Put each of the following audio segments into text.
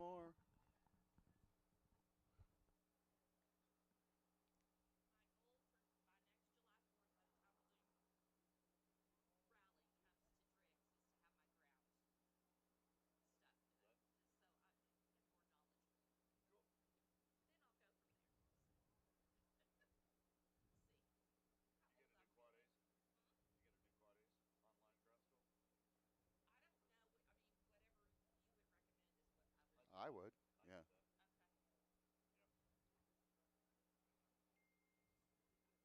more. I would, yeah.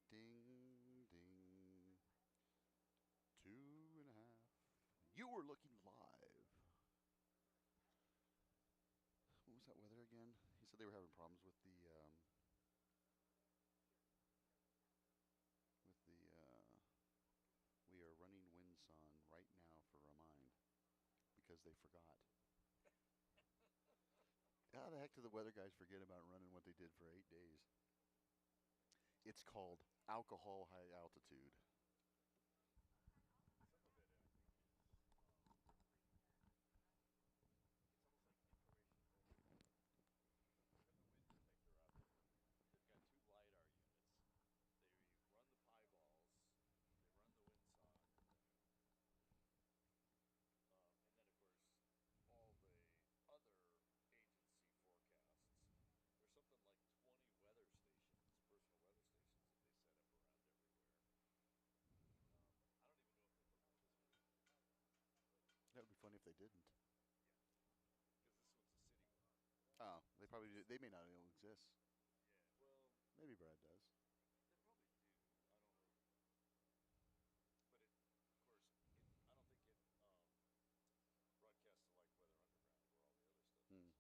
Ding, ding. 2.5. You were looking live. What was that weather again? He said they were having problems with the we are running Winson right now for Remind because they forgot. How the heck do the weather guys forget about running what they did for 8 days? It's called alcohol high altitude. That would be funny if they didn't. Oh, they probably do. They may not even exist. Maybe Brad does. Hmm.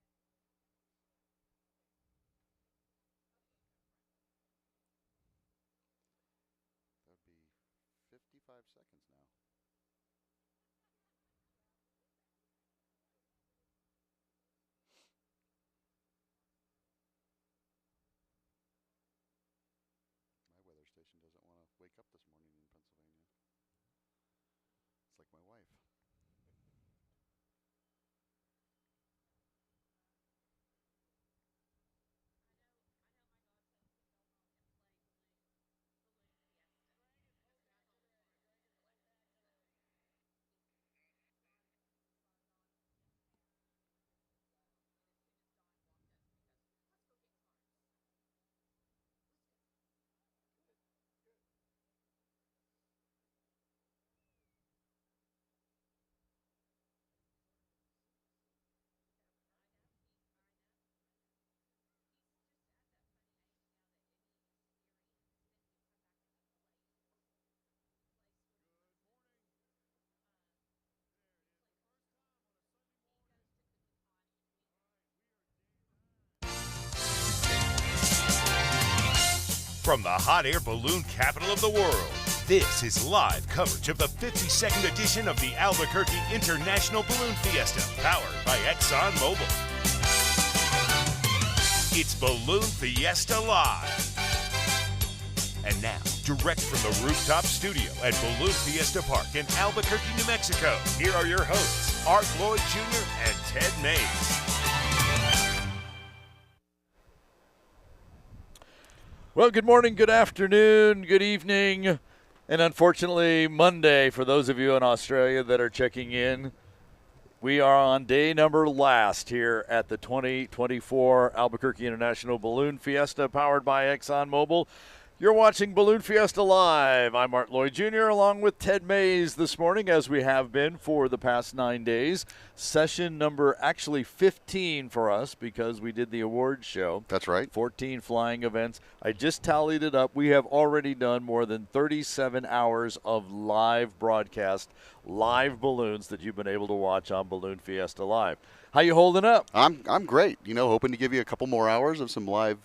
That would be 55 seconds now. My weather station doesn't want to wake up this morning in Pennsylvania. It's like my wife. From the hot air balloon capital of the world, this is live coverage of the 52nd edition of the Albuquerque International Balloon Fiesta, powered by ExxonMobil. It's Balloon Fiesta Live. And now, direct from the rooftop studio at Balloon Fiesta Park in Albuquerque, New Mexico, here are your hosts, Art Lloyd Jr. and Ted Maes. Well, good morning, good afternoon, good evening, and unfortunately Monday for those of you in Australia that are checking in. We are on day number last here at the 2024 Albuquerque International Balloon Fiesta powered by ExxonMobil. You're watching Balloon Fiesta Live. I'm Art Lloyd Jr. along with Ted Maes this morning, as we have been for the past 9 days. Session number actually 15 for us because we did the awards show. That's right. 14 flying events. I just tallied it up. We have already done more than 37 hours of live broadcast, live balloons that you've been able to watch on Balloon Fiesta Live. How you holding up? I'm great. You know, hoping to give you a couple more hours of some live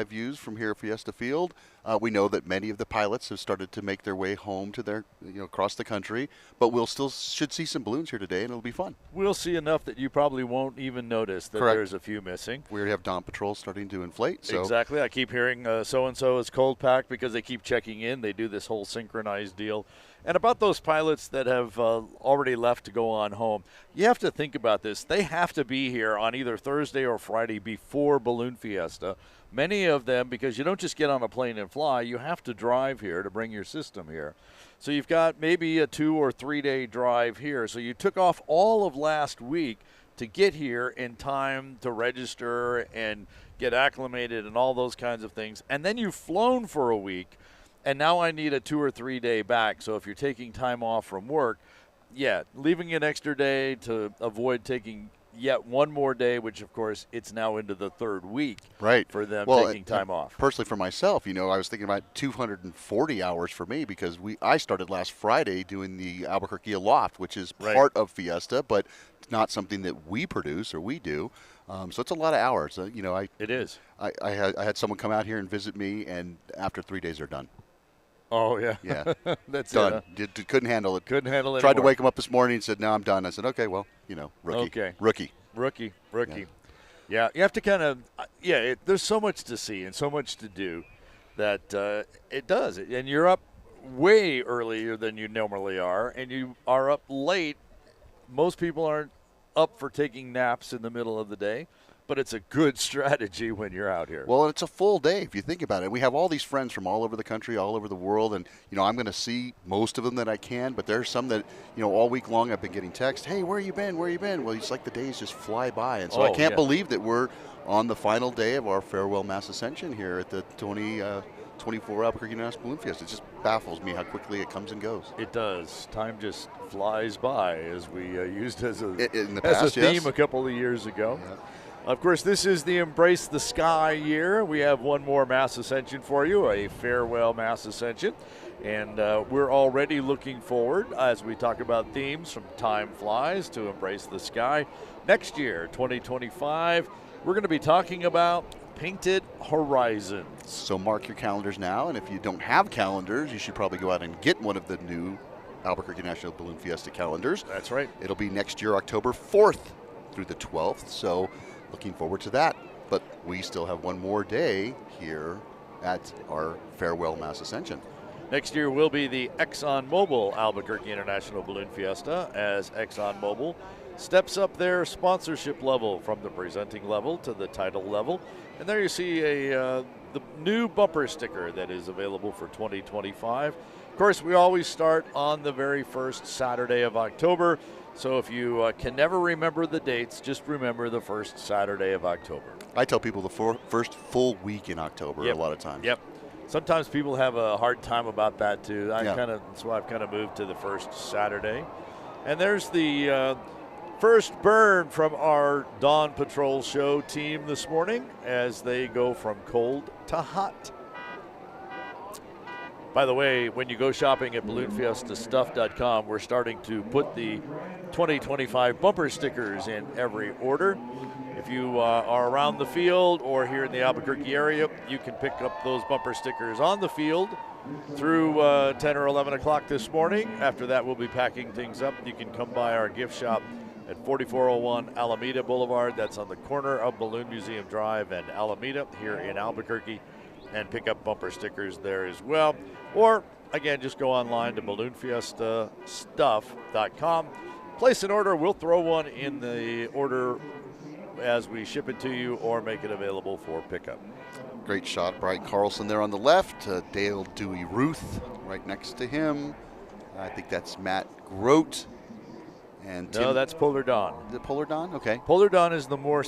views from here at Fiesta Field. We know that many of the pilots have started to make their way home to their, across the country, but we'll still should see some balloons here today, and it'll be fun. We'll see enough that you probably won't even notice that Correct. There's a few missing. We already have Dawn Patrol starting to inflate. So. Exactly. I keep hearing so-and-so is cold packed because they keep checking in. They do this whole synchronized deal. And about those pilots that have already left to go on home, you have to think about this. They have to be here on either Thursday or Friday before Balloon Fiesta. Many of them, because you don't just get on a plane and fly, you have to drive here to bring your system here. So you've got maybe a 2 or 3 day drive here. So you took off all of last week to get here in time to register and get acclimated and all those kinds of things. And then you've flown for a week, and now I need a 2 or 3 day back. So if you're taking time off from work, yeah, leaving an extra day to avoid taking yet one more day, which of course it's now into the third week for them taking time off. Personally, for myself, I was thinking about 240 hours for me because I started last Friday doing the Albuquerque Aloft, which is part of Fiesta, but not something that we produce or we do. So it's a lot of hours. It is. I had someone come out here and visit me, and after 3 days they're done. Oh, yeah. Yeah. That's done. it. Huh? Couldn't handle it. Couldn't handle it. Tried to wake him up this morning and said, no, I'm done. I said, okay, well, rookie. Okay. Rookie. Yeah, you have to kind of, there's so much to see and so much to do that it does. And you're up way earlier than you normally are, and you are up late. Most people aren't up for taking naps in the middle of the day, but it's a good strategy when you're out here. Well, it's a full day if you think about it. We have all these friends from all over the country, all over the world, and I'm going to see most of them that I can, but there's some that, all week long I've been getting texts, hey, where you been? Well, it's like the days just fly by, and so I can't believe that we're on the final day of our farewell Maes Ascension here at the 2024 Albuquerque International Balloon Fiesta. It just baffles me how quickly it comes and goes. It does. Time just flies by, as we used as a past, theme a couple of years ago. Yeah. Of course, this is the Embrace the Sky year. We have one more Maes Ascension for you, a farewell Maes Ascension. And we're already looking forward, as we talk about themes from Time Flies to Embrace the Sky. Next year, 2025, we're going to be talking about Painted Horizons. So mark your calendars now, and if you don't have calendars, you should probably go out and get one of the new Albuquerque International Balloon Fiesta calendars. That's right. It'll be next year, October 4th through the 12th, so looking forward to that. But we still have one more day here at our farewell Maes Ascension. Next year will be the ExxonMobil Albuquerque International Balloon Fiesta, as ExxonMobil steps up their sponsorship level from the presenting level to the title level. And there you see the new bumper sticker that is available for 2025. Of course, we always start on the very first Saturday of October. So if you can never remember the dates, just remember the first Saturday of October. I tell people the first full week in October a lot of times. Yep. Sometimes people have a hard time about that too. That's why I've kind of moved to the first Saturday. And there's the first burn from our Dawn Patrol show team this morning as they go from cold to hot. By the way, when you go shopping at balloonfiestastuff.com, we're starting to put the 2025 bumper stickers in every order. If you are around the field or here in the Albuquerque area, you can pick up those bumper stickers on the field through 10 or 11 o'clock this morning. After that, we'll be packing things up. You can come by our gift shop at 4401 Alameda Boulevard. That's on the corner of Balloon Museum Drive and Alameda here in Albuquerque, and pick up bumper stickers there as well. Or, again, just go online to balloonfiestastuff.com. Place an order. We'll throw one in the order as we ship it to you or make it available for pickup. Great shot. Brian Carlson there on the left. Dale Dewey Ruth right next to him. I think that's Matt Grote. And Tim, no, that's Polar Dawn. The Polar Dawn? Okay. Polar Dawn is the more,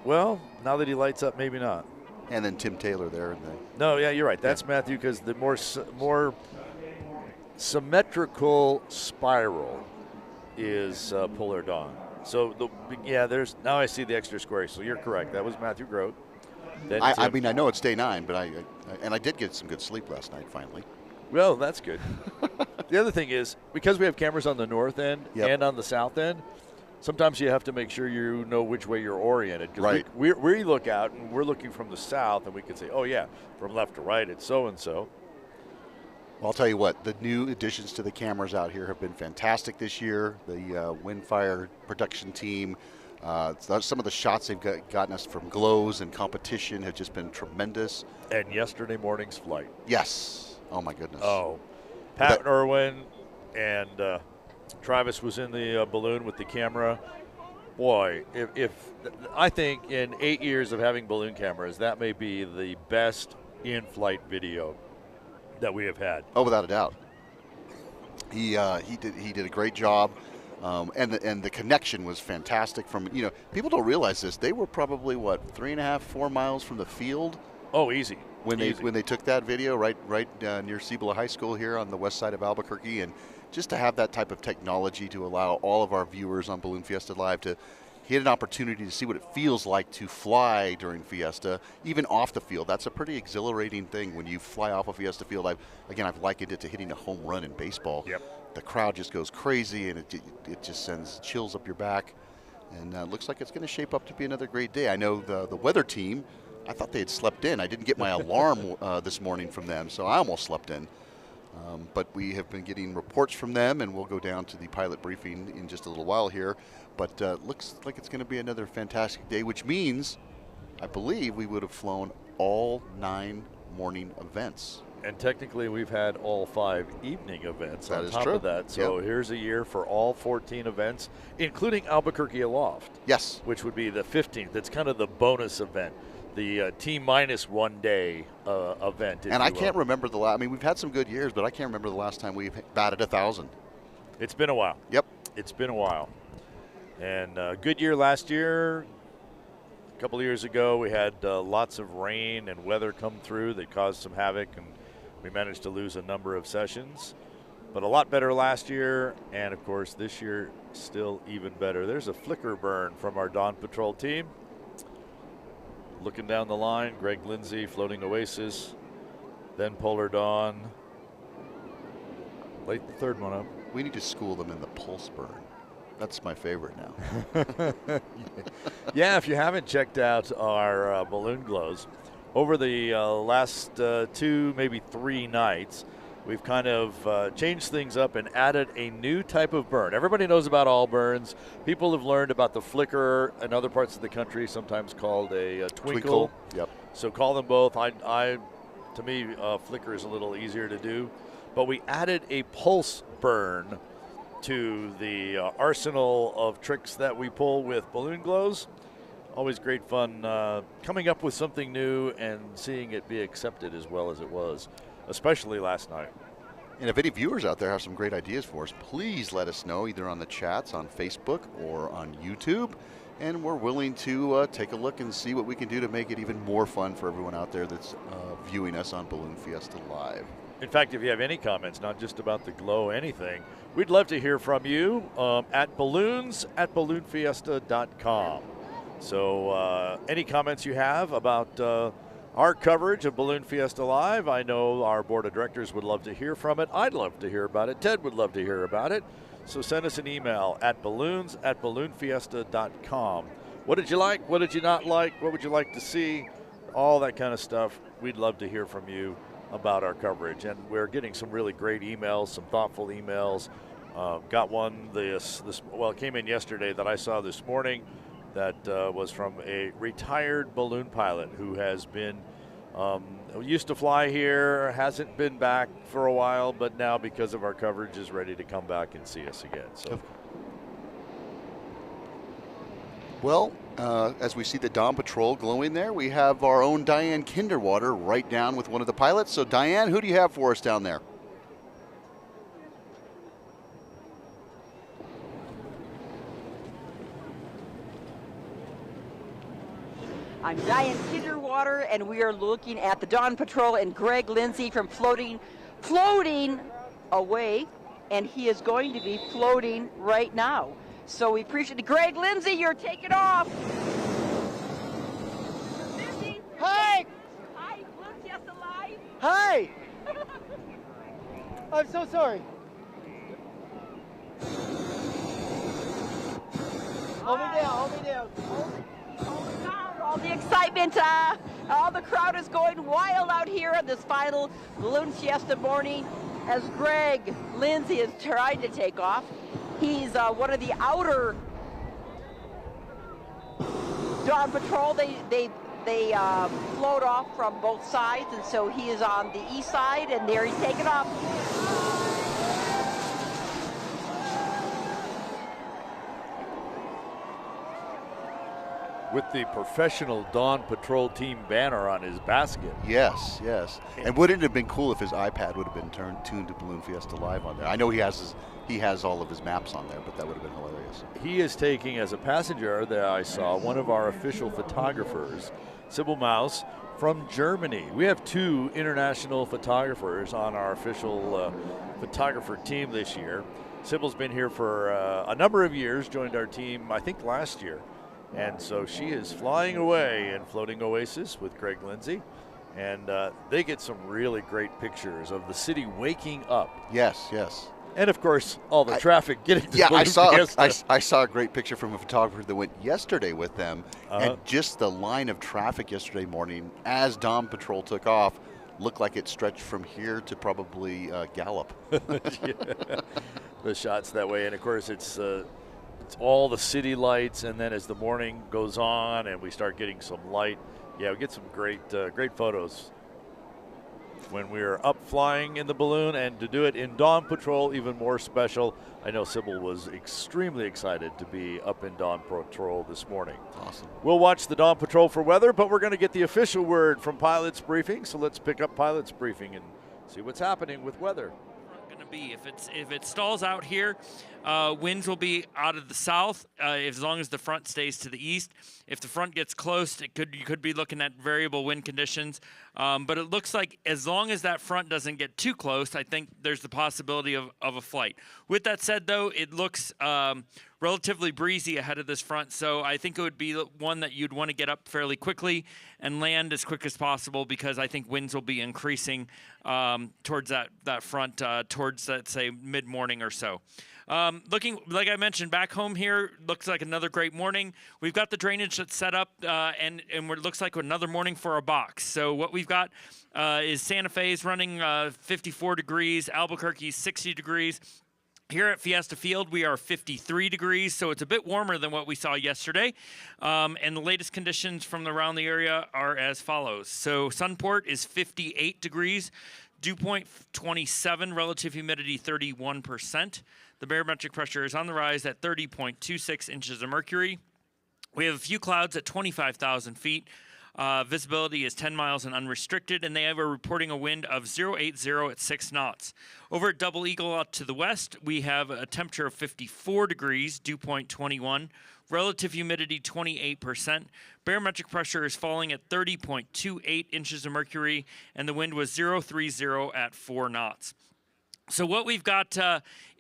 well, now that he lights up, maybe not. And then Tim Taylor there. No, yeah, you're right. That's Matthew, because the more symmetrical spiral is Polar Dawn. So, there's, now I see the extra square. So you're correct. That was Matthew Grote. I mean, I know it's day 9, but I did get some good sleep last night, finally. Well, that's good. The other thing is, because we have cameras on the north end and on the south end, sometimes you have to make sure you know which way you're oriented. Right. We look out, and we're looking from the south, and we can say, oh, yeah, from left to right, it's so-and-so. Well, I'll tell you what, the new additions to the cameras out here have been fantastic this year. The Windfire production team, some of the shots they've gotten us from glows and competition have just been tremendous. And yesterday morning's flight. Yes. Oh, my goodness. Oh. Pat Irwin and Travis was in the balloon with the camera. Boy, if I think in 8 years of having balloon cameras, that may be the best in-flight video that we have had. Oh, without a doubt. He did a great job, and the connection was fantastic. From people don't realize this. They were probably 3.5, 4 miles from the field. Oh, easy. When they took that video right near Cibola High School here on the west side of Albuquerque, and just to have that type of technology to allow all of our viewers on Balloon Fiesta Live to get an opportunity to see what it feels like to fly during Fiesta, even off the field. That's a pretty exhilarating thing when you fly off a Fiesta field. I've likened it to hitting a home run in baseball. Yep. The crowd just goes crazy, and it just sends chills up your back. And looks like it's going to shape up to be another great day. I know the weather team, I thought they had slept in. I didn't get my alarm this morning from them, so I almost slept in. But we have been getting reports from them, and we'll go down to the pilot briefing in just a little while here. But looks like it's going to be another fantastic day, which means I believe we would have flown all 9 morning events. And technically, we've had all 5 evening events That on is top true. of that. So Yep. here's a year for all 14 events, including Albuquerque Aloft. Yes. Which would be the 15th. It's kind of the bonus event, the T-1 day event. And I can't remember the last. I mean, we've had some good years, but I can't remember the last time we've batted 1,000. It's been a while. Yep. It's been a while. And good year last year. A couple of years ago, we had lots of rain and weather come through that caused some havoc, and we managed to lose a number of sessions. But a lot better last year, and of course this year still even better. There's a flicker burn from our Dawn Patrol team. Looking down the line, Greg Lindsay floating Oasis, then Polar Dawn. Late the third one up. We need to school them in the pulse burn. That's my favorite now. Yeah, if you haven't checked out our balloon glows, over the last 2, maybe 3 nights, we've kind of changed things up and added a new type of burn. Everybody knows about all burns. People have learned about the flicker in other parts of the country, sometimes called a twinkle. Yep. So call them both. To me, flicker is a little easier to do. But we added a pulse burn to the arsenal of tricks that we pull with balloon glows. Always great fun coming up with something new and seeing it be accepted as well as it was, especially last night. And if any viewers out there have some great ideas for us, please let us know either on the chats on Facebook or on YouTube. And we're willing to take a look and see what we can do to make it even more fun for everyone out there that's viewing us on Balloon Fiesta Live. In fact, if you have any comments, not just about the glow, anything, we'd love to hear from you at balloons@balloonfiesta.com. So any comments you have about our coverage of Balloon Fiesta Live, I know our board of directors would love to hear from it. I'd love to hear about it. Ted would love to hear about it. So send us an email at balloons@balloonfiesta.com. What did you like? What did you not like? What would you like to see? All that kind of stuff. We'd love to hear from you about our coverage. And we're getting some really great emails, some thoughtful emails. Got one it came in yesterday that I saw this morning that was from a retired balloon pilot who has been used to fly here, hasn't been back for a while, but now because of our coverage is ready to come back and see us again. So, well, as we see the Dawn Patrol glowing there, we have our own Diane Kinderwater right down with one of the pilots. So Diane, who do you have for us down there? I'm Diane Kinderwater, and we are looking at the Dawn Patrol and Greg Lindsay from floating away, and he is going to be floating right now. So we appreciate it. Greg Lindsay, you're taking off. Hi! Hi, Balloon Fiesta Live. Hi! I'm so sorry. Hold me down, hold me down. All the excitement, all the crowd is going wild out here on this final Balloon Fiesta morning as Greg Lindsay is trying to take off. He's one of the outer Dawn Patrol. They float off from both sides, and so he is on the east side, and there he's taking off. with the professional Dawn Patrol team banner on his basket. Yes, yes. And wouldn't it have been cool if his iPad would have been tuned to Balloon Fiesta Live on there? I know he has all of his maps on there, but that would have been hilarious. He is taking as a passenger that I saw one of our official photographers, Sybil Maes, from Germany. We have 2 international photographers on our official photographer team this year. Sybil's been here for a number of years, joined our team, I think, last year. And so she is flying away in Floating Oasis with Greg Lindsay. And they get some really great pictures of the city waking up. Yes, yes. And, of course, all the traffic getting to Yeah, Balloon Fiesta. I saw a great picture from a photographer that went yesterday with them. And just the line of traffic yesterday morning as Dawn Patrol took off looked like it stretched from here to probably Gallup. The shots that way. And, of course, it's all the city lights. And then as the morning goes on and we start getting some light, yeah, we get some great photos when we were up flying in the balloon, and to do it in Dawn Patrol, even more special. I know Sybil was extremely excited to be up in Dawn Patrol this morning. Awesome. We'll watch the Dawn Patrol for weather, but we're going to get the official word from Pilot's Briefing, so let's pick up Pilot's Briefing and see what's happening with weather. Going to be if it stalls out here, winds will be out of the south as long as the front stays to the east. If the front gets close, you could be looking at variable wind conditions. But it looks like as long as that front doesn't get too close, I think there's the possibility of a flight. With that said, though, it looks relatively breezy ahead of this front, so I think it would be one that you'd want to get up fairly quickly and land as quick as possible, because I think winds will be increasing towards that front, towards, let's say, mid-morning or so. Looking, like I mentioned, back home here, looks like another great morning. We've got the drainage that's set up, and it looks like another morning for a box. So what we've got is Santa Fe's running 54 degrees, Albuquerque 60 degrees. Here at Fiesta Field, we are 53 degrees, so it's a bit warmer than what we saw yesterday. And the latest conditions from around the area are as follows. So Sunport is 58 degrees, dew point 27, relative humidity 31%. The barometric pressure is on the rise at 30.26 inches of mercury. We have a few clouds at 25,000 feet. Visibility is 10 miles and unrestricted, and they are reporting a wind of 080 at 6 knots. Over at Double Eagle out to the west, we have a temperature of 54 degrees, dew point 21, relative humidity 28%. Barometric pressure is falling at 30.28 inches of mercury, and the wind was 030 at 4 knots. So what we've got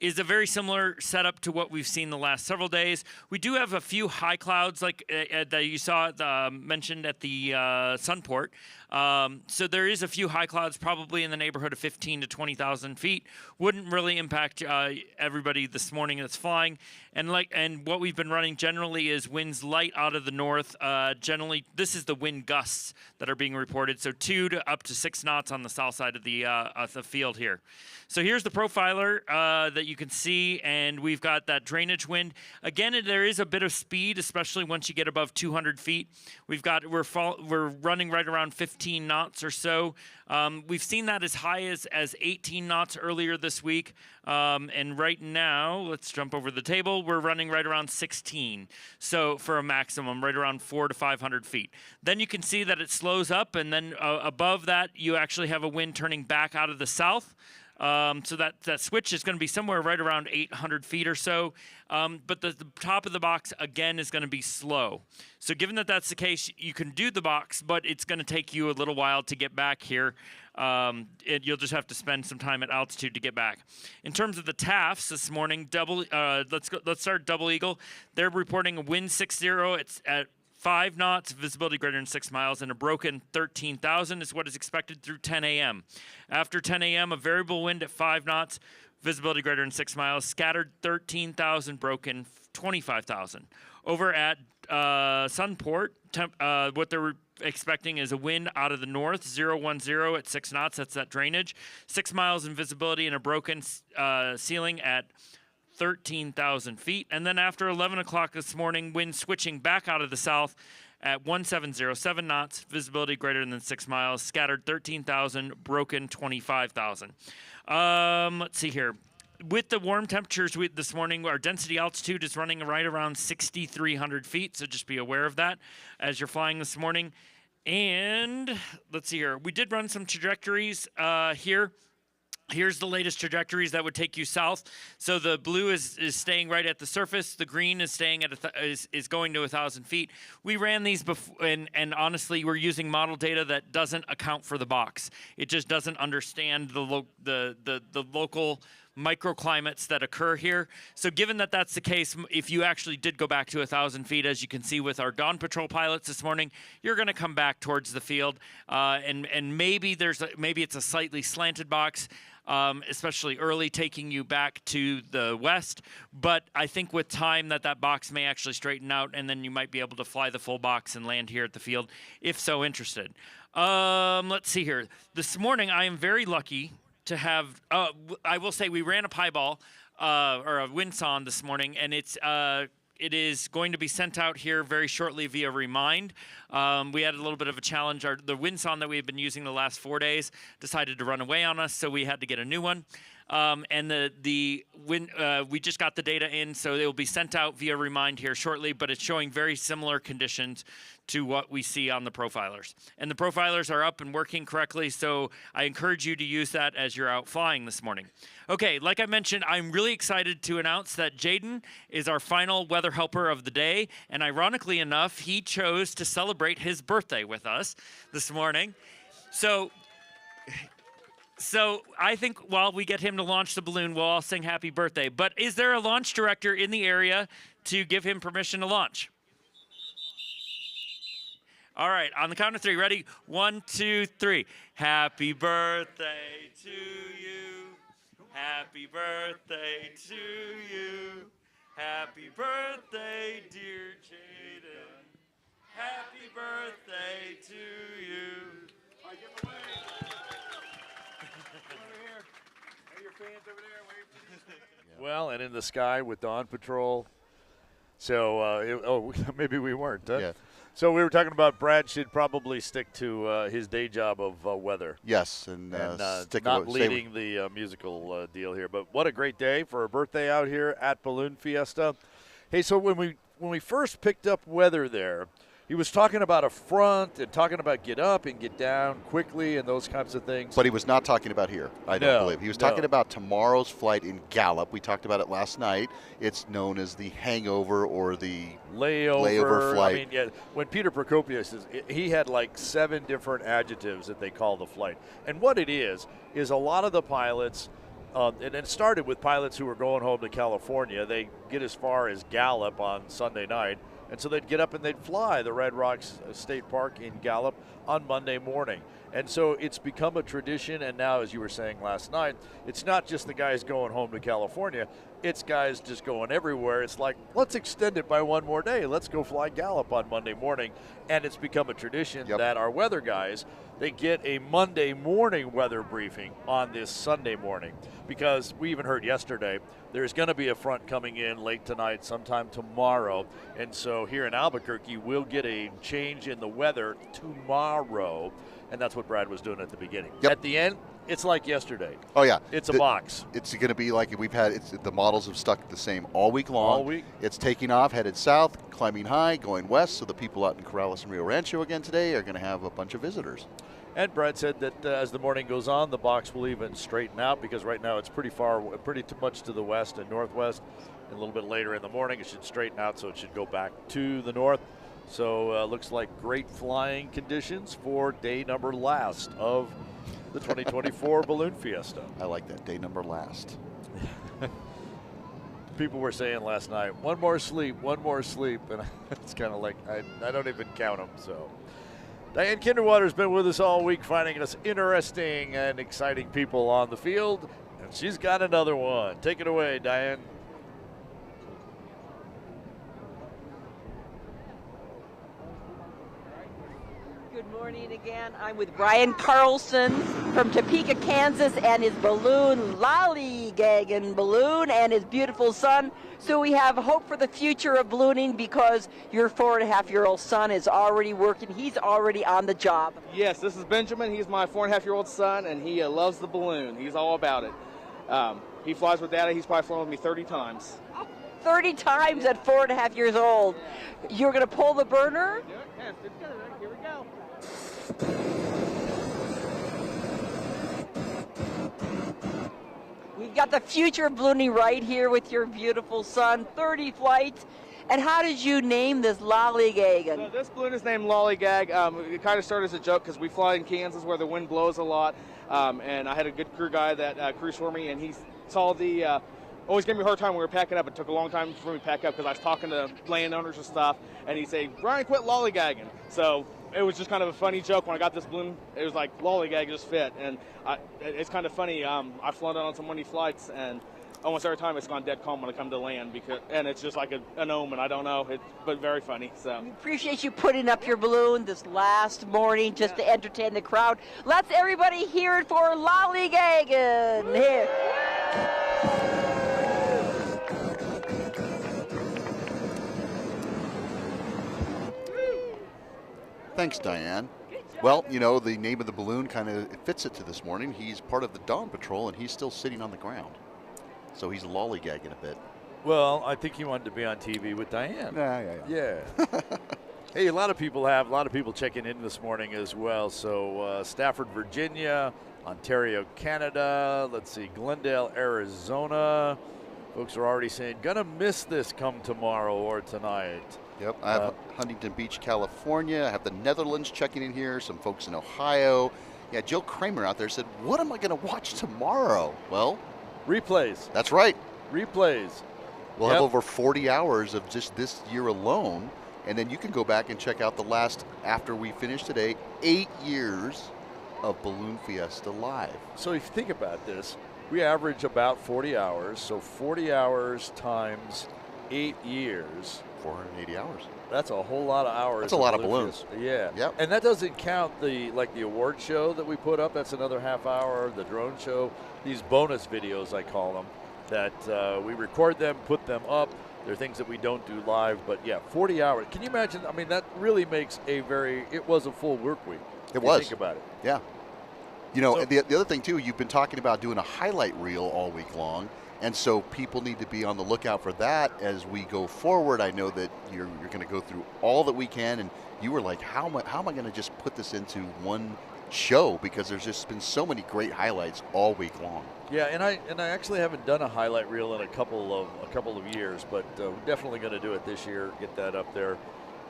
is a very similar setup to what we've seen the last several days. We do have a few high clouds like that you saw mentioned at the Sunport. So there is a few high clouds probably in the neighborhood of 15 to 20,000 feet. Wouldn't really impact everybody this morning that's flying. And what we've been running generally is winds light out of the north. Generally, this is the wind gusts that are being reported. So 2 to up to 6 knots on the south side of the field here. So here's the profiler that you can see, and we've got that drainage wind. Again, there is a bit of speed, especially once you get above 200 feet. We're running right around 15 knots or so. We've seen that as high as 18 knots earlier this week. And right now, let's jump over the table, we're running right around 16. So for a maximum, right around 400 to 500 feet. Then you can see that it slows up, and then above that, you actually have a wind turning back out of the south. So that switch is going to be somewhere right around 800 feet or so. But the top of the box, again, is going to be slow. So given that that's the case, you can do the box, but it's going to take you a little while to get back here. You'll just have to spend some time at altitude to get back. In terms of the TAFs this morning, let's start Double Eagle. They're reporting a wind 60. It's at 5 knots, visibility greater than 6 miles, and a broken 13,000 is what is expected through 10 a.m. After 10 a.m., a variable wind at 5 knots, visibility greater than 6 miles, scattered 13,000, broken 25,000. Over at Sunport, what they're expecting is a wind out of the north, 010 at 6 knots. That's that drainage. 6 miles in visibility and a broken ceiling at 13,000 feet. And then after 11 o'clock this morning, wind switching back out of the south at 1707 knots, visibility greater than 6 miles, scattered 13,000, broken 25,000. Let's see here. with the warm temperatures this morning, our density altitude is running right around 6,300 feet. So just be aware of that as you're flying this morning. And let's see here. We did run some trajectories here. Here's the latest trajectories that would take you south. So the blue is staying right at the surface. The green is staying at is going to 1,000 feet. We ran these before, and honestly, we're using model data that doesn't account for the box. It just doesn't understand the local microclimates that occur here. So given that that's the case, if you actually did go back to 1,000 feet, as you can see with our dawn patrol pilots this morning, you're going to come back towards the field, and maybe it's a slightly slanted box. Especially early, taking you back to the west. But I think with time that box may actually straighten out, and then you might be able to fly the full box and land here at the field, if so interested. Let's see here. This morning, I am very lucky to have, I will say we ran a pieball, or a windsound this morning, and it is going to be sent out here very shortly via Remind. We had a little bit of a challenge. The windsound that we've been using the last 4 days decided to run away on us, so we had to get a new one. And we just got the data in, so it will be sent out via Remind here shortly, but it's showing very similar conditions to what we see on the profilers. And the profilers are up and working correctly, so I encourage you to use that as you're out flying this morning. Okay, like I mentioned, I'm really excited to announce that Jaden is our final weather helper of the day, and ironically enough, he chose to celebrate his birthday with us this morning. So I think while we get him to launch the balloon, we'll all sing happy birthday. But is there a launch director in the area to give him permission to launch? All right, on the count of three, ready? 1, 2, 3. Happy birthday to you. Happy birthday to you. Happy birthday, dear Jaden. Happy birthday to you. All right, give him away. Over here. Hey, your fans over there. Wave to these fans. Well, and in the sky with Dawn Patrol. So, maybe we weren't. Huh? Yeah. So we were talking about Brad should probably stick to his day job of weather. Yes, and not leading the musical deal here. But what a great day for a birthday out here at Balloon Fiesta. Hey, so when we first picked up weather there, he was talking about a front and talking about get up and get down quickly and those kinds of things. But he was not talking about here, I don't believe. He was talking about tomorrow's flight in Gallup. We talked about it last night. It's known as the hangover or the layover flight. I mean, yeah, when Peter Prokopius he had like 7 different adjectives that they call the flight. And what it is a lot of the pilots, and it started with pilots who were going home to California. They get as far as Gallup on Sunday night. And so they'd get up and they'd fly the Red Rocks State Park in Gallup on Monday morning. And so it's become a tradition. And now, as you were saying last night, it's not just the guys going home to California. It's guys just going everywhere. It's like, let's extend it by one more day. Let's go fly Gallup on Monday morning. And it's become a tradition that our weather guys, they get a Monday morning weather briefing on this Sunday morning. Because we even heard yesterday, there's going to be a front coming in late tonight, sometime tomorrow. And so here in Albuquerque, we'll get a change in the weather tomorrow. And that's what Brad was doing at the beginning. At the end, it's like yesterday. Oh, yeah. It's a box. It's going to be like the models have stuck the same all week long. All week. It's taking off, headed south, climbing high, going west. So the people out in Corrales and Rio Rancho again today are going to have a bunch of visitors. And Brad said that as the morning goes on, the box will even straighten out because right now it's pretty much to the west and northwest. And a little bit later in the morning, it should straighten out, so it should go back to the north. So looks like great flying conditions for day number last of the 2024 Balloon Fiesta. I like that, day number last. People were saying last night, one more sleep. And it's kind of like, I don't even count them, so. Diane Kinderwater's been with us all week, finding us interesting and exciting people on the field, and she's got another one. Take it away, Diane. Good morning again. I'm with Brian Carlson from Topeka, Kansas, and his balloon, Lollygagging Balloon, and his beautiful son. So we have hope for the future of ballooning because your 4.5-year-old son is already working. He's already on the job. Yes, this is Benjamin. He's my 4.5-year-old son, and he loves the balloon. He's all about it. He flies with Daddy. He's probably flown with me 30 times. 30 times at 4.5 years old. You're going to pull the burner? Do it. Yeah, stick together. Here we go. We've got the future of ballooning right here with your beautiful son. 30 flights. And how did you name this lollygagging? So this balloon is named Lollygag. It kind of started as a joke because we fly in Kansas where the wind blows a lot. And I had a good crew guy that crews for me, and he saw the always gave me a hard time when we were packing up. It took a long time for me to pack up because I was talking to landowners and stuff, and he'd say, "Brian, quit lollygagging." So it was just kind of a funny joke when I got this balloon. It was like lollygag just fit, and it's kind of funny. I've flown it on some windy flights, and almost every time it's gone dead calm when I come to land, and it's just like an omen. I don't know, but very funny. So We appreciate you putting up your balloon this last morning just to entertain the crowd. Let's everybody hear it for lollygagging. Here. Thanks, Diane. Well, you know, the name of the balloon kind of fits it to this morning. He's part of the Dawn Patrol, and he's still sitting on the ground. So he's lollygagging a bit. Well, I think he wanted to be on TV with Diane. Yeah. Hey, a lot of people checking in this morning as well. So Stafford, Virginia, Ontario, Canada. Let's see, Glendale, Arizona. Folks are already saying, gonna miss this come tomorrow or tonight. Yep, I have Huntington Beach, California. I have the Netherlands checking in here, some folks in Ohio. Yeah, Jill Kramer out there said, what am I going to watch tomorrow? Well, replays. That's right. Replays. We'll have over 40 hours of just this year alone, and then you can go back and check out the last, after we finish today, 8 years of Balloon Fiesta Live. So if you think about this, we average about 40 hours. So 40 hours times 8 years. 480 hours. That's a whole lot of hours. That's a lot of balloons. Yeah. Yep. And that doesn't count the award show that we put up. That's another half hour. The drone show. These bonus videos, I call them, that we record them, put them up. They're things that we don't do live. But yeah, 40 hours. Can you imagine? I mean, that really makes it was a full work week. It was. Think about it. Yeah. You know, so, the other thing too, you've been talking about doing a highlight reel all week long. And so people need to be on the lookout for that as we go forward. I know that you're going to go through all that we can, and you were like, how am I going to just put this into one show? Because there's just been so many great highlights all week long. Yeah, and I actually haven't done a highlight reel in a couple of years, but we're definitely going to do it this year. Get that up there,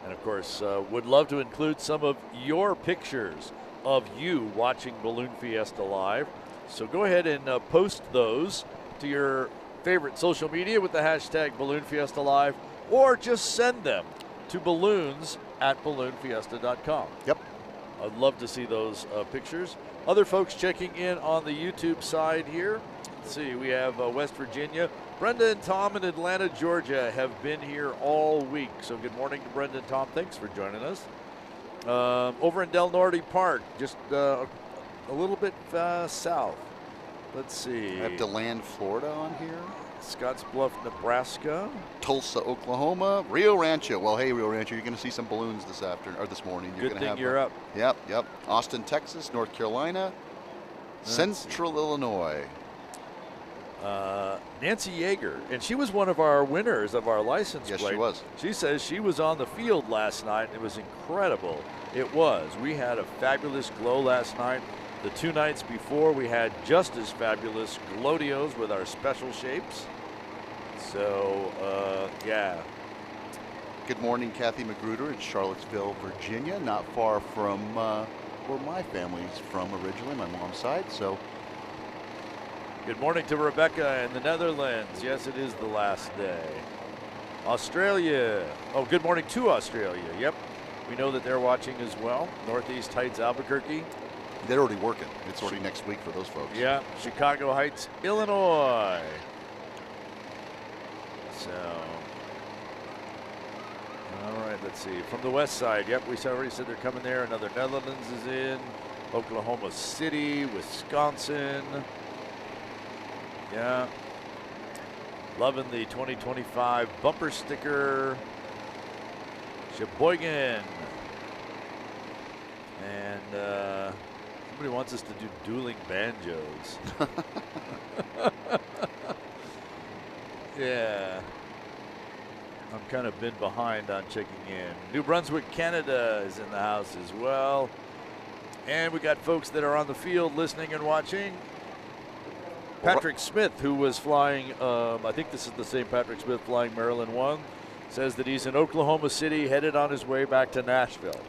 and of course, would love to include some of your pictures of you watching Balloon Fiesta Live. So go ahead and post those to your favorite social media with the hashtag Balloon Fiesta Live, or just send them to balloons@balloonfiesta.com. Yep. I'd love to see those pictures. Other folks checking in on the YouTube side here. Let's see, we have West Virginia. Brenda and Tom in Atlanta, Georgia have been here all week. So good morning to Brenda and Tom. Thanks for joining us. Over in Del Norte Park, just a little bit south. Let's see. I have DeLand, Florida on here. Scottsbluff, Nebraska. Tulsa, Oklahoma. Rio Rancho. Well, hey, Rio Rancho, you're going to see some balloons this morning. Good thing you're up. Yep. Austin, Texas, North Carolina, Central Illinois. Nancy Yeager, and she was one of our winners of our license plate. Yes, she was. She says she was on the field last night. It was incredible. It was. We had a fabulous glow last night. The 2 nights before, we had just as fabulous glodios with our special shapes. So, yeah. Good morning, Kathy Magruder in Charlottesville, Virginia, not far from where my family's from originally, my mom's side. So, good morning to Rebecca in the Netherlands. Yes, it is the last day. Australia. Oh, good morning to Australia. Yep. We know that they're watching as well. Northeast Heights, Albuquerque. they're already working. It's already next week for those folks. Yeah, Chicago Heights, Illinois. So, all right, let's see. From the west side, yep, we already said they're coming there. Another Netherlands is in. Oklahoma City, Wisconsin. Yeah. Loving the 2025 bumper sticker. Sheboygan. And somebody wants us to do dueling banjos. Yeah. I'm kind of been behind on checking in. New Brunswick, Canada is in the house as well. And we got folks that are on the field listening and watching. Patrick Smith, who was flying, I think this is the same Patrick Smith flying Maryland 1, says that he's in Oklahoma City, headed on his way back to Nashville.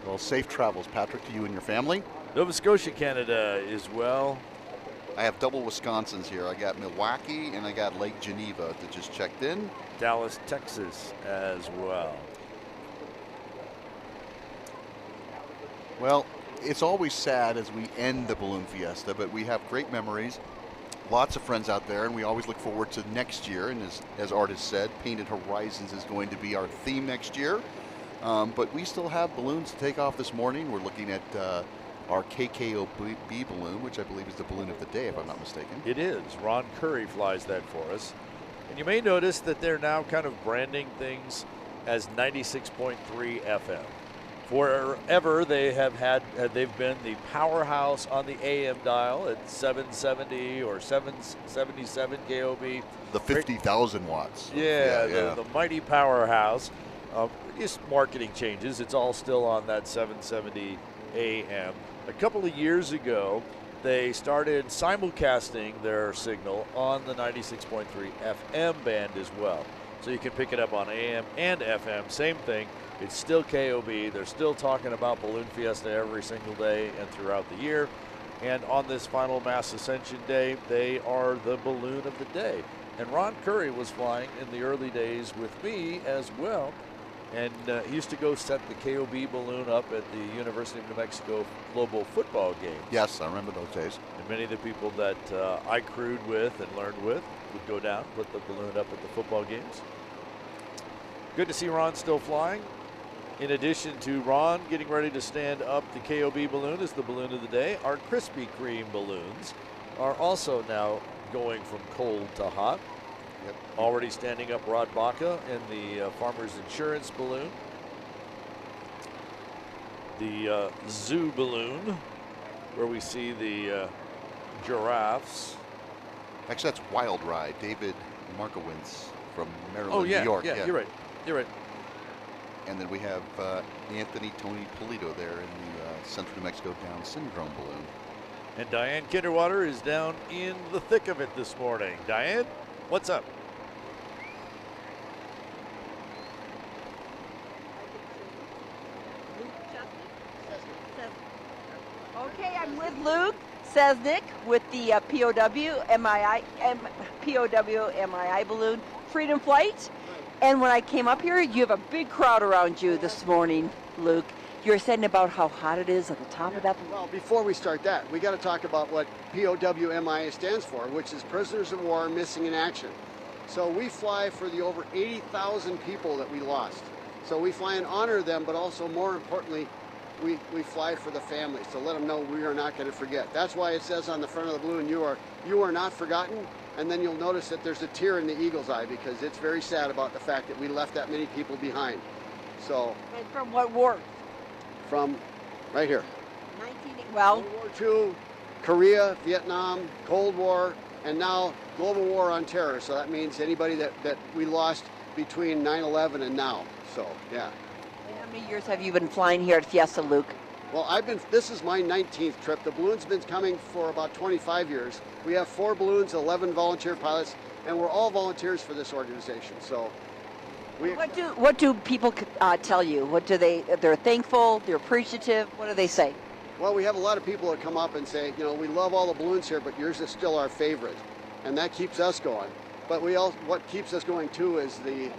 Well, safe travels, Patrick, to you and your family. Nova Scotia, Canada as well. I have double Wisconsins here. I got Milwaukee and I got Lake Geneva that just checked in. Dallas, Texas as well. Well, it's always sad as we end the Balloon Fiesta, but we have great memories. Lots of friends out there, and we always look forward to next year. And as Art has said, Painted Horizons is going to be our theme next year. But we still have balloons to take off this morning. We're looking at our KKOB balloon, which I believe is the balloon of the day, if I'm not mistaken. It is. Ron Curry flies that for us. And you may notice that they're now kind of branding things as 96.3 FM. Forever they've been the powerhouse on the AM dial at 770 or 777 KOB. The 50,000 watts. Yeah, the mighty powerhouse. Just marketing changes. It's all still on that 770 AM. A couple of years ago, they started simulcasting their signal on the 96.3 FM band as well. So you can pick it up on AM and FM. Same thing. It's still KOB. They're still talking about Balloon Fiesta every single day and throughout the year. And on this final Maes Ascension day, they are the balloon of the day. And Ron Curry was flying in the early days with me as well. And he used to go set the KOB balloon up at the University of New Mexico global football games. Yes, I remember those days. And many of the people that I crewed with and learned with would go down, put the balloon up at the football games. Good to see Ron still flying. In addition to Ron getting ready to stand up the KOB balloon as the balloon of the day, our Krispy Kreme balloons are also now going from cold to hot. Yep. Already standing up Rod Baca in the Farmers Insurance balloon. The zoo balloon, where we see the giraffes. Actually, that's Wild Ride, David Markowitz from Maryland, Oh, yeah, New York. yeah, you're right. You're right. And then we have Anthony Tony Polito there in the Central New Mexico Down Syndrome balloon. And Diane Kinderwater is down in the thick of it this morning. Diane, what's up? Okay, I'm with Luke Sesnick with the POW MII balloon Freedom Flight. And when I came up here, you have a big crowd around you this morning, Luke. You're saying about how hot it is at the top of that balloon. Well, before we start that, we got to talk about what POWMIA stands for, which is Prisoners of War Missing in Action. So we fly for the over 80,000 people that we lost. So we fly and honor them, but also more importantly, we fly for the families to let them know we are not going to forget. That's why it says on the front of the balloon, you are not forgotten. And then you'll notice that there's a tear in the eagle's eye because it's very sad about the fact that we left that many people behind. So. And from what war? From right here. Well, World War II, Korea, Vietnam, Cold War, and now global war on terror. So that means anybody that we lost between 9/11 and now. So, yeah. And how many years have you been flying here at Fiesta, Luke? Well, this is my 19th trip. The balloon's been coming for about 25 years. We have 4 balloons, 11 volunteer pilots, and we're all volunteers for this organization. So, what do people tell you? What do they're thankful, they're appreciative, what do they say? Well, we have a lot of people that come up and say, you know, we love all the balloons here, but yours is still our favorite. And that keeps us going. But what keeps us going too is the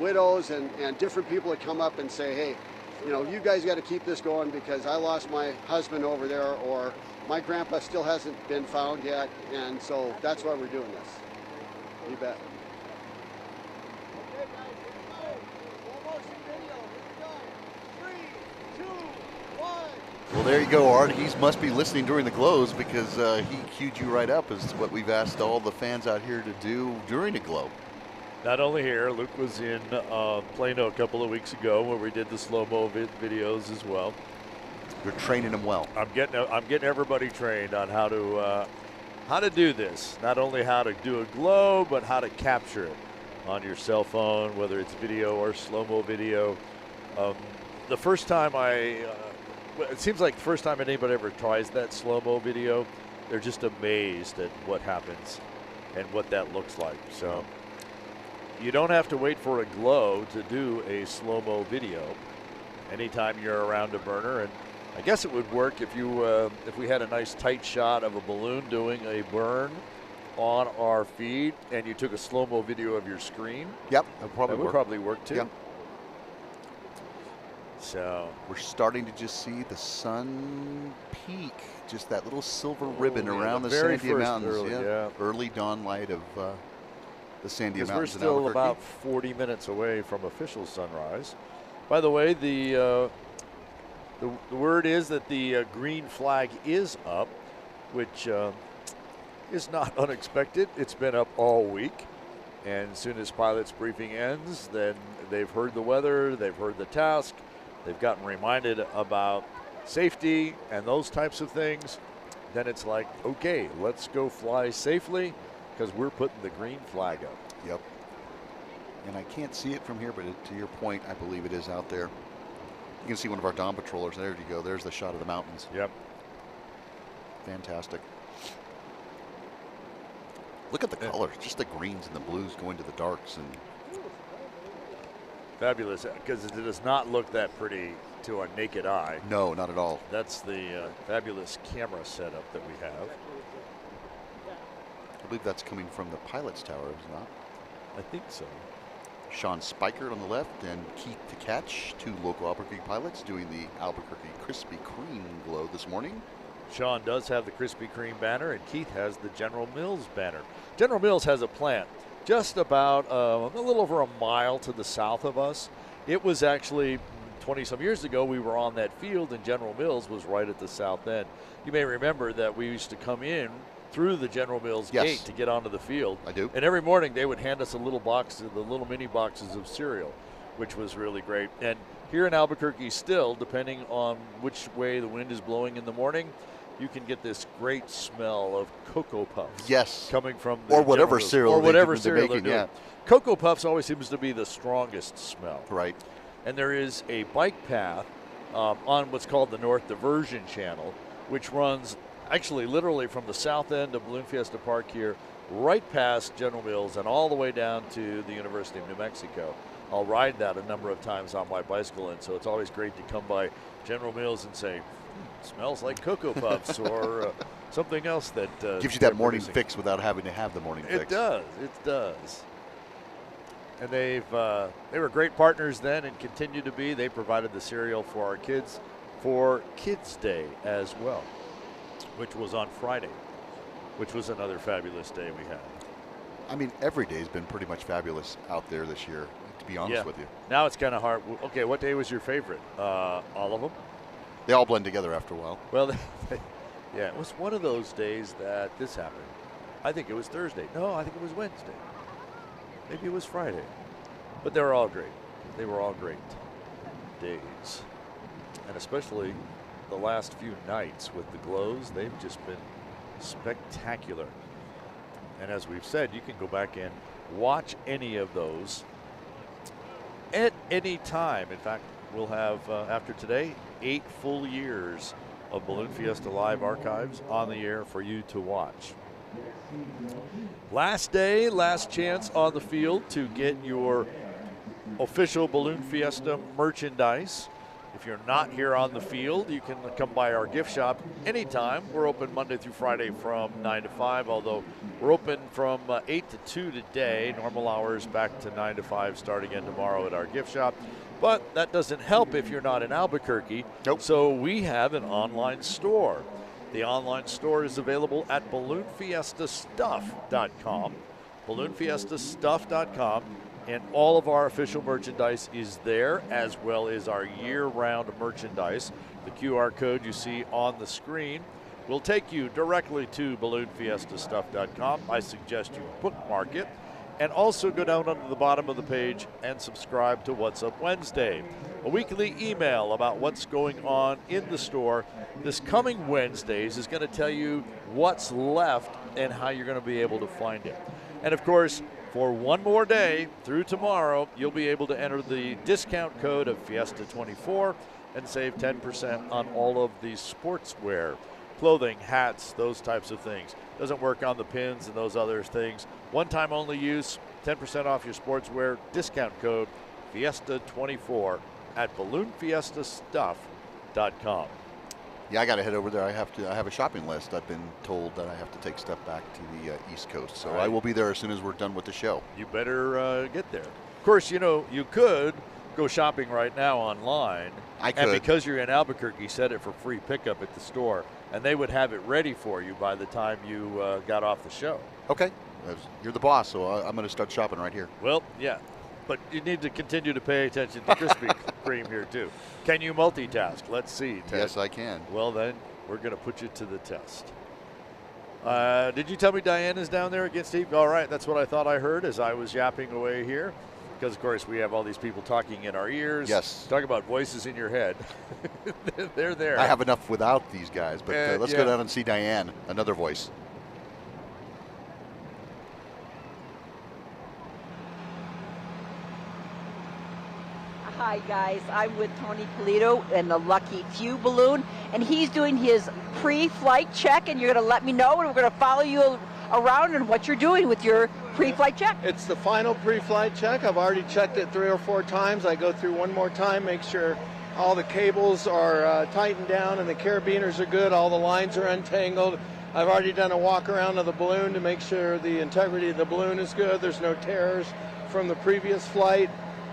widows and different people that come up and say, hey, you know, you guys got to keep this going because I lost my husband over there, or my grandpa still hasn't been found yet, and so that's why we're doing this. You bet. Okay, guys, here we go. Slow motion video. Here we go. 3, 2, 1. Well, there you go, Art. He must be listening during the glows because he queued you right up as what we've asked all the fans out here to do during the glow. Not only here, Luke was in Plano a couple of weeks ago where we did the slow-mo videos as well. You're training them well. I'm getting everybody trained on how how to do this. Not only how to do a glow, but how to capture it on your cell phone, whether it's video or slow-mo video. The first time it seems like the first time anybody ever tries that slow-mo video, they're just amazed at what happens and what that looks like. So you don't have to wait for a glow to do a slow-mo video anytime you're around a burner. And I guess it would work if we had a nice tight shot of a balloon doing a burn on our feed and you took a slow-mo video of your screen. Yep, That would probably work too. Yep. So we're starting to just see the sun peak, just that little silver ribbon around the very Sandia first Mountains. Early dawn light of the Sandia Mountains. We're still in Albuquerque. about 40 minutes away from official sunrise. By the way, the word is that the green flag is up, which is not unexpected. It's been up all week. And as soon as pilot's briefing ends, then they've heard the weather, they've heard the task, they've gotten reminded about safety and those types of things. Then it's like, okay, let's go fly safely because we're putting the green flag up. Yep. And I can't see it from here, but to your point, I believe it is out there. You can see one of our dawn patrollers. There you go. There's the shot of the mountains. Yep. Fantastic. Look at the colors, just the greens and the blues going to the darks. And fabulous, because it does not look that pretty to our naked eye. No, not at all. That's the fabulous camera setup that we have. I believe that's coming from the pilot's tower, is it not? I think so. Sean Spikert on the left and Keith Tkach, two local Albuquerque pilots doing the Albuquerque Krispy Kreme glow this morning. Sean does have the Krispy Kreme banner, and Keith has the General Mills banner. General Mills has a plant just about a little over a mile to the south of us. It was actually 20-some years ago, we were on that field, and General Mills was right at the south end. You may remember that we used to come in through the General Mills Yes. gate to get onto the field. I do. And every morning they would hand us a little box, the little mini boxes of cereal, which was really great. And here in Albuquerque still, depending on which way the wind is blowing in the morning, you can get this great smell of Cocoa Puffs. Yes. Coming from the Or whatever General Mills. cereal Or they whatever do- they're cereal they're making, doing. yeah. Cocoa Puffs always seems to be the strongest smell. Right. And there is a bike path on what's called the North Diversion Channel, which runs actually literally from the south end of Balloon Fiesta Park here, right past General Mills and all the way down to the University of New Mexico. I'll ride that a number of times on my bicycle, and so it's always great to come by General Mills and say, smells like Cocoa Puffs or something else that Gives you that they're morning producing. fix without having to have the morning fix. It does. And they were great partners then and continue to be. They provided the cereal for our kids for Kids Day as well, which was on Friday, which was another fabulous day we had. I mean, every day's been pretty much fabulous out there this year, to be honest with you. Now it's kind of hard. Okay, what day was your favorite? All of them? They all blend together after a while. Well, yeah, it was one of those days that this happened. I think it was Thursday. No, I think it was Wednesday. Maybe it was Friday. But they were all great. They were all great days. And especially the last few nights with the glows, they've just been spectacular. And as we've said, you can go back and watch any of those at any time. In fact, we'll have, after today, 8 full years of Balloon Fiesta Live archives on the air for you to watch. Last day, last chance on the field to get your official Balloon Fiesta merchandise. If you're not here on the field, you can come by our gift shop anytime. We're open Monday through Friday from 9 to 5, although we're open from 8 to 2 today. Normal hours back to 9 to 5 start again tomorrow at our gift shop. But that doesn't help if you're not in Albuquerque. Nope. So we have an online store. The online store is available at balloonfiestastuff.com. balloonfiestastuff.com. And all of our official merchandise is there, as well as our year-round merchandise. The QR code you see on the screen will take you directly to balloonfiestastuff.com. I suggest you bookmark it And also go down onto the bottom of the page and subscribe to What's Up Wednesday, a weekly email about what's going on in the store. This coming Wednesdays is going to tell you what's left and how you're going to be able to find it. And of course, for one more day through tomorrow, you'll be able to enter the discount code of Fiesta24 and save 10% on all of the sportswear, clothing, hats, those types of things. Doesn't work on the pins and those other things. One-time only use, 10% off your sportswear, discount code Fiesta24 at balloonfiestastuff.com. Yeah, I got to head over there. I have a shopping list. I've been told that I have to take stuff back to the East Coast. So I will be there as soon as we're done with the show. You better get there. Of course, you know, you could go shopping right now online. I could. And because you're in Albuquerque, set it for free pickup at the store. And they would have it ready for you by the time you got off the show. Okay. You're the boss, so I'm going to start shopping right here. Well, yeah. But you need to continue to pay attention to Krispy Kreme here, too. Can you multitask? Let's see, Ted. Yes, I can. Well, then, we're going to put you to the test. Did you tell me Diane is down there against Steve? All right, that's what I thought I heard as I was yapping away here. Because, of course, we have all these people talking in our ears. Yes. Talk about voices in your head. They're there. I have enough without these guys, but let's go down and see Diane, another voice. Hi guys, I'm with Tony Polito and the Lucky Few balloon, and he's doing his pre-flight check, and you're going to let me know, and we're going to follow you around and what you're doing with your pre-flight check. It's the final pre-flight check. I've already checked it 3 or 4 times. I go through one more time, make sure all the cables are tightened down and the carabiners are good, all the lines are untangled. I've already done a walk around of the balloon to make sure the integrity of the balloon is good. There's no tears from the previous flight.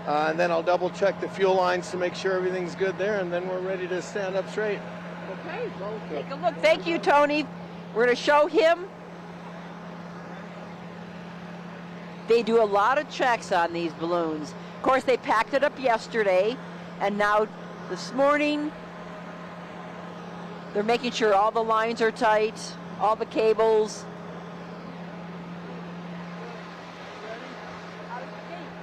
And then I'll double check the fuel lines to make sure everything's good there, and then we're ready to stand up straight. Okay, well, take a look. Thank you, Tony. We're going to show him. They do a lot of checks on these balloons. Of course, they packed it up yesterday, and now this morning, they're making sure all the lines are tight, all the cables.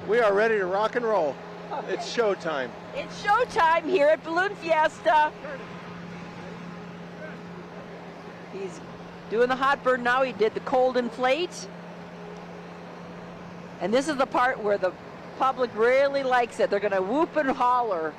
We are ready to rock and roll. Okay. It's showtime. It's showtime here at Balloon Fiesta. He's doing the hot burn now. He did the cold inflate. And this is the part where the public really likes it. They're going to whoop and holler.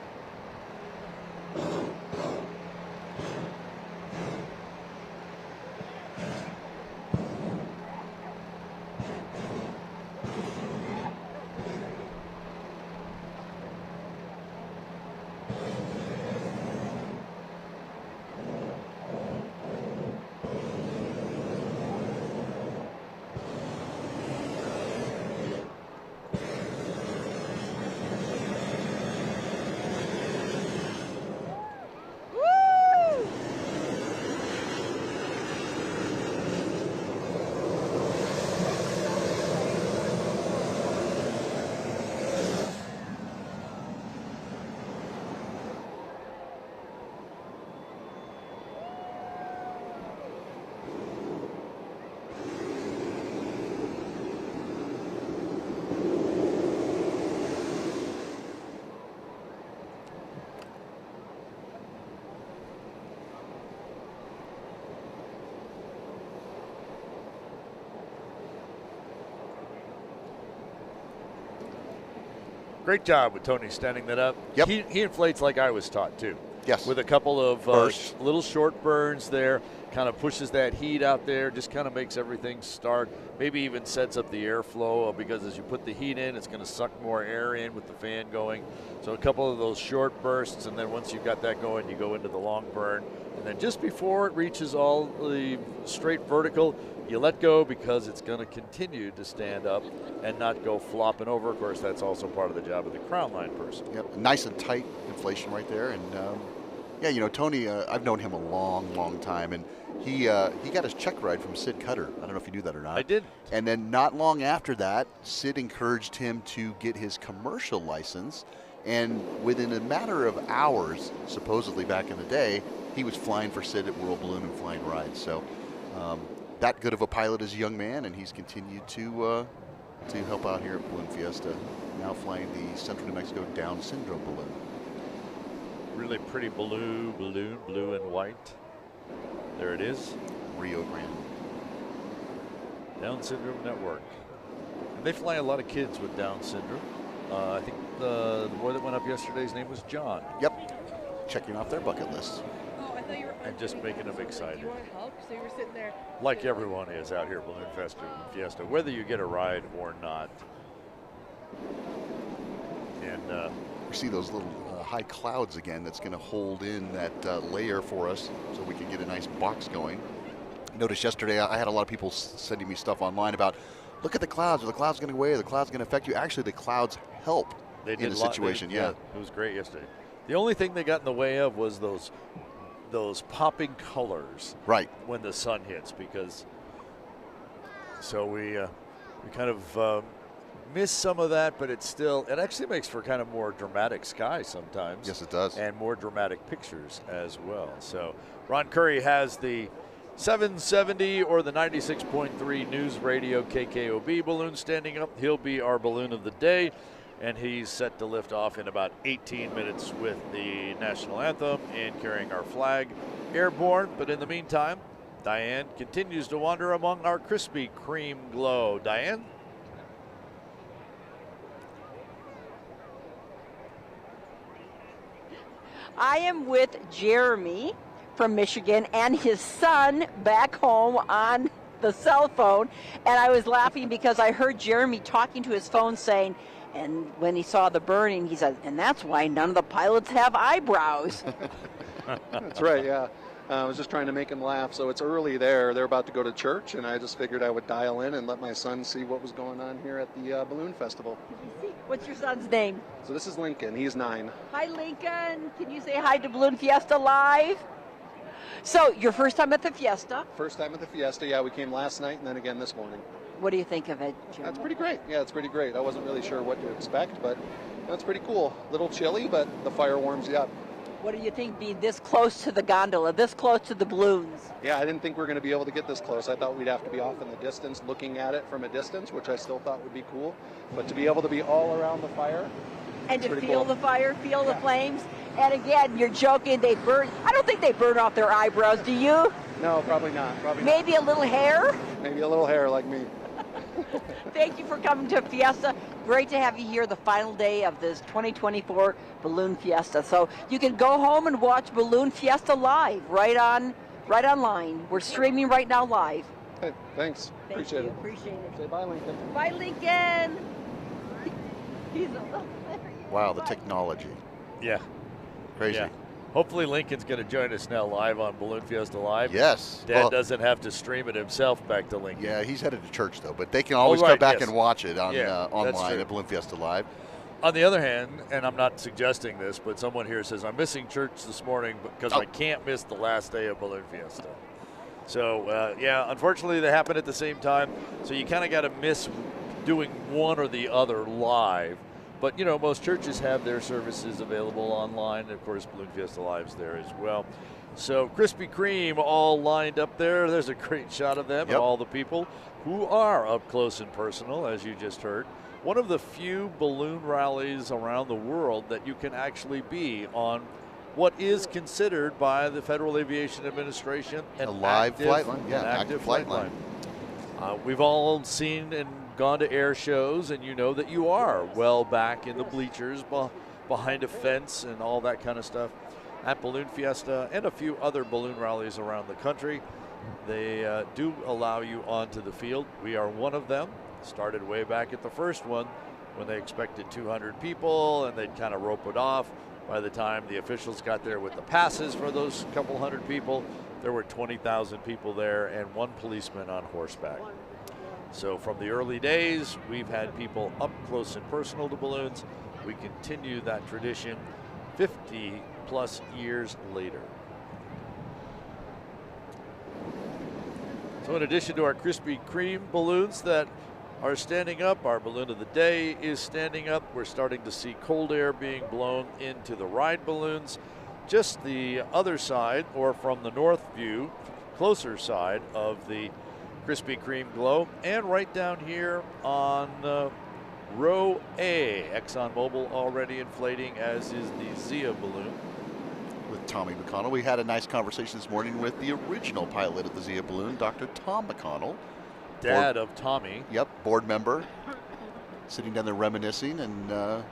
Great job with Tony standing that up. Yep. He inflates like I was taught, too. Yes. With a couple of little short burns there, kind of pushes that heat out there, just kind of makes everything start. Maybe even sets up the airflow because as you put the heat in, it's going to suck more air in with the fan going. So a couple of those short bursts, and then once you've got that going, you go into the long burn. And then just before it reaches all the straight vertical, you let go because it's going to continue to stand up and not go flopping over. Of course, that's also part of the job of the crown line person. Yep, nice and tight inflation right there. And yeah, you know, Tony, I've known him a long time, and he got his check ride from Sid Cutter. I don't know if you knew that or not. I did. And then not long after that, Sid encouraged him to get his commercial license. And within a matter of hours, supposedly back in the day, he was flying for Sid at World Balloon and flying rides. So that good of a pilot is a young man, and he's continued to to help out here at Balloon Fiesta. Now flying the Central New Mexico Down syndrome balloon. Really pretty blue and white. There it is. Rio Grande. Down Syndrome Network. And they fly a lot of kids with Down syndrome. I think the boy that went up yesterday's name was John. Yep. Checking off their bucket list. Oh, I thought you were. And just making them excited. You want help? So you were sitting there. Like everyone is out here at Balloon Fiesta, whether you get a ride or not. And we see those little high clouds again. That's going to hold in that layer for us so we can get a nice box going. Noticed yesterday I had a lot of people sending me stuff online about, look at the clouds. Are the clouds going to go away? Are the clouds going to affect you? Actually, the clouds help in the situation. Yeah, it was great yesterday. The only thing they got in the way of was those popping colors. Right. When the sun hits, because so we kind of miss some of that, but it actually makes for kind of more dramatic sky sometimes. Yes, it does. And more dramatic pictures as well. So Ron Curry has the 770 or the 96.3 News Radio KKOB balloon standing up. He'll be our balloon of the day, and he's set to lift off in about 18 minutes with the national anthem and carrying our flag airborne. But in the meantime, Diane continues to wander among our Krispy Kreme glow. Diane? I am with Jeremy from Michigan and his son back home on the cell phone. And I was laughing because I heard Jeremy talking to his phone saying, and when he saw the burning, he said, and that's why none of the pilots have eyebrows. That's right, yeah. I was just trying to make him laugh. So it's early there. They're about to go to church, and I just figured I would dial in and let my son see what was going on here at the Balloon Festival. What's your son's name? So this is Lincoln. He's 9. Hi, Lincoln. Can you say hi to Balloon Fiesta Live? So, your first time at the Fiesta. First time at the Fiesta, yeah. We came last night and then again this morning. What do you think of it, Jim? That's pretty great. Yeah, it's pretty great. I wasn't really sure what to expect, but that's pretty cool. A little chilly, but the fire warms you up. What do you think being this close to the gondola, this close to the balloons? Yeah, I didn't think we were going to be able to get this close. I thought we'd have to be off in the distance looking at it from a distance, which I still thought would be cool. But to be able to be all around the fire. And to feel cool. the fire, feel the flames. And again, you're joking, they burn. I don't think they burn off their eyebrows, do you? No, probably not. Maybe a little hair? Maybe a little hair like me. Thank you for coming to Fiesta. Great to have you here the final day of this 2024 Balloon Fiesta. So you can go home and watch Balloon Fiesta live right online. We're streaming right now live. Hey, thanks. Appreciate it. Appreciate it. Say bye, Lincoln. Bye, Lincoln. He's a Wow, the technology. Yeah. Crazy. Yeah. Hopefully Lincoln's going to join us now live on Balloon Fiesta Live. Yes. Dad doesn't have to stream it himself back to Lincoln. Yeah, he's headed to church, though, but they can always come back and watch it on online at Balloon Fiesta Live. On the other hand, and I'm not suggesting this, but someone here says, I'm missing church this morning because I can't miss the last day of Balloon Fiesta. So, yeah, unfortunately they happen at the same time, so you kind of got to miss doing one or the other live. But, you know, most churches have their services available online. And of course, Balloon Fiesta Live's there as well. So Krispy Kreme all lined up there. There's a great shot of them and all the people who are up close and personal, as you just heard. One of the few balloon rallies around the world that you can actually be on what is considered by the Federal Aviation Administration a live flight line. Yeah, active flight line. We've all seen and gone to air shows, and you know that you are well back in the bleachers behind a fence and all that kind of stuff. At Balloon Fiesta and a few other balloon rallies around the country, they do allow you onto the field. We are one of them. Started way back at the first one when they expected 200 people, and they'd kind of rope it off. By the time the officials got there with the passes for those couple hundred people, there were 20,000 people there and one policeman on horseback. So from the early days, we've had people up close and personal to balloons. We continue that tradition 50 plus years later. So in addition to our Krispy Kreme balloons that are standing up, our balloon of the day is standing up. We're starting to see cold air being blown into the ride balloons. Just the other side, or from the north view, closer side of the Krispy Kreme glow. And right down here on row A, ExxonMobil already inflating, as is the Zia balloon. With Tommy McConnell. We had a nice conversation this morning with the original pilot of the Zia balloon, Dr. Tom McConnell. Dad of Tommy. Yep, board member. Sitting down there reminiscing, and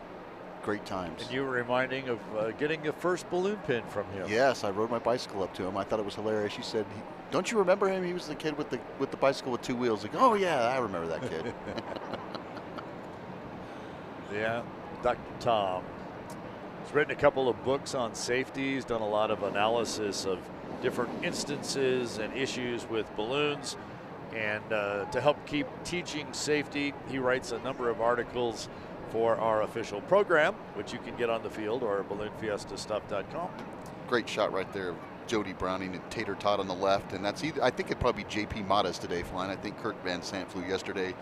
great times. And you were reminding of getting the first balloon pin from him. Yes, I rode my bicycle up to him. I thought it was hilarious. She said, "Don't you remember him? He was the kid with the bicycle with 2 wheels." Like, oh yeah, I remember that kid. Yeah, Dr. Tom. He's written a couple of books on safety. He's done a lot of analysis of different instances and issues with balloons. And to help keep teaching safety, he writes a number of articles for our official program, which you can get on the field or balloonfiestastuff.com. Great shot right there of Jody Browning and Tater Tot on the left. And that's either, I think it'd probably be JP Madas today flying. I think Kurt Van Sant flew yesterday.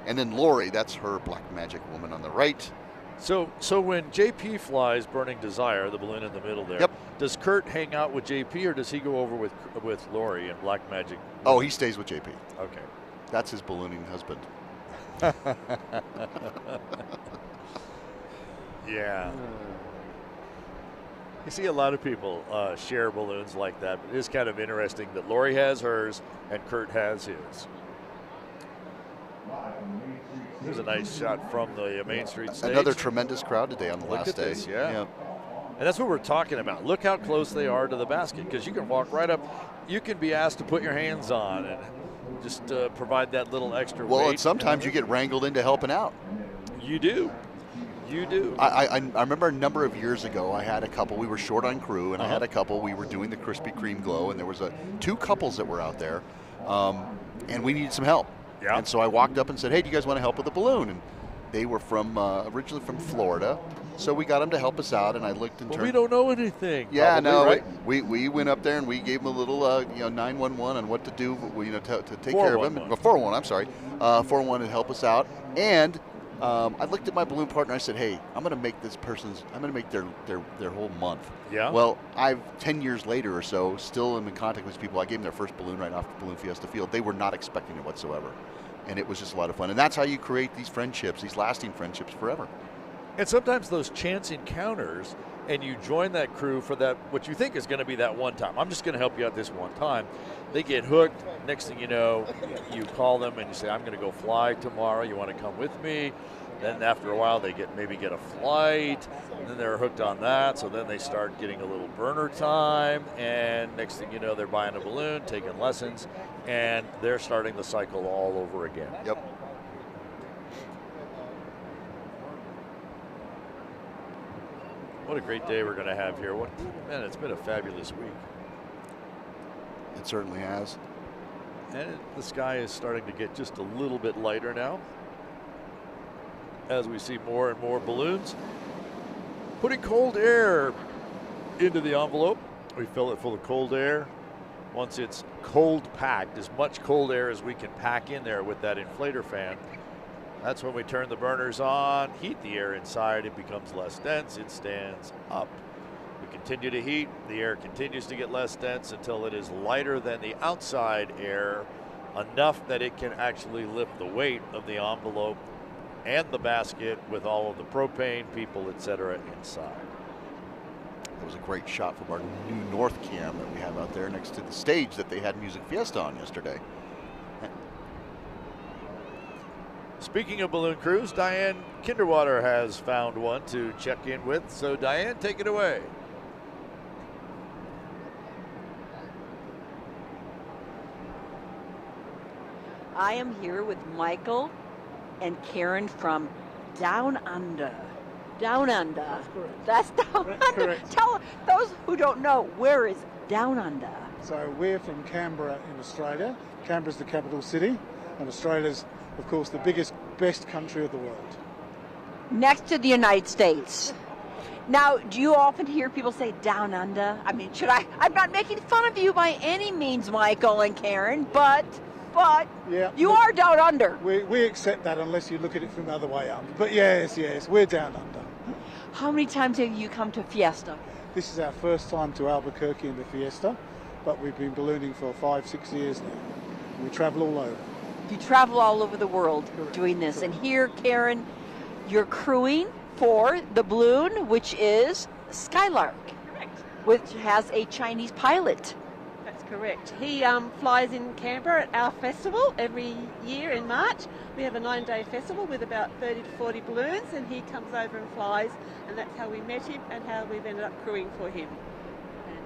And then Lori, that's her Black Magic woman on the right. So when JP flies Burning Desire, the balloon in the middle there, yep. Does Kurt hang out with JP, or does he go over with Lori and Black Magic? Oh, he stays with JP. Okay. That's his ballooning husband. Yeah. You see a lot of people share balloons like that, but it is kind of interesting that Lori has hers and Kurt has his. Here's a nice shot from the Main Street stage. Another tremendous crowd today on the Look last at day. This, yeah. Yep. And that's what we're talking about. Look how close they are to the basket, because you can walk right up. You can be asked to put your hands on and just provide that little extra weight. Well, and sometimes you get wrangled into helping out. You do. You do. I remember a number of years ago, I had a couple. We were short on crew, and I had a couple. We were doing the Krispy Kreme glow, and there was two couples that were out there, and we needed some help. Yeah. And so I walked up and said, "Hey, do you guys want to help with the balloon?" And they were from originally from Florida, so we got them to help us out. And I looked and well, turned. we don't know anything. Yeah, probably, no. Right? We went up there and we gave them a little 911 on what to do, to take care of them. 411. I'm sorry, 411 to help us out. And I looked at my balloon partner. I said, "Hey, I'm going to make their whole month." Yeah. Well, 10 years later or so, still am in contact with these people. I gave them their first balloon right off the Balloon Fiesta field. They were not expecting it whatsoever. And it was just a lot of fun. And that's how you create these friendships, these lasting friendships forever. And sometimes those chance encounters, and you join that crew for that, what you think is going to be that one time. I'm just going to help you out this one time. They get hooked. Next thing you know, you call them and you say, "I'm going to go fly tomorrow. You want to come with me?" Then after a while, they maybe get a flight, and then they're hooked on that. So then they start getting a little burner time, and next thing you know, they're buying a balloon, taking lessons, and they're starting the cycle all over again. Yep. What a great day we're going to have here. Man, it's been a fabulous week. It certainly has. And the sky is starting to get just a little bit lighter now, as we see more and more balloons putting cold air into the envelope. We fill it full of cold air. Once it's cold packed, as much cold air as we can pack in there with that inflator fan, that's when we turn the burners on, heat the air inside. It becomes less dense. It stands up. We continue to heat. The air continues to get less dense until it is lighter than the outside air, enough that it can actually lift the weight of the envelope and the basket with all of the propane, people, etc. inside. That was a great shot from our new north cam that we have out there next to the stage that they had Music Fiesta on yesterday. Speaking of balloon crews, Diane Kinderwater has found one to check in with. So Diane, take it away. I am here with Michael and Karen from Down Under. Down Under. That's correct. That's Down Under. Correct. Tell those who don't know, where is Down Under? So we're from Canberra in Australia. Canberra's the capital city, and Australia's, of course, the biggest, best country of the world. Next to the United States. Now, do you often hear people say Down Under? I mean, I'm not making fun of you by any means, Michael and Karen, but yeah, you are down under. We accept that unless you look at it from the other way up. But yes, we're down under. How many times have you come to Fiesta? This is our first time to Albuquerque in the Fiesta, but we've been ballooning for 5-6 years now. We travel all over. You travel all over the world doing this. And here, Karen, you're crewing for the balloon, which is Skylark, Correct. which has a Chinese pilot. That's correct. He flies in Canberra at our festival every year in March. We have a 9-day festival with about 30 to 40 balloons, and he comes over and flies, and that's how we met him and how we've ended up crewing for him.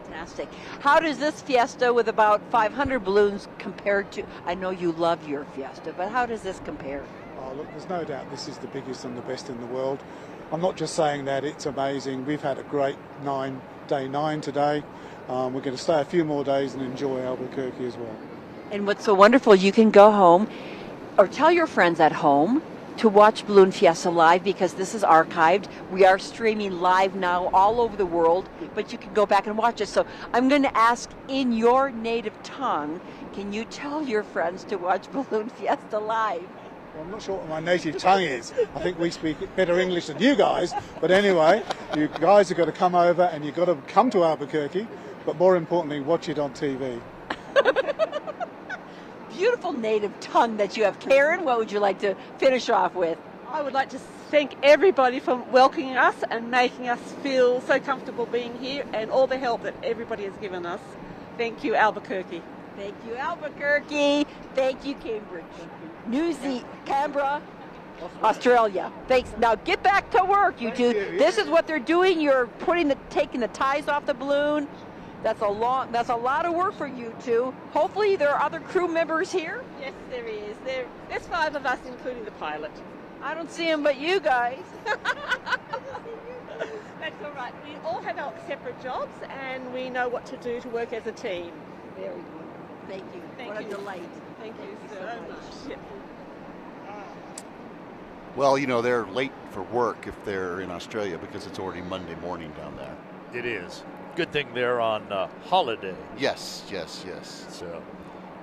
Fantastic. How does this fiesta with about 500 balloons compare to, I know you love your fiesta, but how does this compare? Oh, look, there's no doubt this is the biggest and the best in the world. I'm not just saying that, it's amazing. We've had a great day 9 today. We're going to stay a few more days and enjoy Albuquerque as well. And what's so wonderful, you can go home or tell your friends at home to watch Balloon Fiesta live, because this is archived. We are streaming live now all over the world, but you can go back and watch it. So I'm going to ask in your native tongue, can you tell your friends to watch Balloon Fiesta live? Well, I'm not sure what my native tongue is. I think we speak better English than you guys. But anyway, you guys have got to come over and you've got to come to Albuquerque, but more importantly, watch it on TV. Beautiful native tongue that you have. Karen, what would you like to finish off with? I would like to thank everybody for welcoming us and making us feel so comfortable being here, and all the help that everybody has given us. Thank you, Albuquerque. Thank you, Albuquerque. Thank you, Cambridge. Canberra, Australia. Thanks. Now get back to work, you two. This is what they're doing. You're taking the ties off the balloon. That's a lot of work for you two. Hopefully there are other crew members here. Yes, there is. There's 5 of us, including the pilot. I don't see them but you guys. That's all right. We all have our separate jobs, and we know what to do to work as a team. Very good. Thank you. Thank what you. a delight. Thank you so much. Yep. Well, you know, they're late for work if they're in Australia because it's already Monday morning down there. It is. Good thing they're on holiday. Yes. So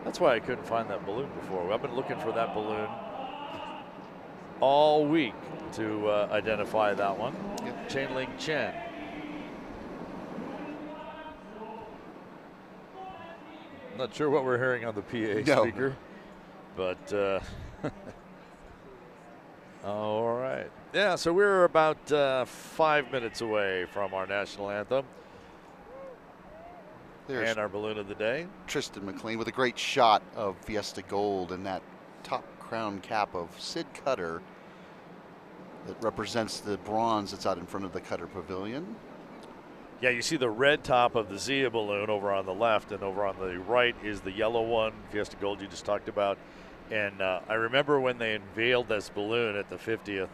that's why I couldn't find that balloon before. I've been looking for that balloon all week to identify that one. Yep. Chain Link Chen. Not sure what we're hearing on the PA speaker, but all right. Yeah, so we're about 5 minutes away from our national anthem. There's and our balloon of the day. Tristan McLean with a great shot of Fiesta Gold and that top crown cap of Sid Cutter that represents the bronze that's out in front of the Cutter Pavilion. Yeah, you see the red top of the Zia balloon over on the left, and over on the right is the yellow one, Fiesta Gold you just talked about. And I remember when they unveiled this balloon at the 50th.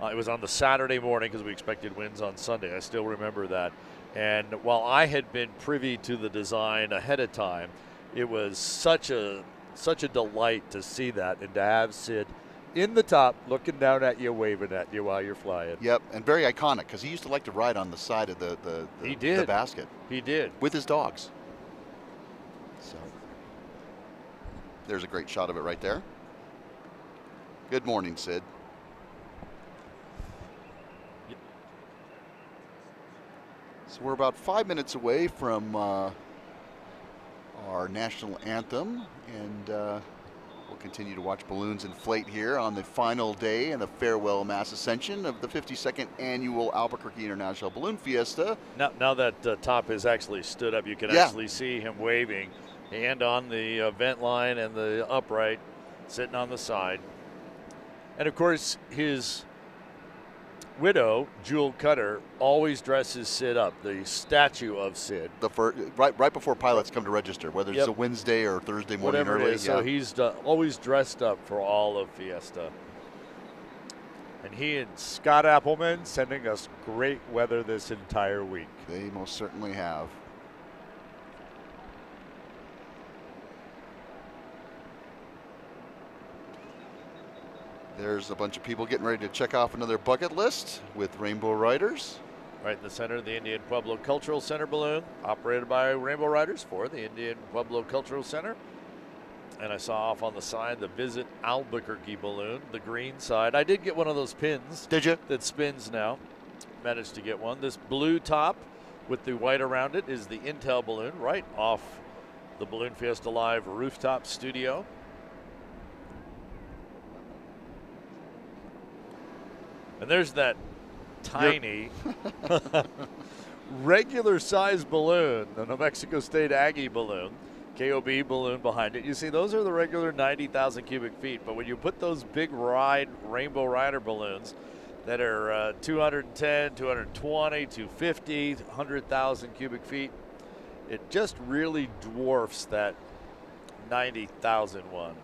It was on the Saturday morning because we expected winds on Sunday. I still remember that. And while I had been privy to the design ahead of time, it was such a delight to see that and to have Sid in the top looking down at you, waving at you while you're flying. Yep, and very iconic because he used to like to ride on the side of the basket. He did. With his dogs. So there's a great shot of it right there. Good morning, Sid. So we're about 5 minutes away from our national anthem, and we'll continue to watch balloons inflate here on the final day and the farewell mass ascension of the 52nd annual Albuquerque International Balloon Fiesta. Now that top is actually stood up, you can actually see him waving, hand on the vent line and the upright, sitting on the side. And of course, his widow, Jewel Cutter, always dresses Sid up, the statue of Sid. Right before pilots come to register, whether it's a Wednesday or Thursday morning whatever early. it is. So he's always dressed up for all of Fiesta. And he and Scott Appleman sending us great weather this entire week. They most certainly have. There's a bunch of people getting ready to check off another bucket list with Rainbow Riders. Right in the center, the Indian Pueblo Cultural Center balloon, operated by Rainbow Riders for the Indian Pueblo Cultural Center. And I saw off on the side the Visit Albuquerque balloon, the green side. I did get one of those pins. Did you? That spins now. Managed to get one. This blue top with the white around it is the Intel balloon right off the Balloon Fiesta Live rooftop studio. And there's that tiny regular size balloon, the New Mexico State Aggie balloon, KOB balloon behind it. You see, those are the regular 90,000 cubic feet. But when you put those big Rainbow Rider balloons that are 210, 220, 250, 100,000 cubic feet, it just really dwarfs that 90,000 one.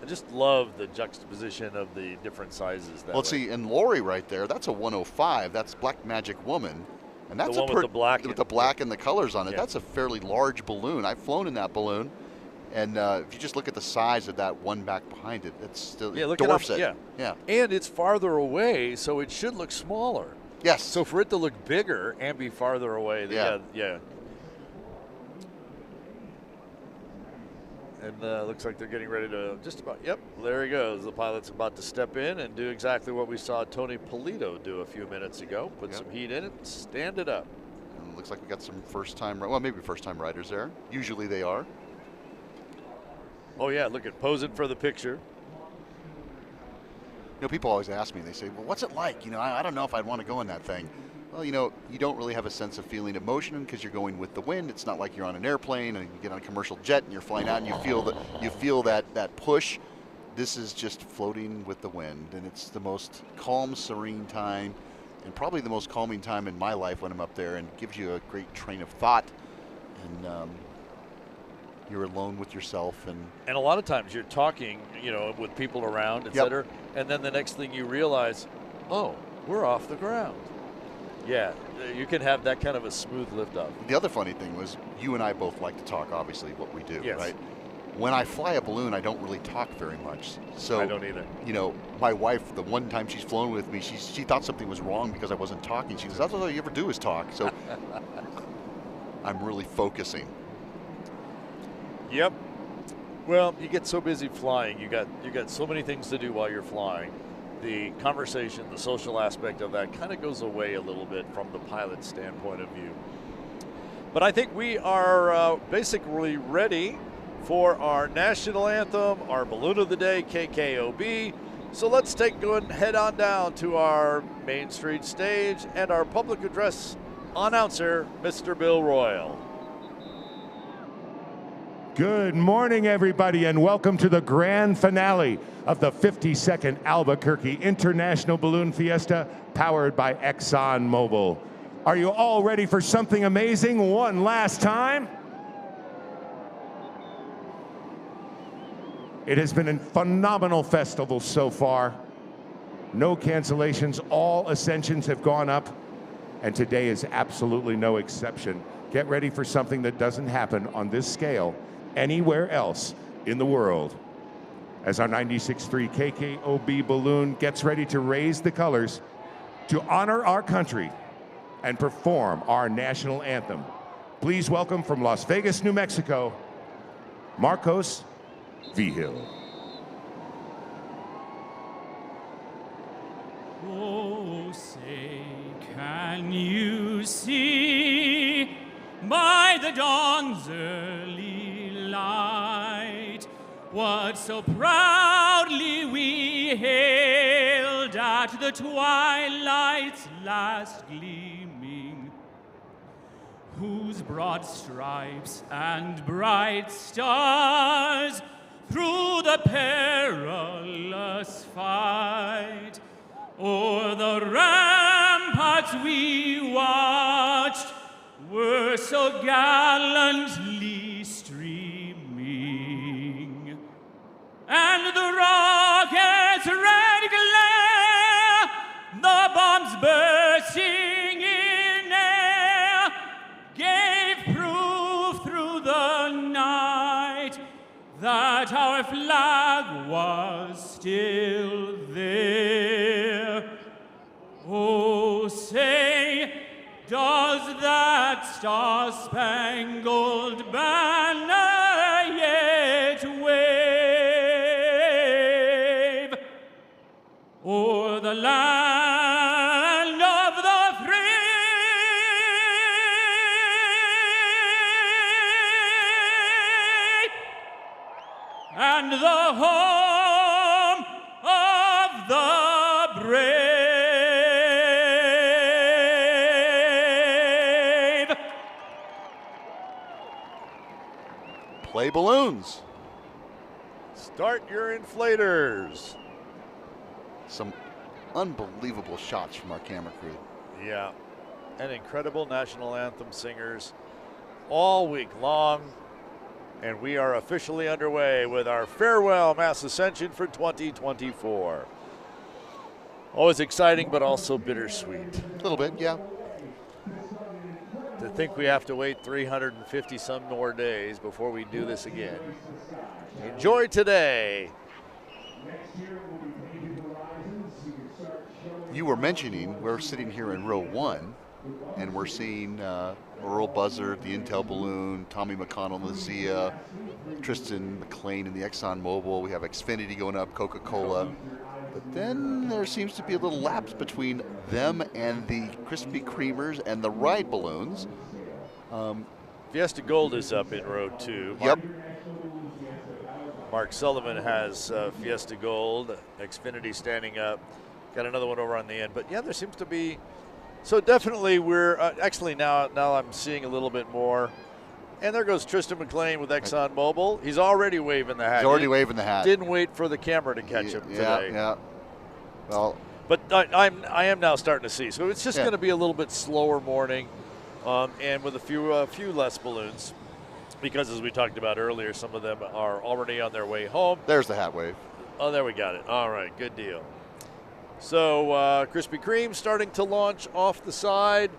I just love the juxtaposition of the different sizes. Well, see, and Lori right there, that's a 105. That's Black Magic Woman. And that's the one with the black and the colors on it. Yeah. That's a fairly large balloon. I've flown in that balloon. And if you just look at the size of that one back behind it, it's still it dwarfs it. Yeah. And it's farther away, so it should look smaller. Yes. So for it to look bigger and be farther away, yeah. And looks like they're getting ready to just about, yep, there he goes. The pilot's about to step in and do exactly what we saw Tony Polito do a few minutes ago. Put some heat in it, stand it up. And it looks like we got some first-time, well, maybe first-time riders there. Usually they are. Oh, yeah, look at posing for the picture. You know, people always ask me, they say, well, what's it like? You know, I don't know if I'd want to go in that thing. Well, you know, you don't really have a sense of feeling emotion because you're going with the wind. It's not like you're on an airplane and you get on a commercial jet and you're flying out and you feel that push. This is just floating with the wind, and it's the most calm, serene time, and probably the most calming time in my life when I'm up there, and it gives you a great train of thought, and you're alone with yourself. And a lot of times you're talking, you know, with people around, et cetera, and then the next thing you realize, oh, we're off the ground. Yeah, you can have that kind of a smooth lift off. The other funny thing was you and I both like to talk, obviously, what we do, yes. right? When I fly a balloon, I don't really talk very much. So I don't either. You know, my wife, the one time she's flown with me, she thought something was wrong because I wasn't talking. She says, that's all you ever do is talk. So I'm really focusing. Yep. Well, you get so busy flying. You got so many things to do while you're flying. The conversation, the social aspect of that kind of goes away a little bit from the pilot's standpoint of view. But I think we are basically ready for our national anthem, our balloon of the day, KKOB. So let's go and head on down to our Main Street stage and our public address announcer, Mr. Bill Royal. Good morning, everybody, and welcome to the grand finale of the 52nd Albuquerque International Balloon Fiesta, powered by ExxonMobil. Are you all ready for something amazing one last time? It has been a phenomenal festival so far. No cancellations, all Ascensions have gone up, and today is absolutely no exception. Get ready for something that doesn't happen on this scale anywhere else in the world. As our 96.3 KKOB balloon gets ready to raise the colors to honor our country and perform our national anthem, please welcome from Las Vegas, New Mexico, Marcos Vigil. Oh, say, can you see by the dawn's early light what so proudly we hailed at the twilight's last gleaming, whose broad stripes and bright stars through the perilous fight o'er the ramparts we watched were so gallantly streaming, and the rocket's red glare, the bombs bursting in air, gave proof through the night that our flag was still there. Oh, say, does that star-spangled banner yet wave o'er the land of the free and the home of the brave? play balloons. Start your inflators. Some unbelievable shots from our camera crew. Yeah, and incredible national anthem singers all week long. And we are officially underway with our farewell Maes Ascension for 2024. Always exciting, but also bittersweet. A little bit, yeah. To think we have to wait 350 some more days before we do this again. Enjoy today. You were mentioning we're sitting here in row 1, and we're seeing Earl Buzzard, the Intel balloon, Tommy McConnell, the Zia, Tristan McLean in the ExxonMobil. We have Xfinity going up, Coca-Cola. But then there seems to be a little lapse between them and the Krispy Kremers and the ride balloons. Fiesta Gold is up in row 2. Mark Sullivan has Fiesta Gold, Xfinity standing up. Got another one over on the end. But yeah, there seems to be. So definitely we're actually now I'm seeing a little bit more. And there goes Tristan McLean with ExxonMobil. He's already waving the hat. He's already waving the hat. Didn't wait for the camera to catch him today. Yeah. Well, but I am now starting to see. So it's just going to be a little bit slower morning, and with a few less balloons, because as we talked about earlier, some of them are already on their way home. There's the hat wave. Oh, there we got it. All right, good deal. So Krispy Kreme starting to launch off the side.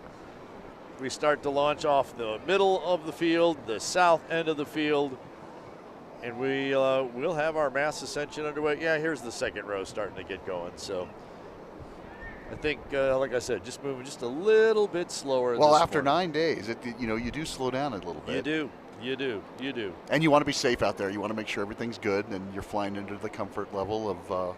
We start to launch off the middle of the field, the south end of the field, and we'll have our Maes Ascension underway. Yeah, here's the second row starting to get going. So I think, like I said, just moving just a little bit slower. Well, after 9 days, you do slow down a little bit. You do. And you want to be safe out there. You want to make sure everything's good, and you're flying into the comfort level of,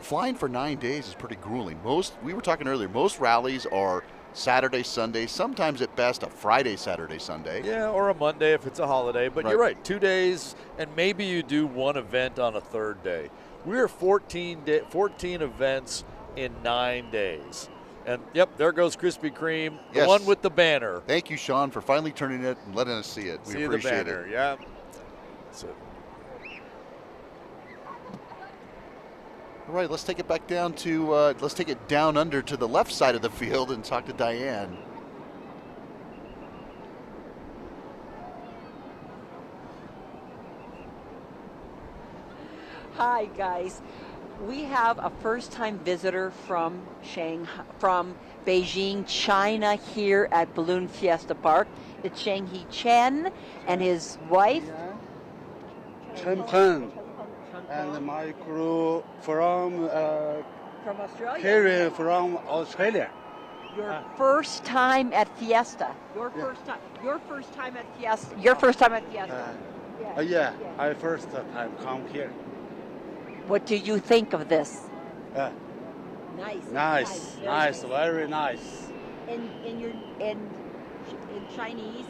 flying for 9 days is pretty grueling. We were talking earlier, most rallies are Saturday, Sunday, sometimes at best a Friday, Saturday, Sunday. Yeah, or a Monday if it's a holiday. But you're right, 2 days, and maybe you do one event on a third day. We're 14 events in 9 days. And, yep, there goes Krispy Kreme, the one with the banner. Thank you, Sean, for finally turning it and letting us see it. We appreciate the banner, it. Yeah. So. All right, let's take it back down to, let's take it down under to the left side of the field and talk to Diane. Hi, guys. We have a first-time visitor from Beijing, China, here at Balloon Fiesta Park. It's Sheng-He Chen and his wife. Chen Peng. And my crew from Australia. Here from Australia. Your first time at Fiesta. Your first time at Fiesta. Your first time at Fiesta. Yeah, I first time come here. What do you think of this? Nice, very nice. In Chinese,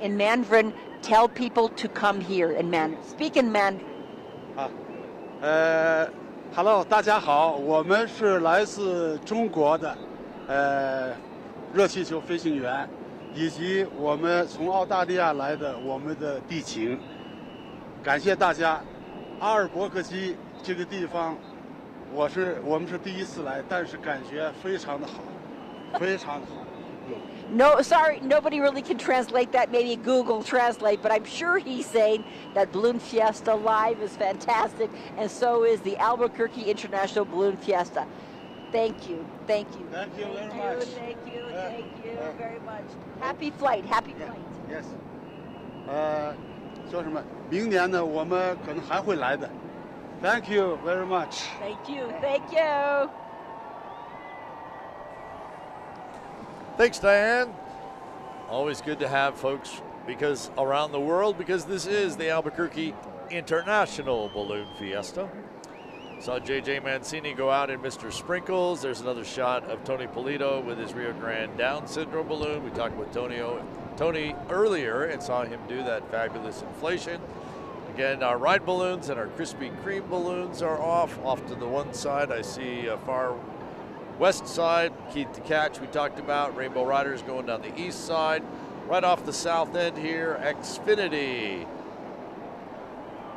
in Mandarin, tell people to come here in Mandarin. Speak in Mandarin. Hello， 大家好，我们是来自中国的热气球飞行员，以及我们从澳大利亚来的我们的地勤，感谢大家。阿尔伯克基这个地方，我们是第一次来，但是感觉非常的好，非常的好。No, sorry, nobody really can translate that. Maybe Google Translate, but I'm sure he's saying that Balloon Fiesta Live is fantastic, and so is the Albuquerque International Balloon Fiesta. Thank you. Thank you very much. Thank you very much. Happy flight. Yes. 说什么？明年呢，我们可能还会来的。Thank you very much. Thank you. Thanks, Diane. Always good to have folks around the world, because this is the Albuquerque International Balloon Fiesta. Saw J.J. Mancini go out in Mr. Sprinkles. There's another shot of Tony Polito with his Rio Grande Down syndrome balloon. We talked with Tony earlier and saw him do that fabulous inflation. Again, our ride balloons and our Krispy Kreme balloons are off to the one side. I see a far west side, Keith the Catch we talked about. Rainbow Riders going down the east side. Right off the south end here, Xfinity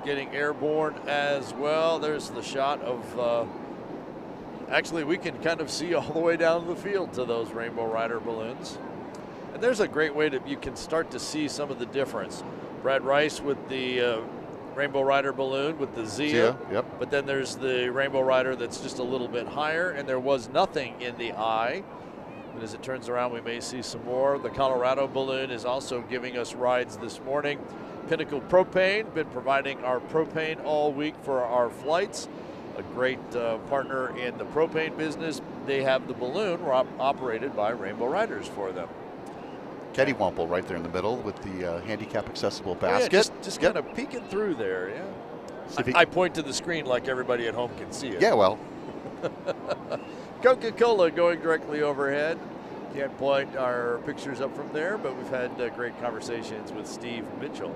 getting airborne as well. There's the shot of, actually we can kind of see all the way down the field to those Rainbow Rider balloons. And there's a great way that you can start to see some of the difference. Brad Rice with the Rainbow Rider balloon with the Zia. Yep. But then there's the Rainbow Rider that's just a little bit higher, and there was nothing in the eye. But as it turns around, we may see some more. The Colorado balloon is also giving us rides this morning. Pinnacle Propane, been providing our propane all week for our flights. A great partner in the propane business. They have the balloon operated by Rainbow Riders for them. Kettywample right there in the middle with the handicap accessible basket. Yeah, just kind of peeking through there, yeah. I point to the screen like everybody at home can see it. Yeah, well. Coca-Cola going directly overhead. Can't point our pictures up from there, but we've had great conversations with Steve Mitchell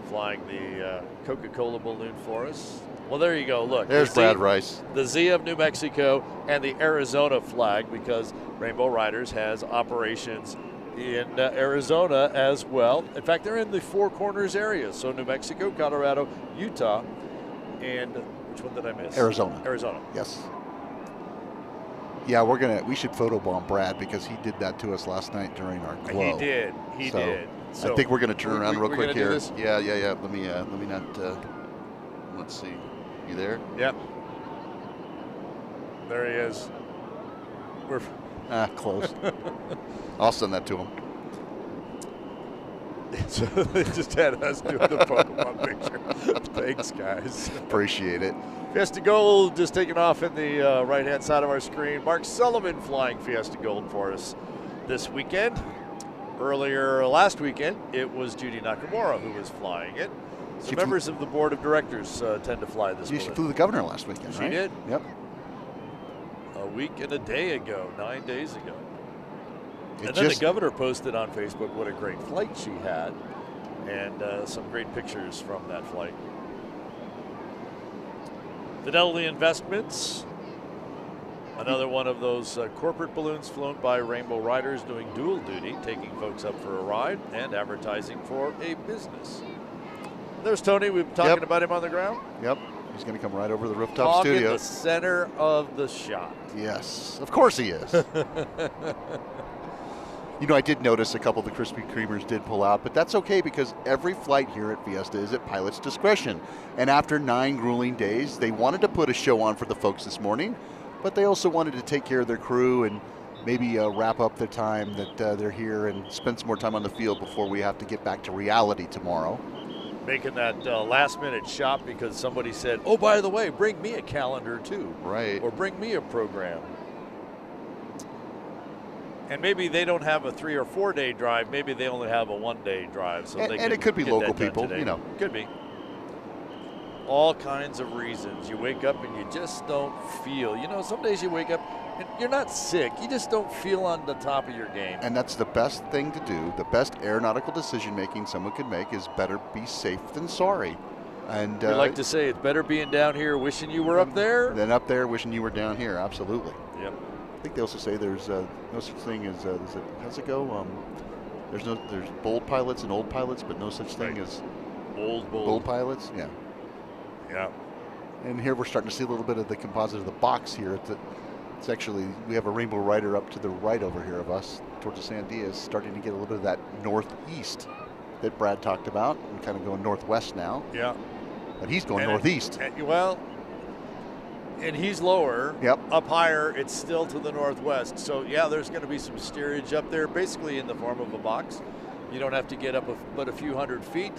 flying the Coca-Cola balloon for us. Well, there you go. Look, there's Brad Rice. The Zia of New Mexico and the Arizona flag, because Rainbow Riders has operations in Arizona as well. In fact, they're in the Four Corners area. So New Mexico, Colorado, Utah, and which one did I miss? Arizona. Arizona. Yes. Yeah, we should photobomb Brad because he did that to us last night during our glow. He did. He did. So I think we're going to turn around real quick here. Yeah. Let me not. Let's see. You there? Yep. There he is. We're close. I'll send that to him. So they just had us doing the Pokemon picture. Thanks, guys. Appreciate it. Fiesta Gold just taking off in the right-hand side of our screen. Mark Sullivan flying Fiesta Gold for us this weekend. Earlier last weekend, it was Judy Nakamura who was flying it. So members of the board of directors tend to fly this. She flew the governor last weekend, right? She did. Yep. A week and a day ago, 9 days ago. And then the governor posted on Facebook what a great flight she had, and some great pictures from that flight. Fidelity Investments, another one of those corporate balloons flown by Rainbow Riders doing dual duty, taking folks up for a ride and advertising for a business. There's Tony. We've been talking about him on the ground. Yep. He's going to come right over the rooftop studio. In the center of the shot. Yes. Of course he is. You know, I did notice a couple of the Krispy Kremers did pull out, but that's okay because every flight here at Fiesta is at pilot's discretion. And after 9 grueling days, they wanted to put a show on for the folks this morning, but they also wanted to take care of their crew and maybe wrap up the time that they're here and spend some more time on the field before we have to get back to reality tomorrow. Making that last-minute shop because somebody said, oh, by the way, bring me a calendar too. Right. Or bring me a program. And maybe they don't have a 3 or 4 day drive. Maybe they only have a 1 day drive. So and it could be local people, you know. Could be. All kinds of reasons. You wake up and you just don't feel. You know, some days you wake up and you're not sick. You just don't feel on the top of your game. And that's the best thing to do. The best aeronautical decision making someone could make is better be safe than sorry. And we like to say it's better being down here wishing you were up there than up there wishing you were down here. Absolutely. Yep. I think they also say there's no such thing as how's it go? There's bold pilots and old pilots, but no such thing as bold pilots. Yeah. Yeah. And here we're starting to see a little bit of the composite of the box here. It's actually, we have a Rainbow Rider up to the right over here of us towards the Sandias, starting to get a little bit of that northeast that Brad talked about, and kind of going northwest now. Yeah. But he's going northeast. And he's lower. Yep. Up higher, it's still to the northwest. So, yeah, there's going to be some steerage up there, basically in the form of a box. You don't have to get up but a few hundred feet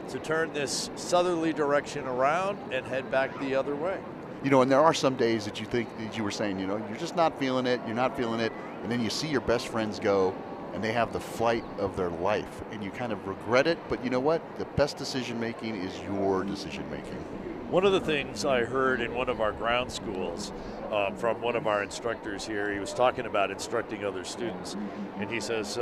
to turn this southerly direction around and head back the other way. You know, and there are some days that you think, that you were saying, you know, you're just not feeling it, and then you see your best friends go, and they have the flight of their life, and you kind of regret it, but you know what? The best decision-making is your decision-making. One of the things I heard in one of our ground schools from one of our instructors here, he was talking about instructing other students, and he says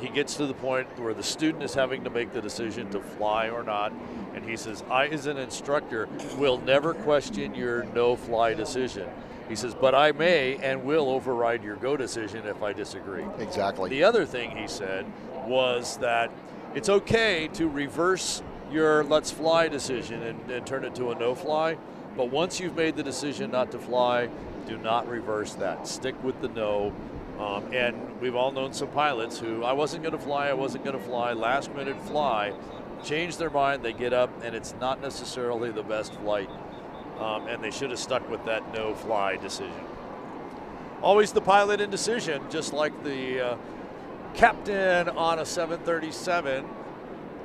he gets to the point where the student is having to make the decision to fly or not, and he says, I, as an instructor, will never question your no-fly decision. He says, but I may and will override your go decision if I disagree. Exactly. The other thing he said was that it's okay to reverse your let's fly decision and turn it to a no fly. But once you've made the decision not to fly, do not reverse that. Stick with the no. And we've all known some pilots who, I wasn't going to fly, last minute fly, change their mind, they get up, and it's not necessarily the best flight. And they should have stuck with that no fly decision. Always the pilot in decision, just like the captain on a 737.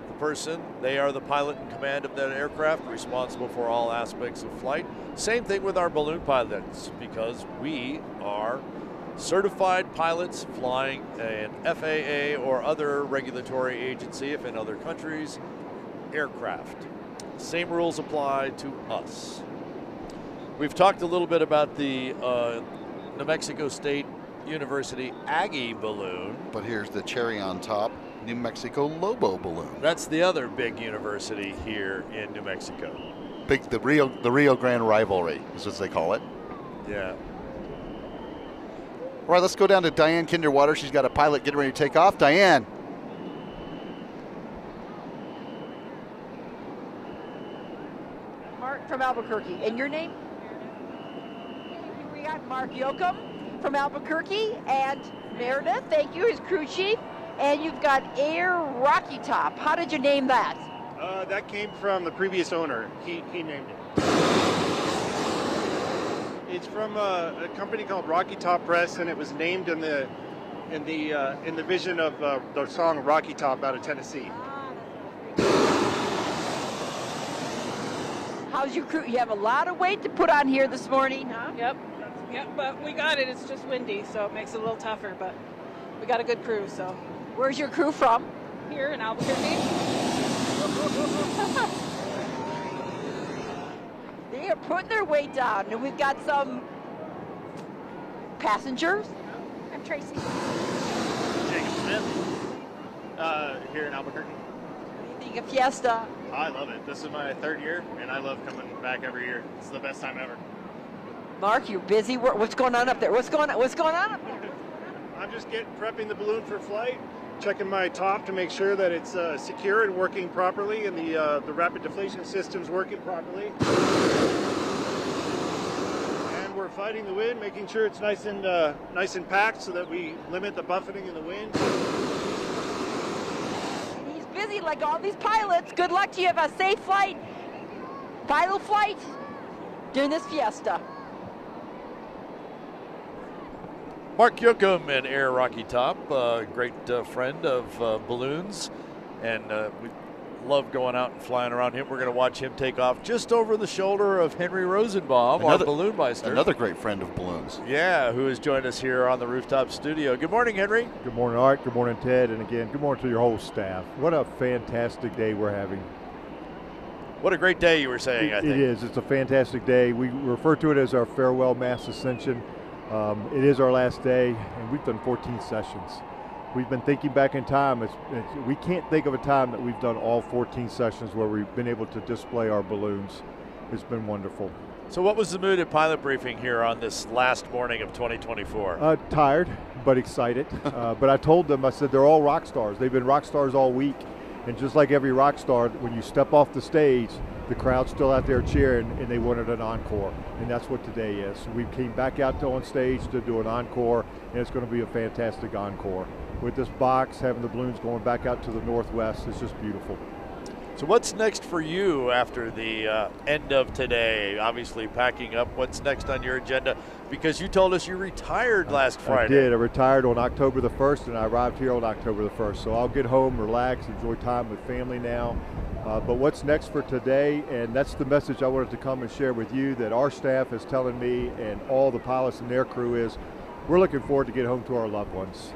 The person, they are the pilot in command of that aircraft, responsible for all aspects of flight. Same thing with our balloon pilots, because we are certified pilots flying an FAA or other regulatory agency, if in other countries, aircraft. Same rules apply to us. We've talked a little bit about the New Mexico State University Aggie balloon. But here's the cherry on top, New Mexico Lobo balloon. That's the other big university here in New Mexico. The Rio Grande rivalry is what they call it. Yeah. All right, let's go down to Diane Kinderwater. She's got a pilot getting ready to take off. Diane. Mark from Albuquerque. And your name? We got Mark Yoakum from Albuquerque and Meredith, thank you, his crew chief. And you've got Air Rocky Top. How did you name that? That came from the previous owner. He named it. It's from a company called Rocky Top Press, and it was named in the vision of the song Rocky Top out of Tennessee. How's your crew? You have a lot of weight to put on here this morning, huh? Yep, but we got it. It's just windy, so it makes it a little tougher, but we got a good crew, so. Where's your crew from? Here in Albuquerque. They are putting their weight down, and we've got some passengers. I'm Tracy. Jacob Smith, here in Albuquerque. What do you think of Fiesta? I love it. This is my third year, and I love coming back every year. It's the best time ever. Mark, you're busy. What's going on up there? What's going on up there? I'm just prepping the balloon for flight, checking my top to make sure that it's secure and working properly, and the rapid deflation system's working properly. And we're fighting the wind, making sure it's nice and packed so that we limit the buffeting in the wind. He's busy like all these pilots. Good luck to you. Have a safe flight, final flight during this Fiesta. Mark Yoakum and Air Rocky Top, great friend of balloons, and we love going out and flying around him. We're going to watch him take off just over the shoulder of Henry Rosenbaum, our balloon meister. Another great friend of balloons. Yeah, who has joined us here on the rooftop studio. Good morning, Henry. Good morning, Art. Good morning, Ted. And again, good morning to your whole staff. What a fantastic day we're having. What a great day you were saying, I think. It is. It's a fantastic day. We refer to it as our farewell Maes Ascension. It is our last day, and we've done 14 sessions. We've been thinking back in time. We can't think of a time that we've done all 14 sessions where we've been able to display our balloons. It's been wonderful. So what was the mood at pilot briefing here on this last morning of 2024? Tired, but excited. But I told them, I said, they're all rock stars. They've been rock stars all week. And just like every rock star, when you step off the stage, the crowd's still out there cheering, and they wanted an encore. And that's what today is. So we came back out on stage to do an encore, and it's going to be a fantastic encore. With this box, having the balloons going back out to the northwest, it's just beautiful. So what's next for you after the end of today? Obviously packing up. What's next on your agenda? Because you told us you retired last Friday. I did. I retired on October the 1st, and I arrived here on October the 1st. So I'll get home, relax, enjoy time with family now. But what's next for today, and that's the message I wanted to come and share with you, that our staff is telling me and all the pilots and their crew is, we're looking forward to get home to our loved ones.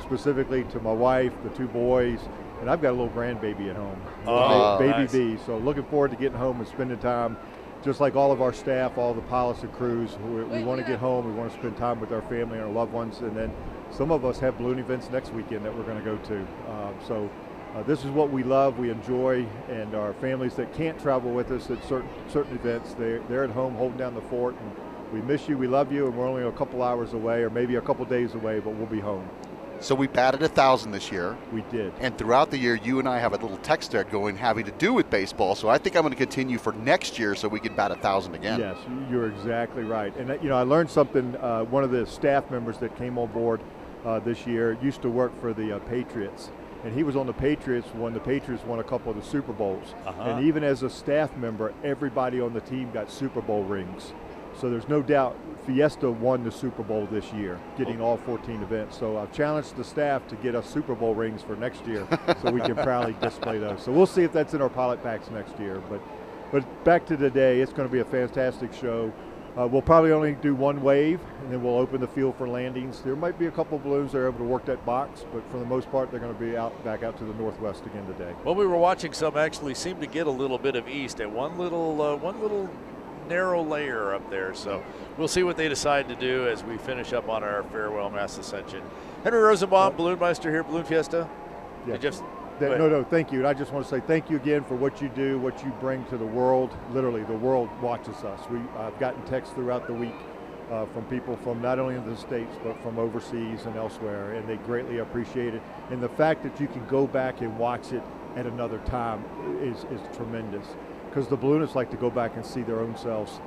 Specifically to my wife, the 2 boys, and I've got a little grandbaby at home, baby nice. B. So looking forward to getting home and spending time, just like all of our staff, all the pilots and crews. We want to get home. We want to spend time with our family and our loved ones, and then some of us have balloon events next weekend that we're going to go to. This is what we love, we enjoy, and our families that can't travel with us at certain events, they're at home holding down the fort. And we miss you, we love you, and we're only a couple hours away, or maybe a couple days away, but we'll be home. So we batted 1,000 this year. We did. And throughout the year, you and I have a little text thread going having to do with baseball. So I think I'm going to continue for next year so we can bat 1,000 again. Yes, you're exactly right. And I learned something. One of the staff members that came on board this year used to work for the Patriots. And he was on the Patriots when the Patriots won a couple of the Super Bowls. And even as a staff member, everybody on the team got Super Bowl rings. So there's no doubt Fiesta won the Super Bowl this year, getting all 14 events. So I've challenged the staff to get us Super Bowl rings for next year so we can proudly display those. So we'll see if that's in our pilot packs next year. But back to today, it's going to be a fantastic show. We'll probably only do one wave, and then we'll open the field for landings. There might be a couple of balloons that are able to work that box, but for the most part, they're going to be back out to the northwest again today. Well, we were watching some actually seem to get a little bit of east at one little narrow layer up there. So we'll see what they decide to do as we finish up on our farewell Maes Ascension. Henry Rosenbaum, Balloon Meister here at Balloon Fiesta. Yeah. No, thank you. And I just want to say thank you again for what you do, what you bring to the world. Literally, the world watches us. I've gotten texts throughout the week from people from not only in the States, but from overseas and elsewhere, and they greatly appreciate it. And the fact that you can go back and watch it at another time is tremendous, because the balloonists like to go back and see their own selves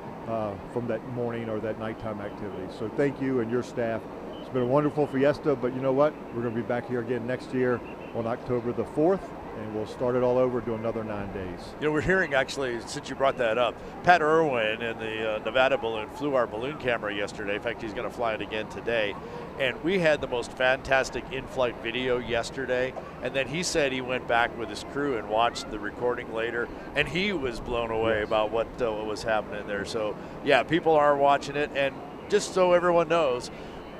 from that morning or that nighttime activity. So thank you and your staff. It's been a wonderful fiesta, but you know what? We're going to be back here again next year on October the 4th, and we'll start it all over, do another 9 days. We're hearing, actually, since you brought that up, Pat Irwin in the Nevada balloon flew our balloon camera yesterday. In fact, he's going to fly it again today. And we had the most fantastic in-flight video yesterday. And then he said he went back with his crew and watched the recording later, and he was blown away about what was happening there. So, yeah, people are watching it. And just so everyone knows,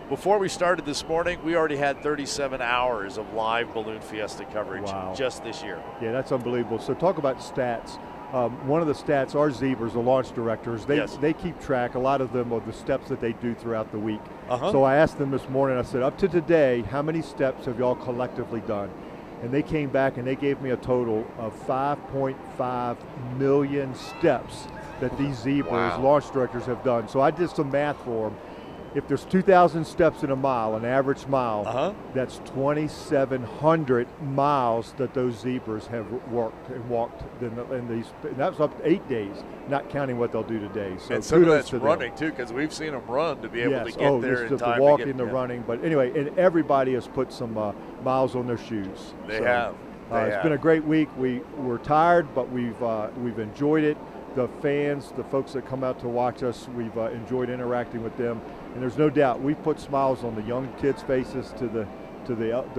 before we started this morning, we already had 37 hours of live Balloon Fiesta coverage just this year. Yeah, that's unbelievable. So talk about stats. One of the stats, our zebras, the launch directors, they keep track, a lot of them, of the steps that they do throughout the week. So I asked them this morning, I said, up to today, how many steps have y'all collectively done? And they came back and they gave me a total of 5.5 million steps that these zebras, launch directors, have done. So I did some math for them. If there's 2,000 steps in a mile, an average mile, that's 2,700 miles that those zebras have worked and walked. And that's up to 8 days, not counting what they'll do today. So and some of that's running too, because we've seen them run to be able to get there in time. The walking, the running, but anyway, and everybody has put some miles on their shoes. They have. It's been a great week. We're tired, but we've enjoyed it. The fans, the folks that come out to watch us, we've enjoyed interacting with them. And there's no doubt we've put smiles on the young kids' faces to the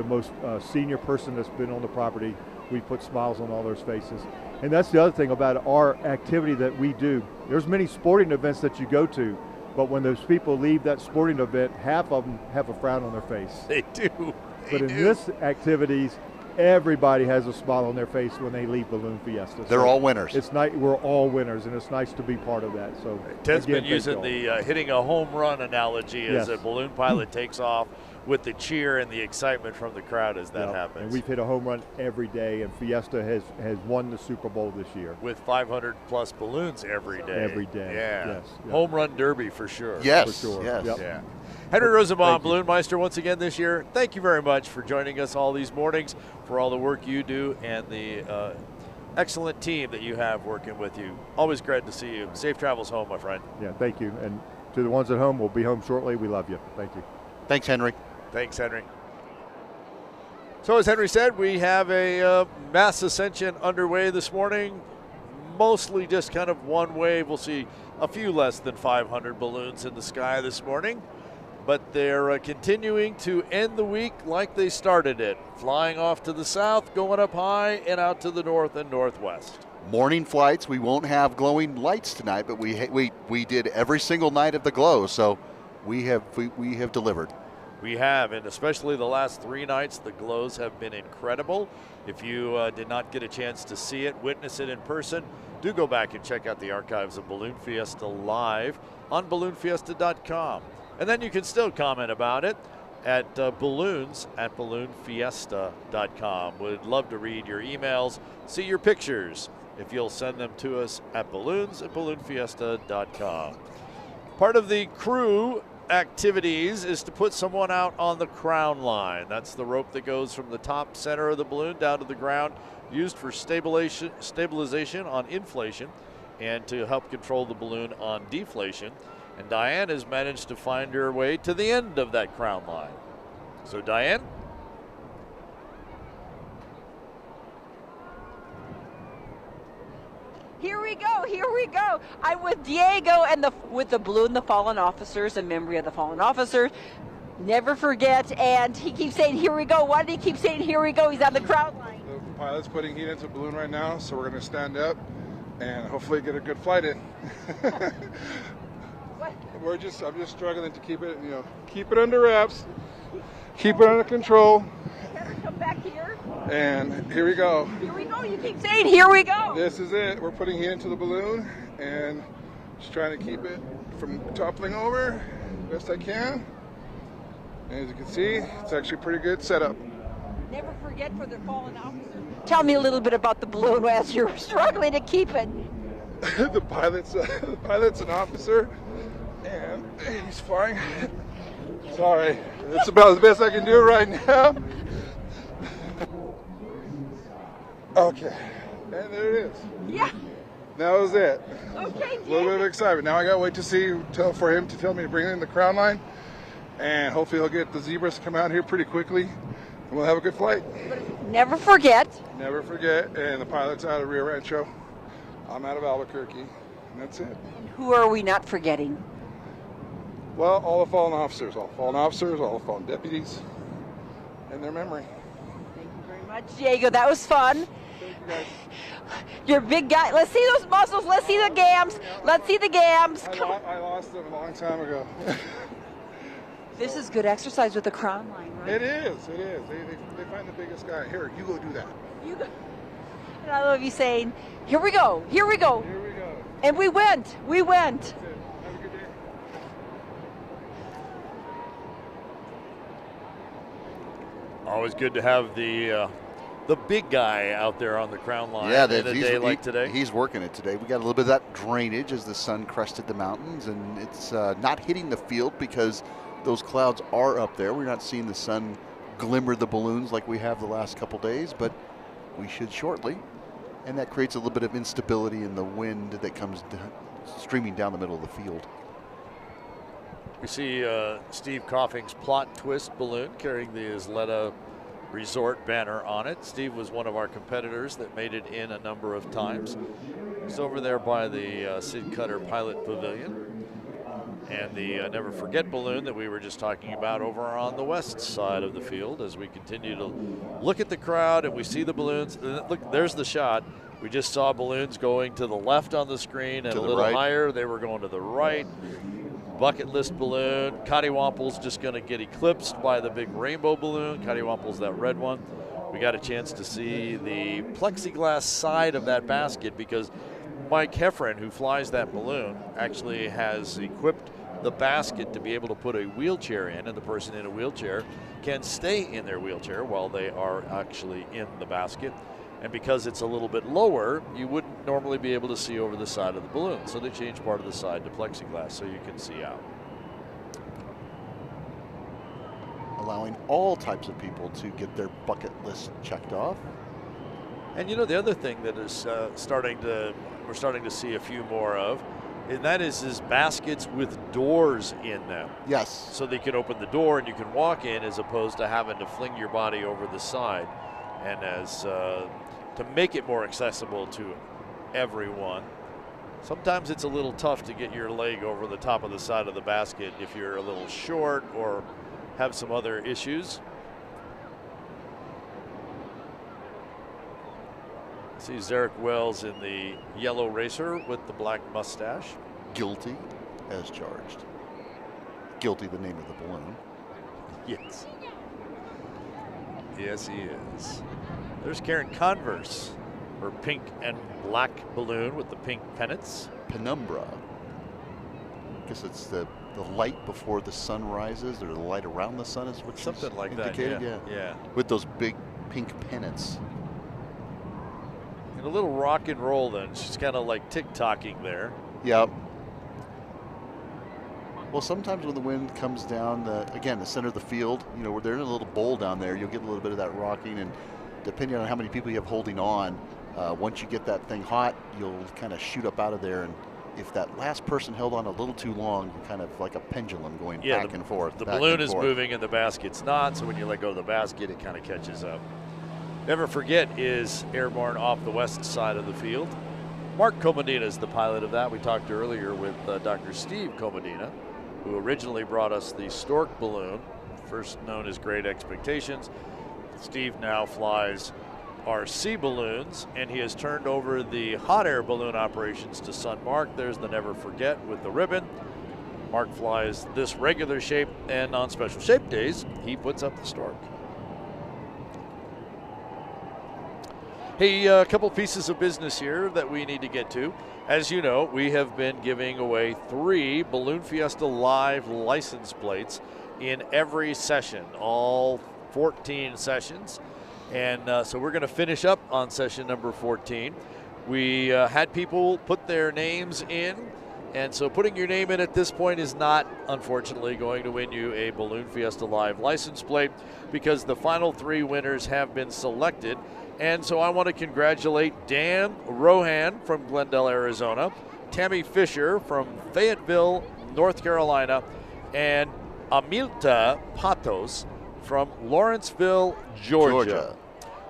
most senior person that's been on the property. We put smiles on all those faces. And that's the other thing about our activity that we do. There's many sporting events that you go to, but when those people leave that sporting event, half of them have a frown on their face. They do. But in this activities, everybody has a smile on their face when they leave Balloon Fiesta. They're all winners. It's nice. We're all winners, and it's nice to be part of that. So Ted's been using the hitting a home run analogy as a balloon pilot takes off, with the cheer and the excitement from the crowd as that happens. And we've hit a home run every day, and Fiesta has won the Super Bowl this year. With 500 plus balloons every day. Every day. Yeah. Yes. Home run derby for sure. Yes. For sure. Yes. Yep. Yeah. Henry Rosenbaum, Balloon Meister, once again this year. Thank you very much for joining us all these mornings, for all the work you do, and the excellent team that you have working with you. Always great to see you. Safe travels home, my friend. Yeah, thank you. And to the ones at home, we'll be home shortly. We love you. Thank you. Thanks, Henry. Thanks, Henry. So as Henry said, we have a Maes Ascension underway this morning. Mostly just kind of one wave. We'll see a few less than 500 balloons in the sky this morning. But they're continuing to end the week like they started it, flying off to the south, going up high, and out to the north and northwest. Morning flights. We won't have glowing lights tonight, but we did every single night of the glow, so we have delivered. We have, and especially the last 3 nights, the glows have been incredible. If you did not get a chance to see it, witness it in person, do go back and check out the archives of Balloon Fiesta live on balloonfiesta.com. And then you can still comment about it at balloons@balloonfiesta.com. Would love to read your emails, see your pictures, if you'll send them to us at balloons@balloonfiesta.com. Part of the crew activities is to put someone out on the crown line. That's the rope that goes from the top center of the balloon down to the ground, used for stabilization on inflation and to help control the balloon on deflation. And Diane has managed to find her way to the end of that crown line. So Diane? Here we go, here we go. I'm with Diego and with the balloon, the fallen officers, in memory of the fallen officers. Never forget, and he keeps saying, here we go. Why did he keep saying, here we go? He's on the crowd line. The pilot's putting heat into the balloon right now, so we're going to stand up and hopefully get a good flight in. I'm just struggling to keep it, keep it under wraps, keep it under control. Come back here. And here we go. Here we go. You keep saying, here we go. This is it. We're putting heat into the balloon and just trying to keep it from toppling over best I can. And as you can see, it's actually a pretty good setup. Never forget for the fallen officers. Tell me a little bit about the balloon as you're struggling to keep it. the pilot's an officer, and he's flying. Sorry, it's about the best I can do right now. Okay, and there it is. Yeah. That was it. Okay. A little bit of excitement. Now I gotta wait to see for him to tell me to bring in the crown line, and hopefully he'll get the zebras to come out here pretty quickly, and we'll have a good flight. Never forget. Never forget. And the pilot's out of Rio Rancho. I'm out of Albuquerque, and that's it. Who are we not forgetting? Well, all the fallen officers, all the fallen deputies, and their memory. Thank you very much, Diego. That was fun. You're a big guy. Let's see those muscles. Let's see the gams. Let's see the gams. I lost them a long time ago. This is good exercise with the crown line, right? It is. They find the biggest guy. Here, you go do that. You go. And I love you saying, here we go. Here we go. Here we go. And we went. We went. That's it. Have a good day. Always good to have the big guy out there on the crown line. Yeah, in a day like today. He's working it today. We got a little bit of that drainage as the sun crested the mountains, and it's not hitting the field because those clouds are up there. We're not seeing the sun glimmer the balloons like we have the last couple days, but we should shortly. And that creates a little bit of instability in the wind that comes streaming down the middle of the field. We see Steve Coffing's plot twist balloon carrying the Isleta Resort banner on it. Steve was one of our competitors that made it in a number of times. He's over there by the Sid Cutter Pilot Pavilion. And the Never Forget balloon that we were just talking about over on the west side of the field as we continue to look at the crowd and we see the balloons. Look, there's the shot. We just saw balloons going to the left on the screen and a little higher. They were going to the right. Bucket list balloon. Cattywample's just going to get eclipsed by the big rainbow balloon. Cattywample's that red one. We got a chance to see the plexiglass side of that basket because Mike Heffron, who flies that balloon, actually has equipped the basket to be able to put a wheelchair in, and the person in a wheelchair can stay in their wheelchair while they are actually in the basket. And because it's a little bit lower, you wouldn't normally be able to see over the side of the balloon. So they changed part of the side to plexiglass so you can see out. Allowing all types of people to get their bucket list checked off. And you know, the other thing that is we're starting to see a few more of, and that is baskets with doors in them. Yes. So they can open the door and you can walk in as opposed to having to fling your body over the side. And as to make it more accessible to everyone. Sometimes it's a little tough to get your leg over the top of the side of the basket if you're a little short or have some other issues. See Zarek Wells in the yellow racer with the black mustache. Guilty as charged. Guilty, the name of the balloon. Yes. Yes, he is. There's Karen Converse, her pink and black balloon with the pink pennants. Penumbra. I guess it's the light before the sun rises, or the light around the sun is what something like indicated. that. Yeah. With those big pink pennants. And a little rock and roll then. She's kind of like tick-tocking there. Yep. Well, sometimes when the wind comes down, again, the center of the field, where they're in a little bowl down there, you'll get a little bit of that rocking, and depending on how many people you have holding on, once you get that thing hot, you'll kind of shoot up out of there, and if that last person held on a little too long, you're kind of like a pendulum going back and forth. The balloon is moving and the basket's not, so when you let go of the basket, it kind of catches up. Never Forget is airborne off the west side of the field. Mark Comodina is the pilot of that. We talked earlier with Dr. Steve Comodina, who originally brought us the Stork balloon, first known as Great Expectations. Steve now flies RC balloons, and he has turned over the hot air balloon operations to son Mark. There's the Never Forget with the ribbon. Mark flies this regular shape, and on special shape days, he puts up the Stork. Hey, a couple pieces of business here that we need to get to. As you know, we have been giving away 3 Balloon Fiesta Live license plates in every session, all 14 sessions. And so we're going to finish up on session number 14. We had people put their names in, and so putting your name in at this point is not, unfortunately, going to win you a Balloon Fiesta Live license plate, because the final 3 winners have been selected. And so I want to congratulate Dan Rohan from Glendale, Arizona, Tammy Fisher from Fayetteville, North Carolina, and Amilta Patos from Lawrenceville, Georgia.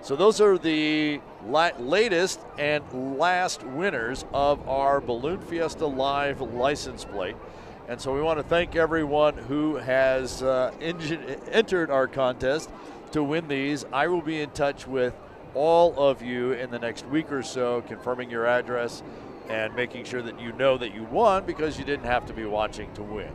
So those are the latest and last winners of our Balloon Fiesta Live license plate. And so we want to thank everyone who has entered our contest to win these. I will be in touch with all of you in the next week or so, confirming your address and making sure that you know that you won, because you didn't have to be watching to win.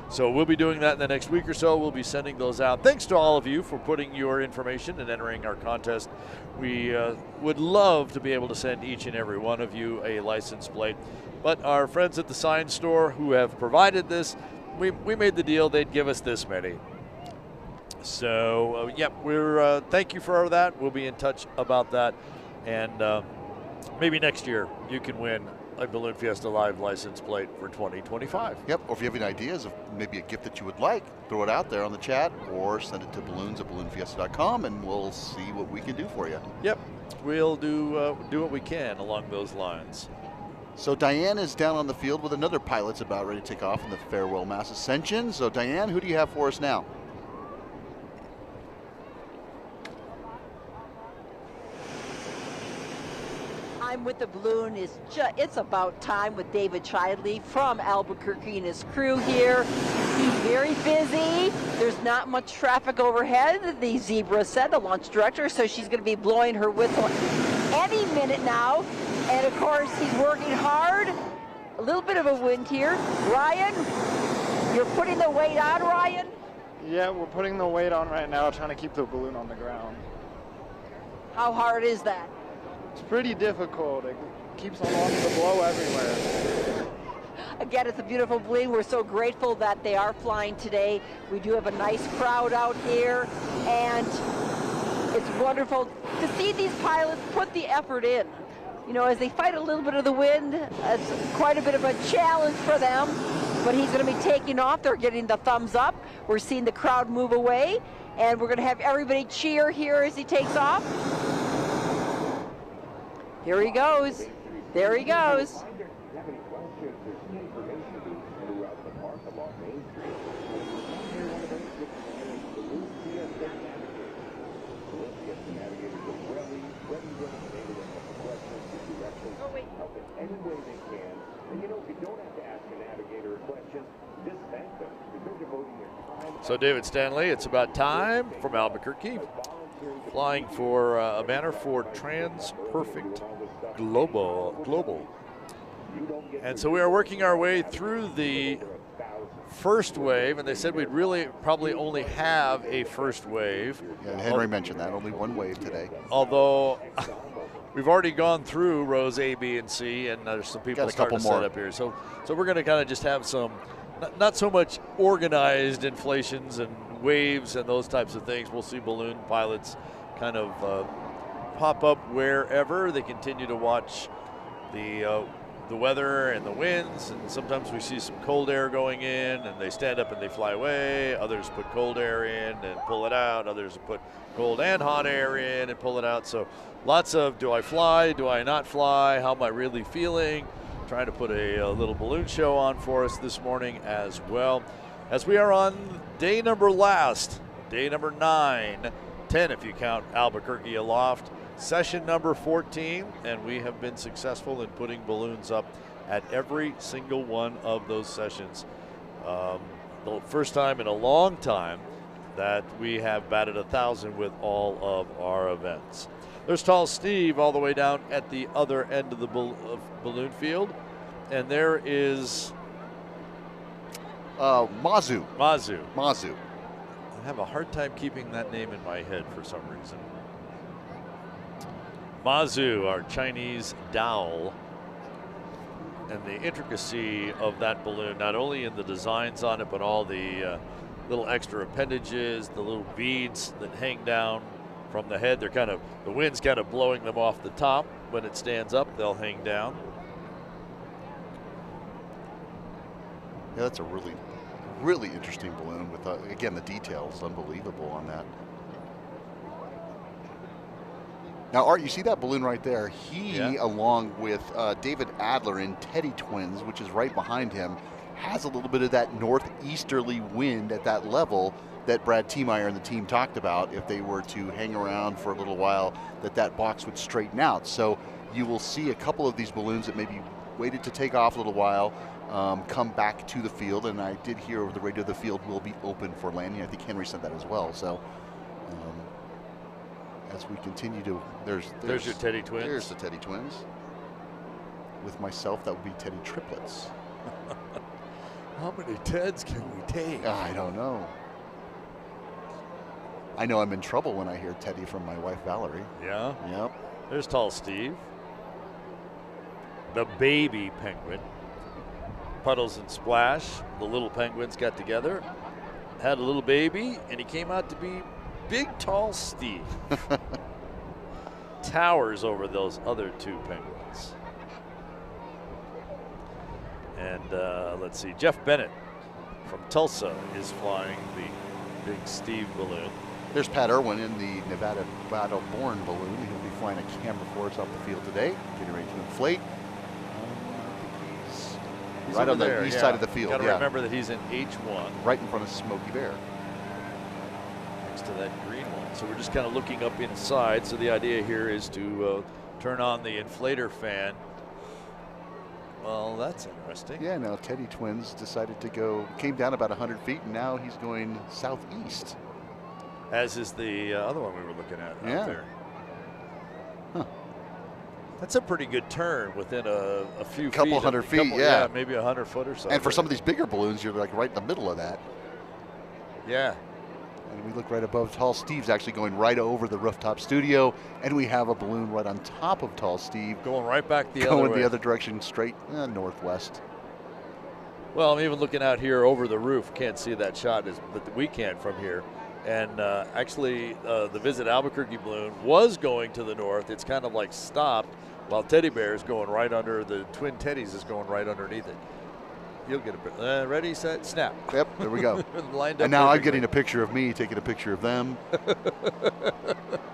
So we'll be doing that in the next week or so. We'll be sending those out. Thanks to all of you for putting your information and entering our contest. We would love to be able to send each and every one of you a license plate. But our friends at the sign store who have provided this, we made the deal they'd give us this many. So, yep, we're thank you for that. We'll be in touch about that. And maybe next year you can win a Balloon Fiesta Live license plate for 2025. Yep, or if you have any ideas of maybe a gift that you would like, throw it out there on the chat or send it to balloons@balloonfiesta.com, and we'll see what we can do for you. Yep, we'll do what we can along those lines. So Diane is down on the field with another pilot's about ready to take off in the Farewell Maes Ascension. So Diane, who do you have for us now? I'm with the balloon. It's about time with David Chidley from Albuquerque and his crew here. He's very busy. There's not much traffic overhead, the Zebra said, the launch director, so she's going to be blowing her whistle any minute now. And of course, he's working hard. A little bit of a wind here. Ryan, you're putting the weight on, Ryan? Yeah, we're putting the weight on right now, trying to keep the balloon on the ground. How hard is that? It's pretty difficult. It keeps on wanting to blow everywhere. Again, it's a beautiful balloon. We're so grateful that they are flying today. We do have a nice crowd out here, and it's wonderful to see these pilots put the effort in. You know, as they fight a little bit of the wind, it's quite a bit of a challenge for them, but he's going to be taking off. They're getting the thumbs up. We're seeing the crowd move away, and we're going to have everybody cheer here as he takes off. Here he goes. There he goes. So David Stanley, it's about time from Albuquerque, flying for a banner for Trans-Perfect Global. And so we are working our way through the first wave, and they said we'd really probably only have a first wave. Yeah, and Henry mentioned that, only one wave today. Although we've already gone through rows A, B, and C, and there's some people starting to set up here. So we're going to kind of just have some, not so much organized inflations and waves and those types of things. We'll see balloon pilots kind of pop up wherever. They continue to watch the the weather and the winds, and sometimes we see some cold air going in, and they stand up and they fly away. Others put cold air in and pull it out. Others put cold and hot air in and pull it out. So lots of, do I fly? Do I not fly? How am I really feeling? Trying to put a little balloon show on for us this morning as well, as we are on day number 9, 10 if you count Albuquerque Aloft. Session number 14, and we have been successful in putting balloons up at every single one of those sessions. The first time in a long time that we have batted 1,000 with all of our events. There's Tall Steve all the way down at the other end of the balloon field, and there is Mazu. Mazu. I have a hard time keeping that name in my head for some reason. Mazu, our Chinese dowel, and the intricacy of that balloon, not only in the designs on it, but all the little extra appendages, the little beads that hang down from the head. The wind's kind of blowing them off the top. When it stands up, they'll hang down. Yeah, that's a really, really interesting balloon with, again, the details unbelievable on that. Now, Art, you see that balloon right there? He, along with David Adler in Teddy Twins, which is right behind him, has a little bit of that northeasterly wind at that level that Brad Tiemeyer and the team talked about. If they were to hang around for a little while, that box would straighten out. So you will see a couple of these balloons that maybe waited to take off a little while, come back to the field. And I did hear over the radio the field will be open for landing. I think Henry said that as well. So as we continue to, there's your Teddy Twins. There's the Teddy Twins. With myself, that would be Teddy Triplets. How many Teds can we take? I don't know. I know I'm in trouble when I hear Teddy from my wife Valerie. Yeah? Yep. There's Tall Steve. The baby penguin. Puddles and Splash. The little penguins got together, had a little baby, and he came out to be Big Tall Steve. Towers over those other two penguins. And let's see, Jeff Bennett from Tulsa is flying the Big Steve balloon. There's Pat Irwin in the Nevada Battle-born balloon. He'll be flying a camera for us off the field today, getting ready to inflate. He's right on the east side of the field. Got to remember that he's in H1. Right in front of Smokey Bear. Next to that green one. So we're just kind of looking up inside. So the idea here is to turn on the inflator fan. Well, that's interesting. Yeah, now Teddy Twins decided to came down about 100 feet, and now he's going southeast. As is the other one we were looking at out there. Huh. That's a pretty good turn within a few couple hundred feet, yeah. Maybe 100 foot or so. And for some of these bigger balloons, you're like right in the middle of that. Yeah. And we look right above Tall Steve's actually going right over the rooftop studio, and we have a balloon right on top of Tall Steve. Going right back the other way. Going the other direction, straight northwest. Well, I'm even looking out here over the roof. Can't see that shot, but we can from here. And actually, the Visit Albuquerque balloon was going to the north. It's kind of like stopped, while Teddy Bear is going right under, the Twin Teddies is going right underneath it. You'll get a bit. Ready, set, snap. Yep, there we go. Lined up and now perfectly. I'm getting a picture of me taking a picture of them.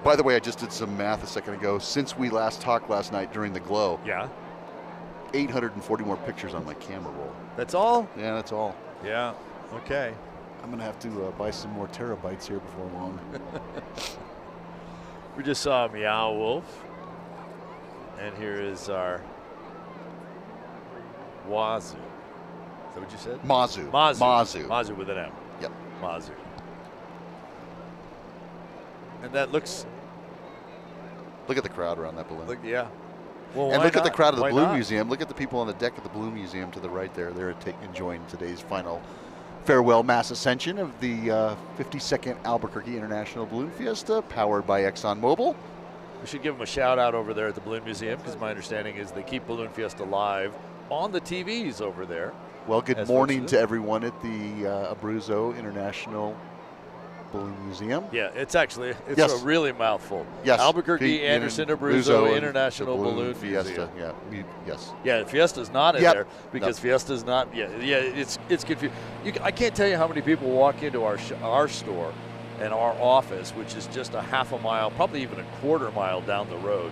By the way, I just did some math a second ago. Since we last talked last night during the glow, 840 more pictures on my camera roll. That's all? Yeah, that's all. Yeah, okay. I'm going to have to buy some more terabytes here before long. We just saw Meow Wolf. And here is our Wazoo. Is that what you said? Mazu. Mazu with an M. Yep. Mazu. And that looks. Look at the crowd around that balloon. Yeah. Well, and look at the crowd of the Why Balloon not? Museum. Look at the people on the deck of the Balloon Museum to the right there. They're enjoying today's final farewell mass ascension of the 52nd Albuquerque International Balloon Fiesta, powered by ExxonMobil. We should give them a shout out over there at the Balloon Museum, because my understanding is they keep Balloon Fiesta live on the TVs over there. Well, good morning to everyone at the Abruzzo International Balloon Museum. Yeah, it's actually Yes. a really mouthful. Yes. Albuquerque Anderson Abruzzo and International the Balloon Fiesta. Museum. Yeah. Yes. Yeah, Fiesta's not in Yep. there because No. Fiesta's not. Yeah, it's confusing. I can't tell you how many people walk into our store and our office, which is just a half a mile, probably even a quarter mile down the road.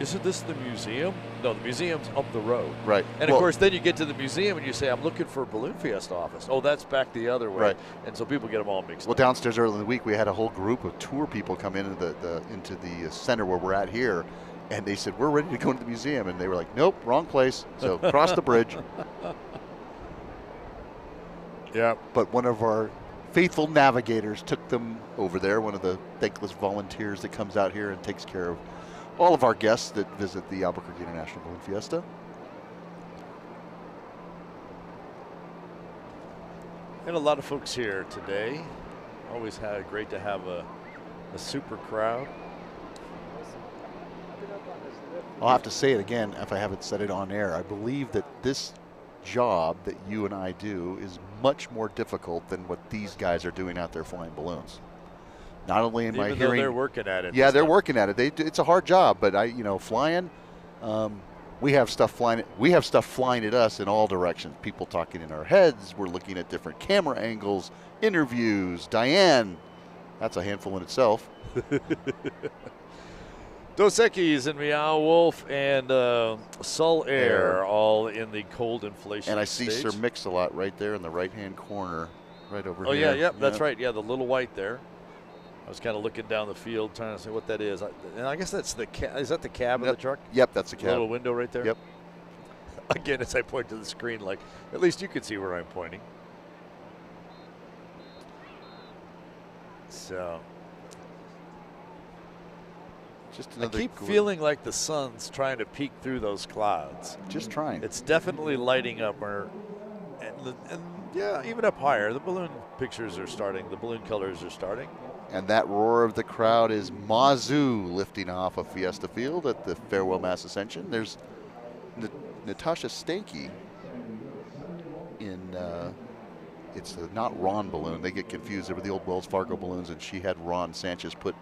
Isn't this the museum? No, the museum's up the road. Right. And Well- of course, then you get to the museum and you say, "I'm looking for Balloon Fiesta office." Oh, that's back the other way. Right. And so people get them all mixed Well, up. downstairs early in the week, we had a whole group of tour people come into the center where we're at here, and they said, "We're ready to go into the museum," and they were like, "Nope, wrong place." So cross the bridge. Yeah. But one of our faithful navigators took them over there. One of the thankless volunteers that comes out here and takes care of all of our guests that visit the Albuquerque International Balloon Fiesta. And a lot of folks here today. Always great to have a super crowd. I'll have to say it again if I haven't said it on air. I believe that this job that you and I do is much more difficult than what these guys are doing out there flying balloons. Not only am I Even though hearing they're working at it. Yeah, they're working at it. It's a hard job, but flying. We have stuff flying. We have stuff flying at us in all directions. People talking in our heads. We're looking at different camera angles, interviews. Diane, that's a handful in itself. Dos Equis and Meow Wolf and Sol Air all in the cold inflation And I see stage. Sir Mix-a-Lot right there in the right-hand corner, right over Oh, here. yeah, that's right. Yeah, the little white there. I was kind of looking down the field trying to see what that is. And I guess that's is that the cab of the truck? Yep, that's the cab. Little window right there? Yep. Again, as I point to the screen, like, at least you can see where I'm pointing. So. Just I keep feeling like the sun's trying to peek through those clouds. Just trying. It's definitely lighting up and yeah, even up higher. The balloon pictures are starting. The balloon colors are starting. And that roar of the crowd is Mazu lifting off of Fiesta Field at the Farewell Maes Ascension. There's Natasha Stanky in, it's not Ron balloon. They get confused. They were the old Wells Fargo balloons, and she had Ron Sanchez put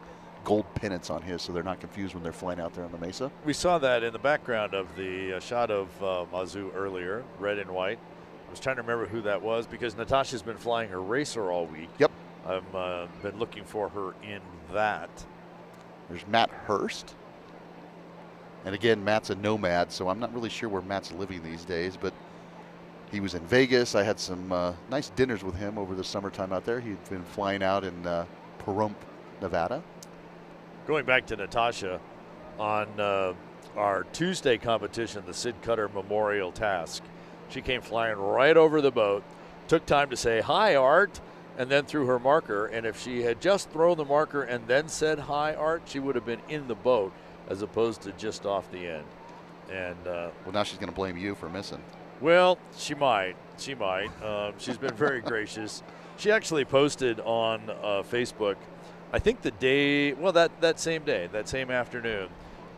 gold pennants on his so they're not confused when they're flying out there on the mesa. We saw that in the background of the shot of Mazu earlier, red and white. I was trying to remember who that was because Natasha's been flying her racer all week. Yep. I've been looking for her in that. There's Matt Hurst. And again, Matt's a nomad, so I'm not really sure where Matt's living these days, but he was in Vegas. I had some nice dinners with him over the summertime out there. He'd been flying out in Pahrump, Nevada. Going back to Natasha, on our Tuesday competition, the Sid Cutter Memorial Task, she came flying right over the boat, took time to say, "Hi, Art," and then threw her marker. And if she had just thrown the marker and then said, "Hi, Art," she would have been in the boat as opposed to just off the end. And well, now she's going to blame you for missing. Well, she might. She might. She's been very gracious. She actually posted on Facebook, I think the day, well, that same day, that same afternoon,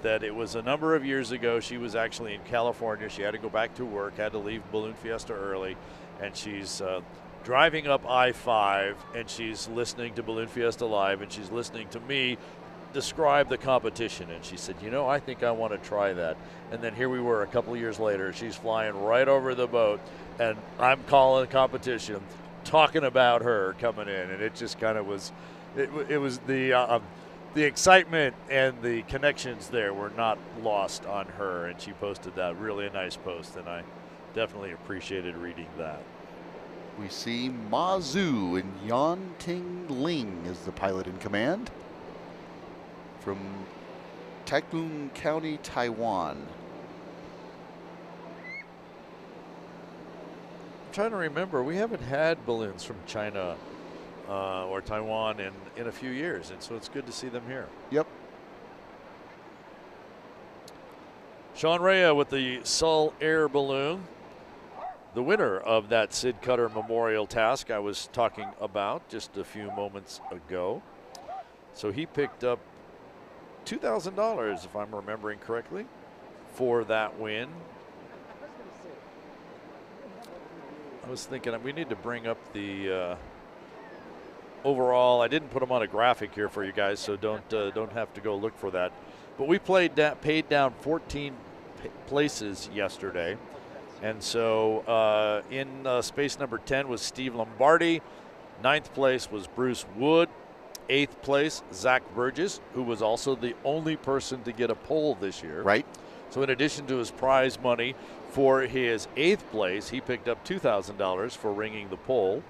that it was a number of years ago. She was actually in California. She had to go back to work, had to leave Balloon Fiesta early, and she's driving up I-5, and she's listening to Balloon Fiesta Live, and she's listening to me describe the competition. And she said, I think I want to try that. And then here we were a couple of years later. She's flying right over the boat, and I'm calling the competition, talking about her coming in, and it just kind of was, it was the excitement and the connections there were not lost on her, and she posted that really a nice post, and I definitely appreciated reading that. We see Mazu and Yan Ting Ling is the pilot in command from Taichung County, Taiwan. I'm trying to remember, we haven't had balloons from China or Taiwan in a few years, and so it's good to see them here. Yep. Sean Rea with the Sol Air balloon, the winner of that Sid Cutter Memorial Task I was talking about just a few moments ago. So he picked up $2,000, if I'm remembering correctly, for that win. I was thinking we need to bring up the overall, I didn't put them on a graphic here for you guys, so don't have to go look for that. But we paid down 14 places yesterday. And so in space number 10 was Steve Lombardi. 9th place was Bruce Wood. 8th place, Zach Burgess, who was also the only person to get a pole this year. Right. So in addition to his prize money for his 8th place, he picked up $2,000 for ringing the pole.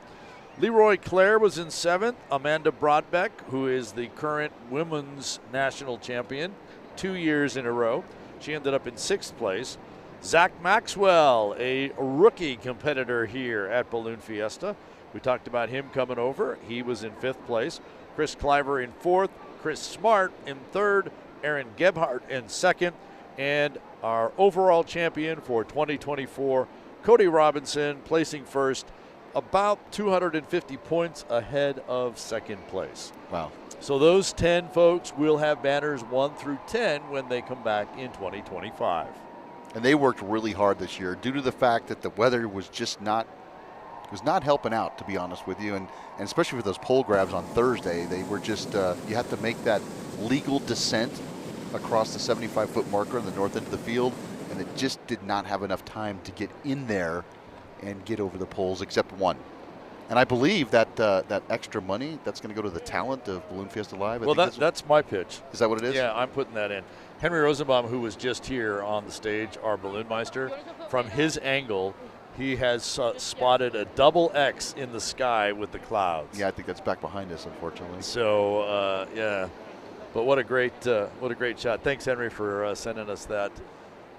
Leroy Claire was in 7th. Amanda Brodbeck, who is the current women's national champion, 2 years in a row. She ended up in 6th place. Zach Maxwell, a rookie competitor here at Balloon Fiesta. We talked about him coming over. He was in 5th place. Chris Cliver in 4th. Chris Smart in 3rd. Aaron Gebhardt in 2nd. And our overall champion for 2024, Cody Robinson, placing 1st, about 250 points ahead of 2nd place. Wow. So those 10 folks will have banners 1 through 10 when they come back in 2025. And they worked really hard this year due to the fact that the weather was just not helping out, to be honest with you. And especially for those pole grabs on Thursday, they were just, you have to make that legal descent across the 75-foot marker in the north end of the field, and it just did not have enough time to get in there and get over the poles except one. And I believe that that extra money, that's going to go to the talent of Balloon Fiesta Live. Well, that's my pitch. Is that what it is? Yeah, I'm putting that in. Henry Rosenbaum, who was just here on the stage, our balloon meister, from his angle, he has spotted a double X in the sky with the clouds. Yeah, I think that's back behind us, unfortunately. So, yeah. But what a great shot. Thanks, Henry, for sending us that.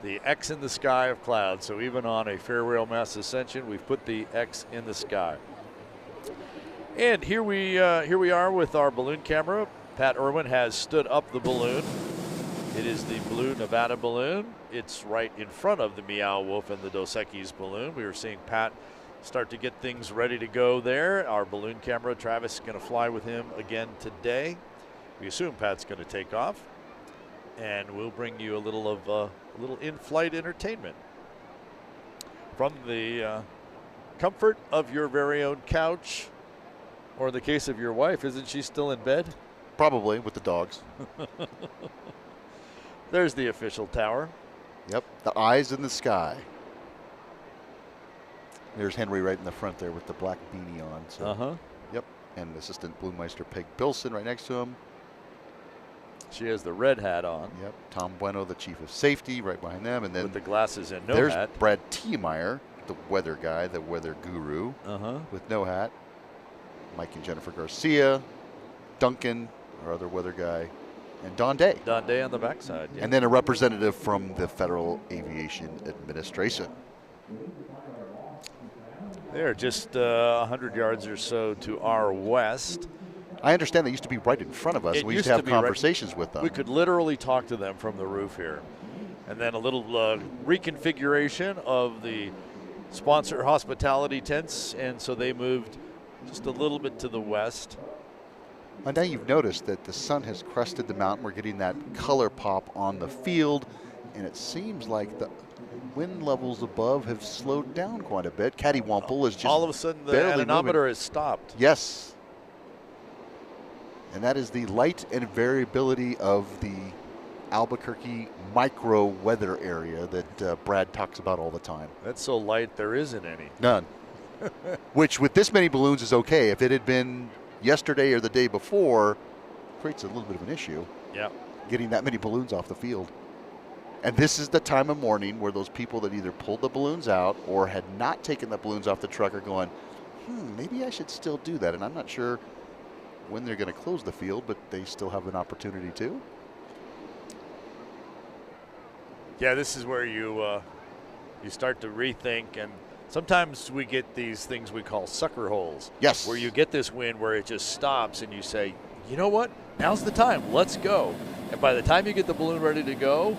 The X in the sky of clouds. So even on a Fairrail Mass Ascension, we've put the X in the sky. And here we are with our balloon camera. Pat Irwin has stood up the balloon. It is the Blue Nevada balloon. It's right in front of the Meow Wolf and the Dos Equis balloon. We were seeing Pat start to get things ready to go there. Our balloon camera, Travis, is going to fly with him again today. We assume Pat's going to take off, and we'll bring you a little in-flight entertainment from the comfort of your very own couch, or in the case of your wife, isn't she still in bed? Probably, with the dogs. There's the official tower. Yep, the eyes in the sky. There's Henry right in the front there with the black beanie on. So. Yep, and Assistant Balloon Meister Peg Bilson right next to him. She has the red hat on. Yep, Tom Bueno, the Chief of Safety, right behind them. And then with the glasses and no there's hat. Brad Tiemeyer, the weather guy, the weather guru, with no hat. Mike and Jennifer Garcia, Duncan, our other weather guy, and Don Day. Don Day on the backside. Yeah. And then a representative from the Federal Aviation Administration. They're just 100 yards or so to our west. I understand they used to be right in front of us. We used to have conversations with them. We could literally talk to them from the roof here. And then a little reconfiguration of the sponsor hospitality tents, and so they moved just a little bit to the west. And now you've noticed that the sun has crested the mountain. We're getting that color pop on the field, and it seems like the wind levels above have slowed down quite a bit. Cattywample is just all of a sudden the barely anemometer moving. has stopped. Yes. And that is the light and variability of the Albuquerque micro weather area that Brad talks about all the time. That's so light there isn't any. None. Which with this many balloons is okay. If it had been yesterday or the day before, creates a little bit of an issue. Yeah. Getting that many balloons off the field. And this is the time of morning where those people that either pulled the balloons out or had not taken the balloons off the truck are going, maybe I should still do that. And I'm not sure when they're going to close the field, but they still have an opportunity to. Yeah, this is where you start to rethink, and sometimes we get these things we call sucker holes. Yes. Where you get this wind where it just stops and you say, you know what? Now's the time. Let's go. And by the time you get the balloon ready to go,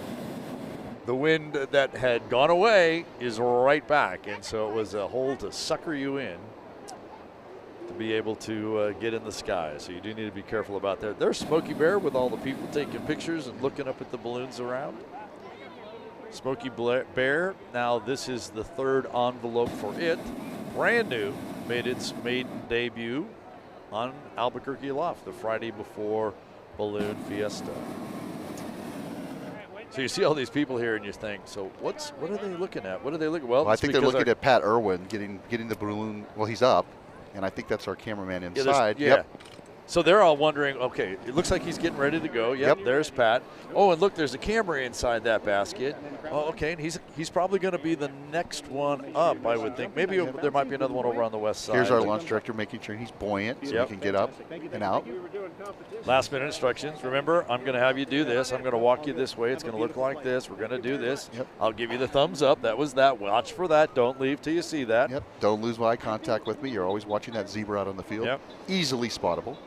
the wind that had gone away is right back. And so it was a hole to sucker you in to be able to get in the sky. So you do need to be careful about that. There's Smokey Bear with all the people taking pictures and looking up at the balloons around. Smokey Bear, now this is the third envelope for it. Brand new, made its maiden debut on Albuquerque Aloft, the Friday before Balloon Fiesta. So you see all these people here, and you think, so what are they looking at? What are they looking? Well, I think they're looking at Pat Irwin getting the balloon. Well, he's up, and I think that's our cameraman inside. Yep. So they're all wondering, okay, it looks like he's getting ready to go. Yep. There's Pat. Oh, and look, there's a camera inside that basket. Oh, okay, and he's probably going to be the next one up, I would think. Maybe there might be another one over on the west side. Here's our launch director making sure he's buoyant so he can get up and out. Last minute instructions. Remember, I'm going to have you do this. I'm going to walk you this way. It's going to look like this. We're going to do this. I'll give you the thumbs up. That was that. Watch for that. Don't leave till you see that. Yep. Don't lose eye contact with me. You're always watching that zebra out on the field. Yep. Easily spottable.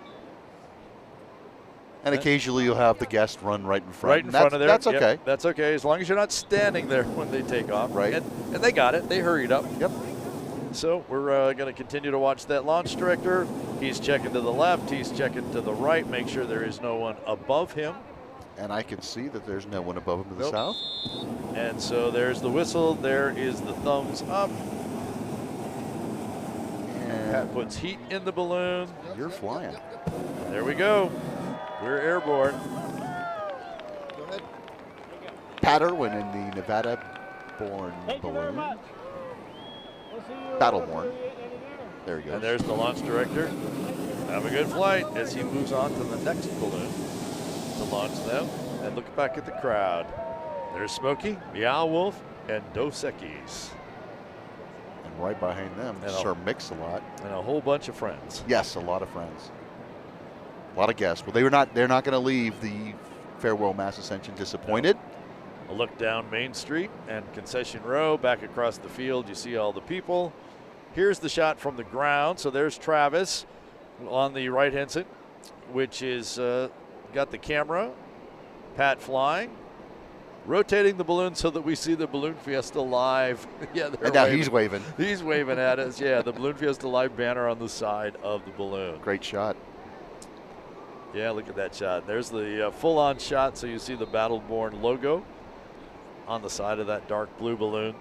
And occasionally you'll have the guest run right in front. Right in front of there. That's okay. Yep, that's okay, as long as you're not standing there when they take off. Right. And they got it. They hurried up. Yep. So we're going to continue to watch that launch director. He's checking to the left. He's checking to the right. Make sure there is no one above him. And I can see that there's no one above him to the south. And so there's the whistle. There is the thumbs up. And Pat puts heat in the balloon. You're flying. There we go. We're airborne. Pat Irwin in the Nevada-born balloon. Battleborn. There he goes. And there's the launch director. Have a good flight as he moves on to the next balloon to launch them. And look back at the crowd. There's Smokey, Meow Wolf, and Dos Equis. And right behind them, Sir Mix-a-Lot. And a whole bunch of friends. Yes, a lot of friends. A lot of guests. Well, they're not going to leave the Farewell Maes Ascension disappointed. A look down Main Street and Concession Row. Back across the field, you see all the people. Here's the shot from the ground. So there's Travis on the right-hand side, which is got the camera. Pat flying. Rotating the balloon so that we see the Balloon Fiesta Live. Yeah, and now he's waving. He's waving at us. Yeah, the Balloon Fiesta Live banner on the side of the balloon. Great shot. Yeah, look at that shot. There's the full-on shot, so you see the Battleborn logo on the side of that dark blue balloon.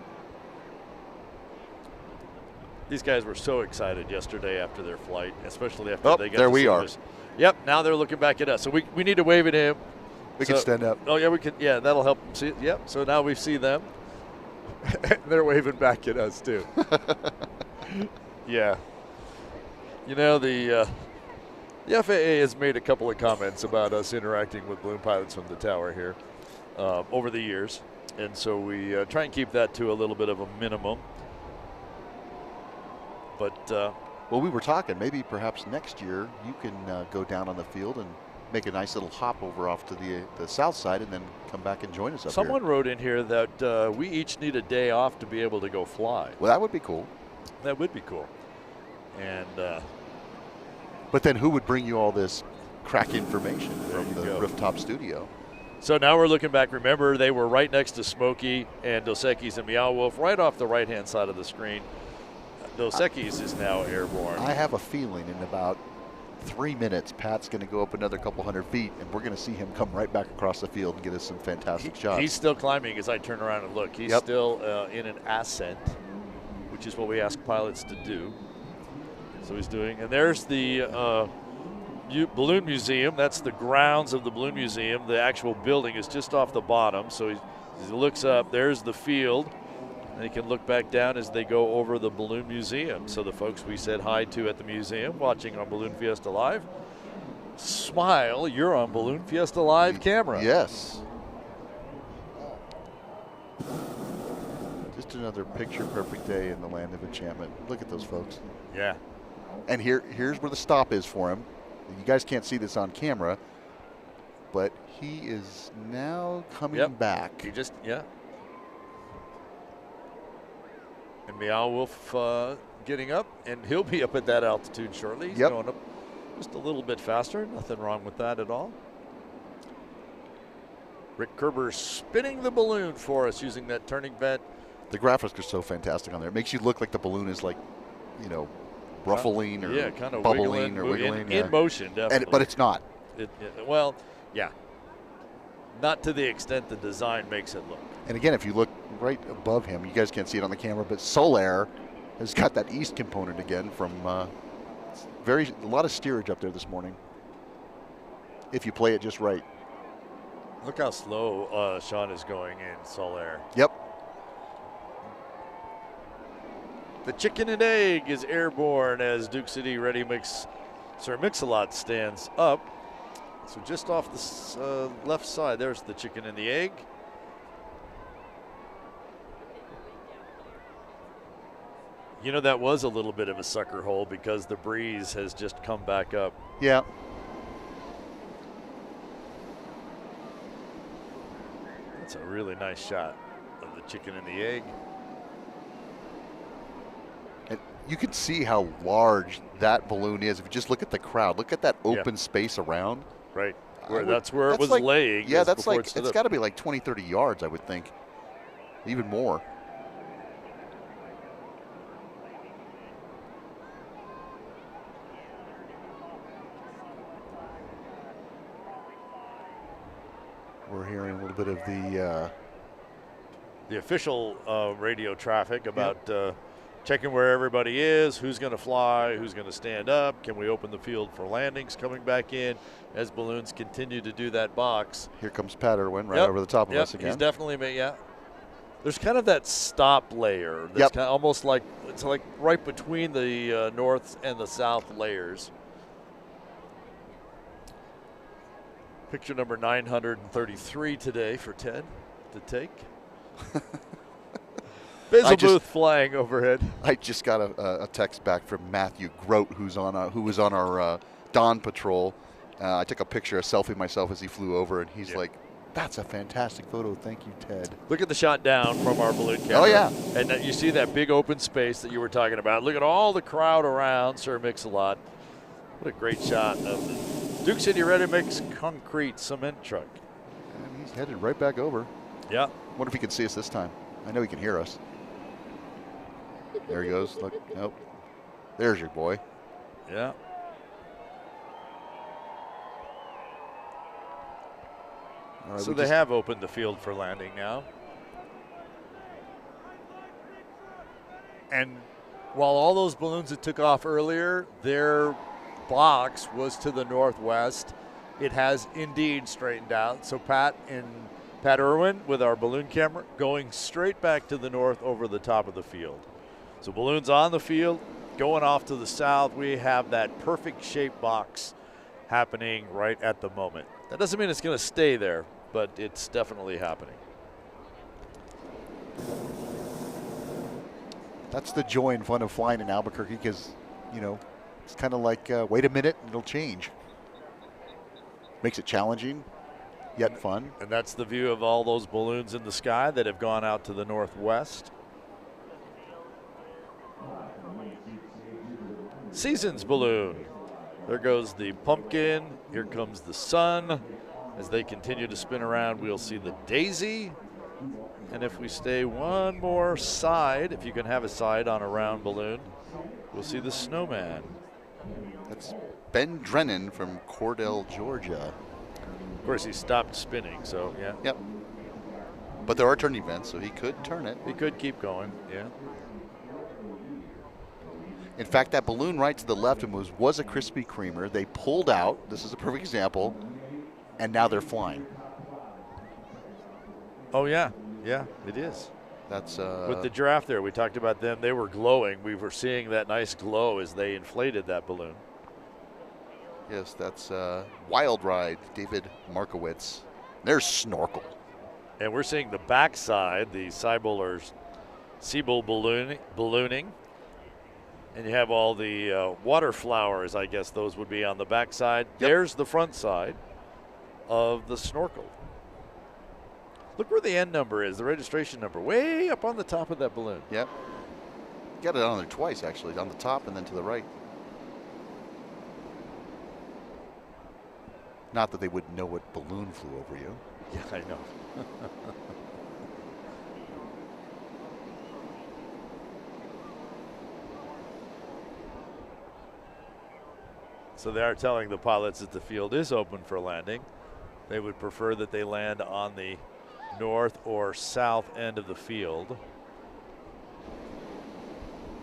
These guys were so excited yesterday after their flight, especially after they got there we are. This. Yep, now they're looking back at us. So we need to wave at him. We can stand up. Oh, yeah, we can. Yeah, that'll help them see it. Yep, so now we see them. They're waving back at us, too. Yeah. You know, the FAA has made a couple of comments about us interacting with balloon pilots from the tower here over the years. And so we try and keep that to a little bit of a minimum. But well, we were talking maybe perhaps next year you can go down on the field and make a nice little hop over off to the south side and then come back and join us up someone here. wrote in here that we each need a day off to be able to go fly. Well, that would be cool. That would be cool. And but then who would bring you all this crack information from the rooftop studio? So now we're looking back. Remember, they were right next to Smokey and Dos Equis and Meow Wolf, right off the right-hand side of the screen. Dos Equis is now airborne. I have a feeling in about 3 minutes, Pat's going to go up another couple hundred feet, and we're going to see him come right back across the field and get us some fantastic shots. He's still climbing as I turn around and look. He's still in an ascent, which is what we ask pilots to do. So he's doing, and there's the Balloon Museum. That's the grounds of the Balloon Museum. The actual building is just off the bottom. So he looks up. There's the field. And he can look back down as they go over the Balloon Museum. So the folks we said hi to at the museum watching on Balloon Fiesta Live, smile, you're on Balloon Fiesta Live camera. Yes. Just another picture-perfect day in the land of enchantment. Look at those folks. Yeah. And here's where the stop is for him. You guys can't see this on camera, but he is now coming back. He just, And Meow Wolf getting up, and he'll be up at that altitude shortly. He's going up just a little bit faster. Nothing wrong with that at all. Rick Kerber spinning the balloon for us using that turning vent. The graphics are so fantastic on there. It makes you look like the balloon is like, ruffling or kind of bubbling or wiggling. In motion, definitely. But it's not. Well, yeah. Not to the extent the design makes it look. And again, if you look right above him, you guys can't see it on the camera, but Solaire has got that east component again from A lot of steerage up there this morning. If you play it just right. Look how slow Sean is going in Solaire. Yep. The chicken and egg is airborne as Duke City Ready Mix Sir Mix-a-Lot stands up. So just off the left side, there's the chicken and the egg. You know, that was a little bit of a sucker hole because the breeze has just come back up. Yeah. That's a really nice shot of the chicken and the egg. And you can see how large that balloon is. If you just look at the crowd, look at that open space around. Right. That's where it was like, laying. Yeah, that's like, it's got to be like 20, 30 yards, I would think. Even more. We're hearing a little bit of the official radio traffic about checking where everybody is, who's going to fly, who's going to stand up, can we open the field for landings coming back in as balloons continue to do that box. Here comes Pat Irwin right over the top of us again. He's definitely made, There's kind of that stop layer that's kind of almost like, it's like right between the north and the south layers. Picture number 933 today for Ted to take. Basil Booth flying overhead. I just got a text back from Matthew Grote, who was on our dawn patrol. I took a picture, a selfie myself as he flew over, and he's like, "That's a fantastic photo. Thank you, Ted." Look at the shot down from our balloon camera. Oh yeah, and you see that big open space that you were talking about. Look at all the crowd around Sir Mix-a-Lot. What a great shot of the Duke City Ready Mix concrete cement truck. And he's headed right back over. Yeah. Wonder if he can see us this time. I know he can hear us. There he goes. Look. Nope. There's your boy. Yeah. Right, so they have opened the field for landing now. And while all those balloons that took off earlier, their box was to the northwest, it has indeed straightened out. So Pat Irwin with our balloon camera going straight back to the north over the top of the field. So balloons on the field, going off to the south. We have that perfect shaped box happening right at the moment. That doesn't mean it's going to stay there, but it's definitely happening. That's the joy and fun of flying in Albuquerque, because, you know, it's kind of like, wait a minute, it'll change. Makes it challenging, yet fun. And that's the view of all those balloons in the sky that have gone out to the northwest. Seasons balloon. There goes the pumpkin. Here comes the sun. As they continue to spin around, we'll see the daisy. And if we stay one more side, if you can have a side on a round balloon, we'll see the snowman. That's Ben Drennan from Cordell, Georgia. Of course, he stopped spinning, so yeah. Yep. But there are turning vents, so he could turn it. He could keep going, yeah. In fact, that balloon right to the left was a Krispy Kremer. They pulled out. This is a perfect example. And now they're flying. Oh, yeah. Yeah, it is. That's with the giraffe there, we talked about them. They were glowing. We were seeing that nice glow as they inflated that balloon. Yes, that's Wild Ride, David Markowitz. There's Snorkel. And we're seeing the backside, the Seabull ballooning. And you have all the water flowers, I guess those would be on the backside. Yep. There's the front side of the snorkel. Look where the end number is, the registration number, way up on the top of that balloon. Yep. Got it on there twice, actually, on the top and then to the right. Not that they would know what balloon flew over you. Yeah, I know. So they are telling the pilots that the field is open for landing. They would prefer that they land on the north or south end of the field.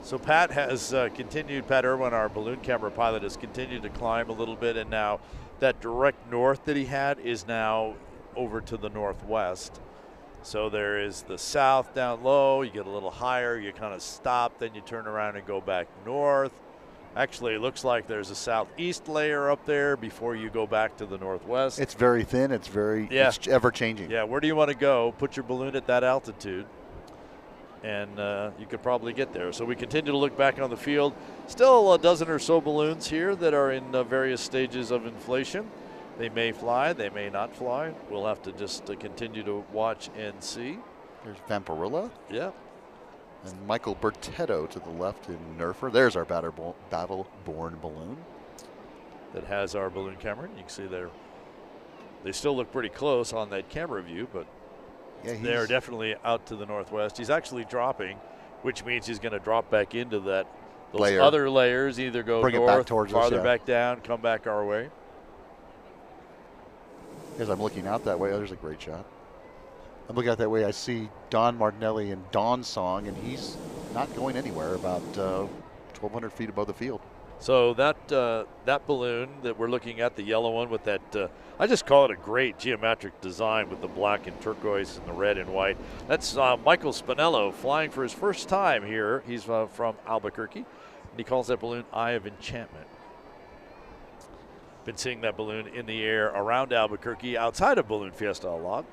So Pat has continued, Pat Irwin, our balloon camera pilot, has continued to climb a little bit, and now that direct north that he had is now over to the northwest. So there is the south down low, you get a little higher, you kind of stop, then you turn around and go back north. Actually, it looks like there's a southeast layer up there before you go back to the northwest. It's very thin. It's it's ever changing. Yeah, where do you want to go? Put your balloon at that altitude, and you could probably get there. So we continue to look back on the field. Still a dozen or so balloons here that are in various stages of inflation. They may fly, they may not fly. We'll have to just continue to watch and see. There's Vampirilla. Yeah. And Michael Bertetto to the left in Nerfer. There's our battle-born balloon. That has our balloon camera. You can see they still look pretty close on that camera view, but yeah, they're definitely out to the northwest. He's actually dropping, which means he's going to drop back into those other layers, either go Bring north, it back towards farther us, back down, come back our way. As I'm looking out that way, there's a great shot. I'm looking out that way, I see Don Martinelli and Dawn's song, and he's not going anywhere, about 1,200 feet above the field. So that balloon that we're looking at, the yellow one with that, I just call it a great geometric design with the black and turquoise and the red and white. That's Michael Spinello flying for his first time here. He's from Albuquerque, and he calls that balloon Eye of Enchantment. Been seeing that balloon in the air around Albuquerque, outside of Balloon Fiesta a lot.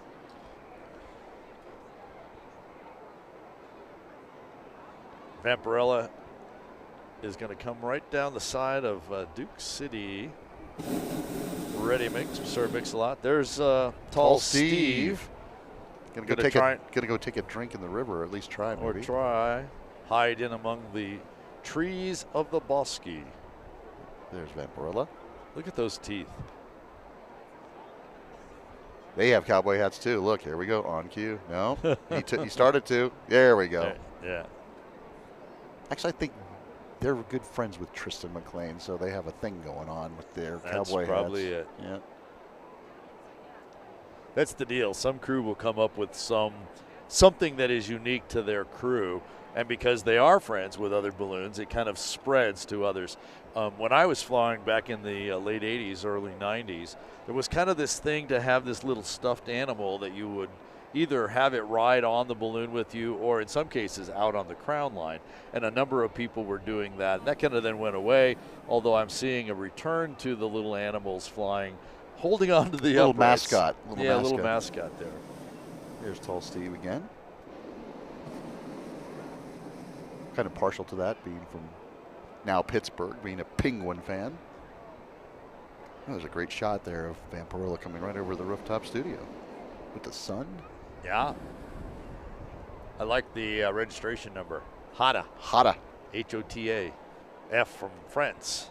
Vampirella is going to come right down the side of Duke City. Ready mix, sir, mix a lot. There's Tall Steve. Gonna go take a drink in the river, or at least try, maybe. Or try. Hide in among the trees of the bosque. There's Vampirella. Look at those teeth. They have cowboy hats too. Look, here we go. On cue. No, he started to. There we go. Yeah. Actually, I think they're good friends with Tristan McLean, so they have a thing going on with their cowboy hats. That's probably it. Yeah. That's the deal. Some crew will come up with something that is unique to their crew, and because they are friends with other balloons, it kind of spreads to others. When I was flying back in the late 80s, early 90s, there was kind of this thing to have this little stuffed animal that you would either have it ride on the balloon with you, or in some cases out on the crown line. And a number of people were doing that. And that kind of then went away, although I'm seeing a return to the little animals flying, holding on to the little uprights. mascot. Little mascot there. Here's Tall Steve again. Kind of partial to that, being from now Pittsburgh, being a Penguin fan. Oh, there's a great shot there of Vampirilla coming right over the rooftop studio with the sun. Yeah. I like the registration number. Hota. Hota. H-O-T-A. F from France.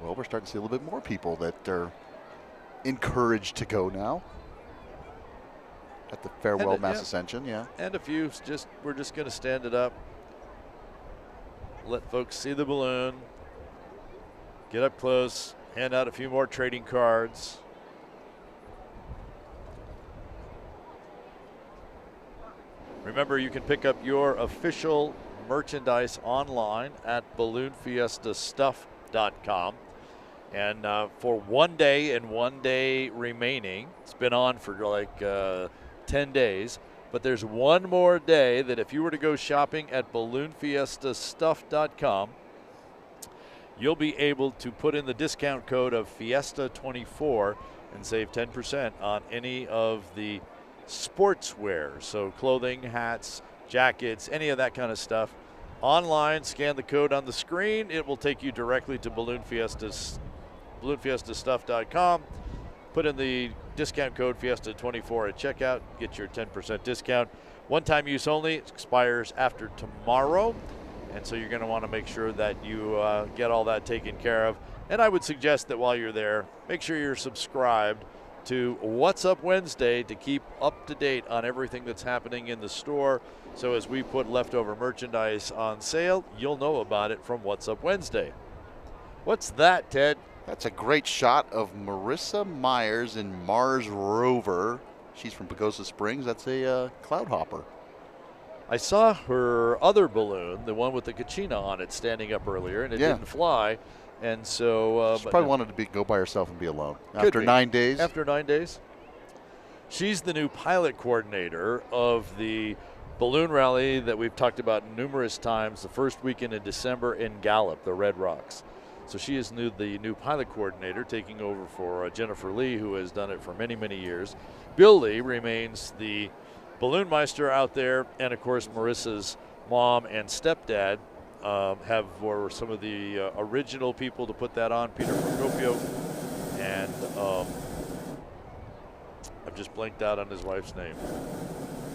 Well, we're starting to see a little bit more people that are encouraged to go now at the Farewell Mass Ascension, yeah. And a few, we're just going to stand it up. Let folks see the balloon. Get up close. Hand out a few more trading cards. Remember, you can pick up your official merchandise online at balloonfiestastuff.com. And for 1 day and 1 day remaining, it's been on for like 10 days, but there's one more day that if you were to go shopping at balloonfiestastuff.com, you'll be able to put in the discount code of Fiesta24 and save 10% on any of the sportswear. So clothing, hats, jackets, any of that kind of stuff. Online, scan the code on the screen. It will take you directly to balloonfiestastuff.com. Put in the discount code Fiesta24 at checkout. Get your 10% discount. One-time use only. It expires after tomorrow. And so you're going to want to make sure that you get all that taken care of. And I would suggest that while you're there, make sure you're subscribed to What's Up Wednesday to keep up to date on everything that's happening in the store. So as we put leftover merchandise on sale, you'll know about it from What's Up Wednesday. What's that, Ted? That's a great shot of Marissa Myers in Mars Rover. She's from Pagosa Springs. That's a cloud hopper. I saw her other balloon, the one with the Kachina on it, standing up earlier, and it didn't fly. And so she probably wanted to go by herself and be alone. After 9 days. After 9 days. She's the new pilot coordinator of the balloon rally that we've talked about numerous times, the first weekend in December in Gallup, the Red Rocks. So she is the new pilot coordinator, taking over for Jennifer Lee, who has done it for many, many years. Bill Lee remains the balloon meister out there, and of course Marissa's mom and stepdad were some of the original people to put that on, Peter Procopio, and I've just blanked out on his wife's name.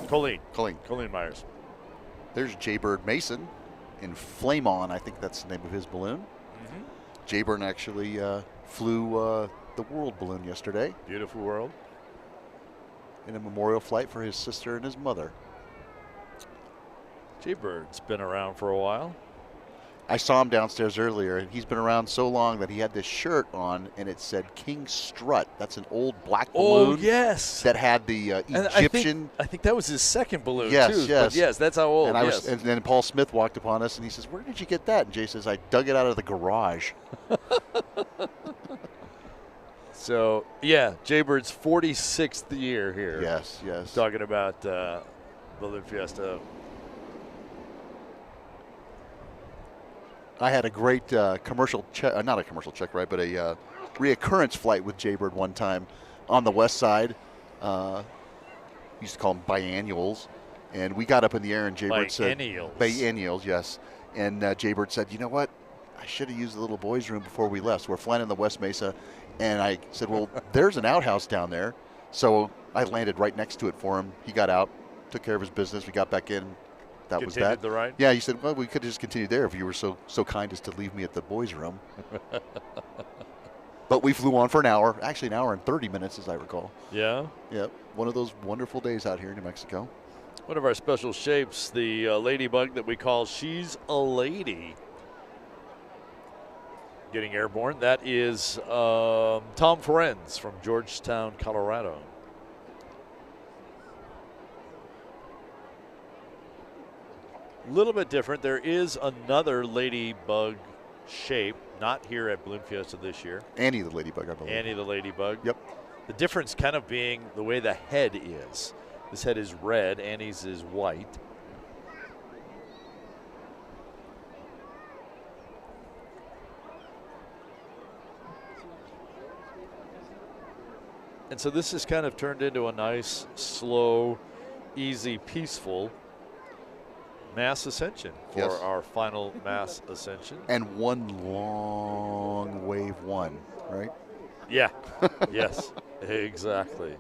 Colleen Myers. There's Jaybird Mason in Flame On. I think that's the name of his balloon. Jayburn actually flew the World balloon yesterday. Beautiful World. In a memorial flight for his sister and his mother. Jaybird's been around for a while. I saw him downstairs earlier, and he's been around so long that he had this shirt on, and it said King Strut. That's an old black balloon. Oh, yes. That had the Egyptian. I think that was his second balloon, too. Yes. But yes, that's how old. And then Paul Smith walked upon us, and he says, "Where did you get that?" And Jay says, "I dug it out of the garage." So, yeah, Jaybird's 46th year here. Yes. Talking about Balloon Fiesta. I had a great commercial check, not a commercial check, right, but a reoccurrence flight with Jaybird one time on the west side. Used to call them biannuals. And we got up in the air and Jaybird said... Biennials, yes. And Jaybird said, "You know what? I should have used the little boys' room before we left." So we're flying in the West Mesa. And I said, "Well, there's an outhouse down there." So I landed right next to it for him. He got out, took care of his business. We got back in. That was that. The ride? Yeah, he said, "Well, we could have just continued there if you were so kind as to leave me at the boys' room." But we flew on for an hour, actually an hour and 30 minutes, as I recall. Yeah? Yep. One of those wonderful days out here in New Mexico. One of our special shapes, the ladybug that we call She's a Lady. Getting airborne. That is Tom Ferenz from Georgetown, Colorado. A little bit different. There is another ladybug shape, not here at Balloon Fiesta this year. Annie the ladybug, I believe. Annie the ladybug. Yep. The difference kind of being the way the head is. This head is red, Annie's is white. And so this has kind of turned into a nice, slow, easy, peaceful Maes Ascension for our final Maes Ascension. And one long wave one, right? Yeah. Yes, exactly.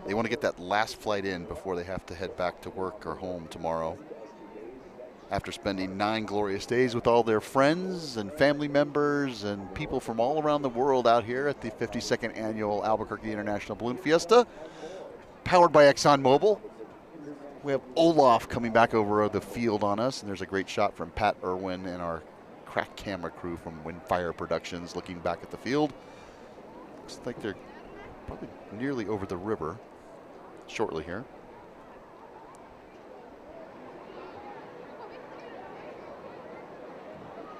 They want to get that last flight in before they have to head back to work or home tomorrow. After spending 9 glorious days with all their friends and family members and people from all around the world out here at the 52nd Annual Albuquerque International Balloon Fiesta, powered by ExxonMobil. We have Olaf coming back over the field on us, and there's a great shot from Pat Irwin and our crack camera crew from Windfire Productions looking back at the field. Looks like they're probably nearly over the river shortly here.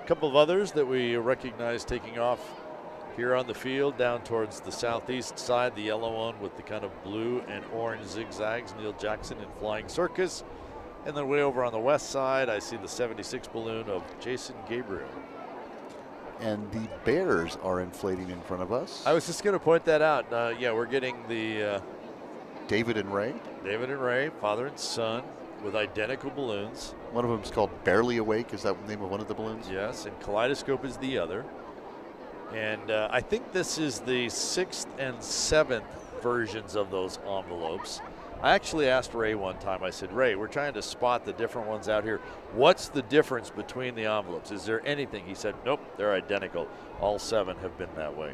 A couple of others that we recognize taking off here on the field down towards the southeast side, the yellow one with the kind of blue and orange zigzags, Neil Jackson in Flying Circus. And then way over on the west side, I see the 76 balloon of Jason Gabriel. And the Bears are inflating in front of us. I was just going to point that out. Yeah, we're getting the... David and Ray. David and Ray, father and son, with identical balloons. One of them is called Barely Awake. Is that the name of one of the balloons? Yes, and Kaleidoscope is the other. And I think this is the 6th and 7th versions of those envelopes. I actually asked Ray one time, I said, "Ray, we're trying to spot the different ones out here. What's the difference between the envelopes? Is there anything?" He said, "Nope, they're identical. All 7 have been that way."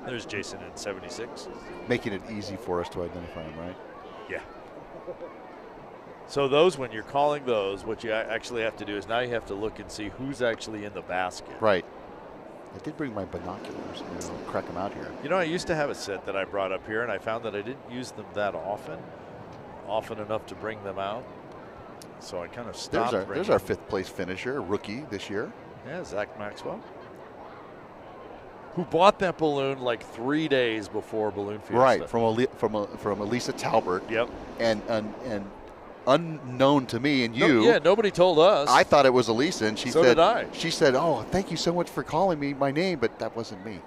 There's Jason in 76. Making it easy for us to identify him, right? Yeah. So those, when you're calling those, what you actually have to do is now you have to look and see who's actually in the basket. Right. I did bring my binoculars. Maybe I'll crack them out here. You know, I used to have a set that I brought up here, and I found that I didn't use them that often enough to bring them out. So I kind of stopped. There's our 5th place finisher, rookie this year. Yeah, Zach Maxwell, who bought that balloon like 3 days before Balloon Fiesta. Right, from Elisa Talbert. Yep. And unknown to me and you. Yeah, nobody told us. I thought it was Elisa, and she So said, did I. She said, "Oh, thank you so much for calling me my name," but that wasn't me.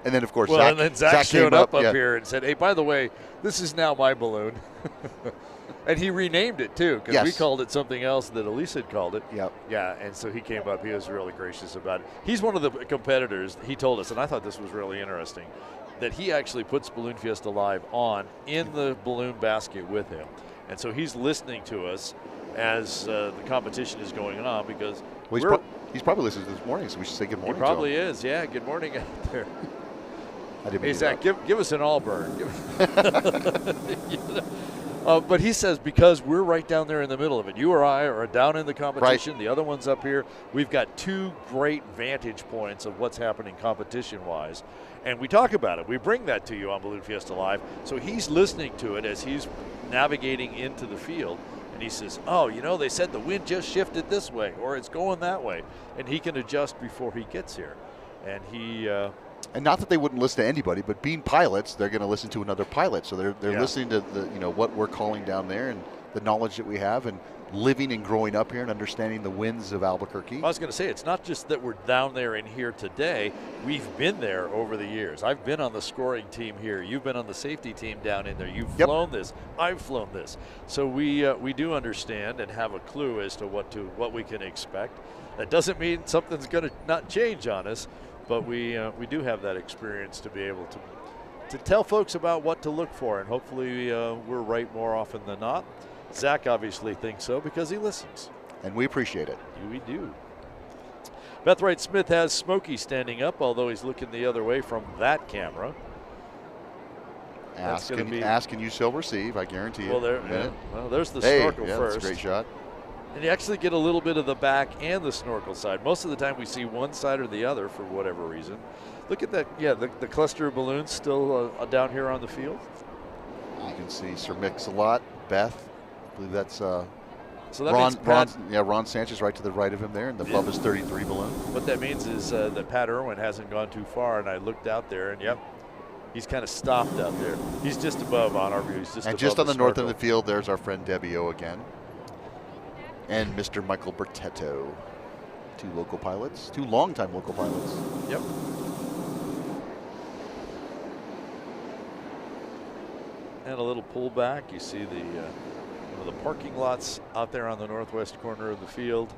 And then, of course, well, Zach, and then Zach showed came up yeah. here and said, "Hey, by the way, this is now my balloon." And he renamed it too, because we called it something else that Elisa had called it. Yep. Yeah, and so he came up. He was really gracious about it. He's one of the competitors. He told us, and I thought this was really interesting, that he actually puts Balloon Fiesta Live on in the balloon basket with him. And so he's listening to us as the competition is going on, because he's probably listening to this morning, so we should say good morning. He probably to him. is. Yeah, good morning out there. Hey, Zach, give us an Allburn. But he says, because we're right down there in the middle of it. You or I are down in the competition. Right. The other one's up here. We've got 2 great vantage points of what's happening competition-wise. And we talk about it. We bring that to you on Balloon Fiesta Live. So he's listening to it as he's navigating into the field. And he says, oh, you know, they said the wind just shifted this way, or it's going that way. And he can adjust before he gets here. And he... and not that they wouldn't listen to anybody, but being pilots, they're going to listen to another pilot. So they're listening to what we're calling down there and the knowledge that we have, and living and growing up here and understanding the winds of Albuquerque. I was going to say, it's not just that we're down there and here today. We've been there over the years. I've been on the scoring team here. You've been on the safety team down in there. You've flown this. I've flown this. So we do understand and have a clue as to what we can expect. That doesn't mean something's going to not change on us, but we do have that experience to be able to tell folks about what to look for, and hopefully we're right more often than not. Zach obviously thinks so because he listens. And we appreciate it. We do. Beth Wright Smith has Smokey standing up, although he's looking the other way from that camera. Ask and you shall receive, I guarantee you. Well, there's the snorkel first. That's a great shot. And you actually get a little bit of the back and the snorkel side. Most of the time we see one side or the other for whatever reason. Look at that. Yeah, the cluster of balloons still down here on the field. You can see Sir Mix-a-Lot, Beth. I believe that's so that Ron Sanchez right to the right of him there, and the Bubba's 33 balloon. What that means is that Pat Irwin hasn't gone too far, and I looked out there, and he's kind of stopped out there. He's just above on our view. He's just and above just on the north snorkel. end of the field, there's our friend Debbie O again. And Mr. Michael Bertetto. 2 local pilots, 2 longtime local pilots. Yep. And a little pullback. You see one of the parking lots out there on the northwest corner of the field.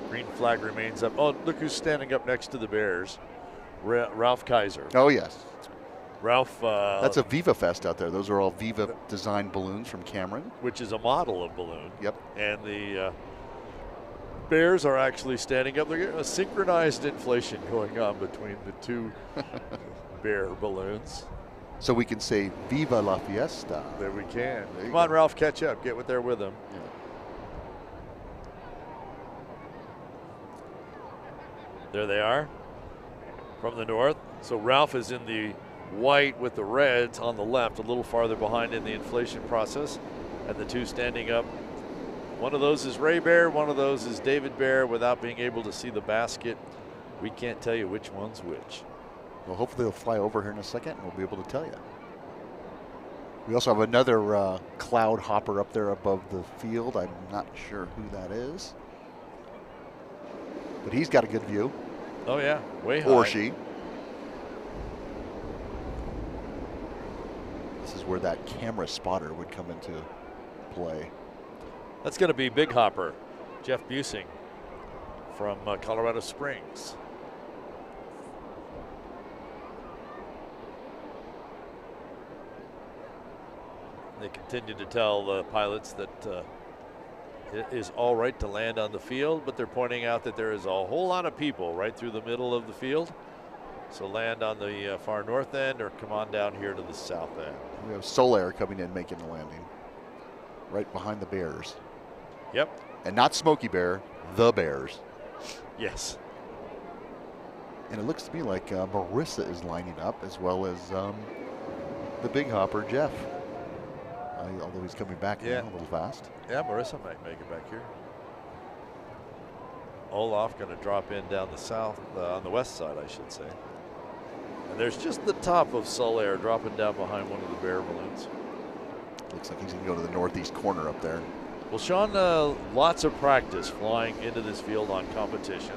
Green flag remains up. Oh, look who's standing up next to the Bears. Ralph Kaiser. Oh, yes. Ralph. That's a Viva Fest out there. Those are all Viva designed balloons from Cameron. Which is a model of balloon. Yep. And the Bears are actually standing up. There's a synchronized inflation going on between the 2 Bear balloons. So we can say Viva la Fiesta. There we can. Come on, Ralph, catch up. Get there with them. Yeah. There they are from the north. So Ralph is in the white with the reds on the left, a little farther behind in the inflation process. And the 2 standing up. One of those is Ray Bear, one of those is David Bear. Without being able to see the basket, we can't tell you which one's which. Well, hopefully they'll fly over here in a second and we'll be able to tell you. We also have another cloud hopper up there above the field. I'm not sure who that is. But he's got a good view. Oh, yeah, way high. Or she. This is where that camera spotter would come into play. That's going to be Big Hopper, Jeff Busing from Colorado Springs. They continue to tell the pilots that it is all right to land on the field, but they're pointing out that there is a whole lot of people right through the middle of the field. So land on the far north end or come on down here to the south end. We have Solaire coming in, making the landing. Right behind the Bears. Yep. And not Smokey Bear, the Bears. Yes. And it looks to me like Marissa is lining up, as well as the big hopper, Jeff. Although he's coming back now a little fast. Yeah, Marissa might make it back here. Olaf going to drop in down the south, on the west side, I should say. And there's just the top of Solaire dropping down behind one of the Bear balloons. Looks like he's going to go to the northeast corner up there. Well, Sean, lots of practice flying into this field on competition.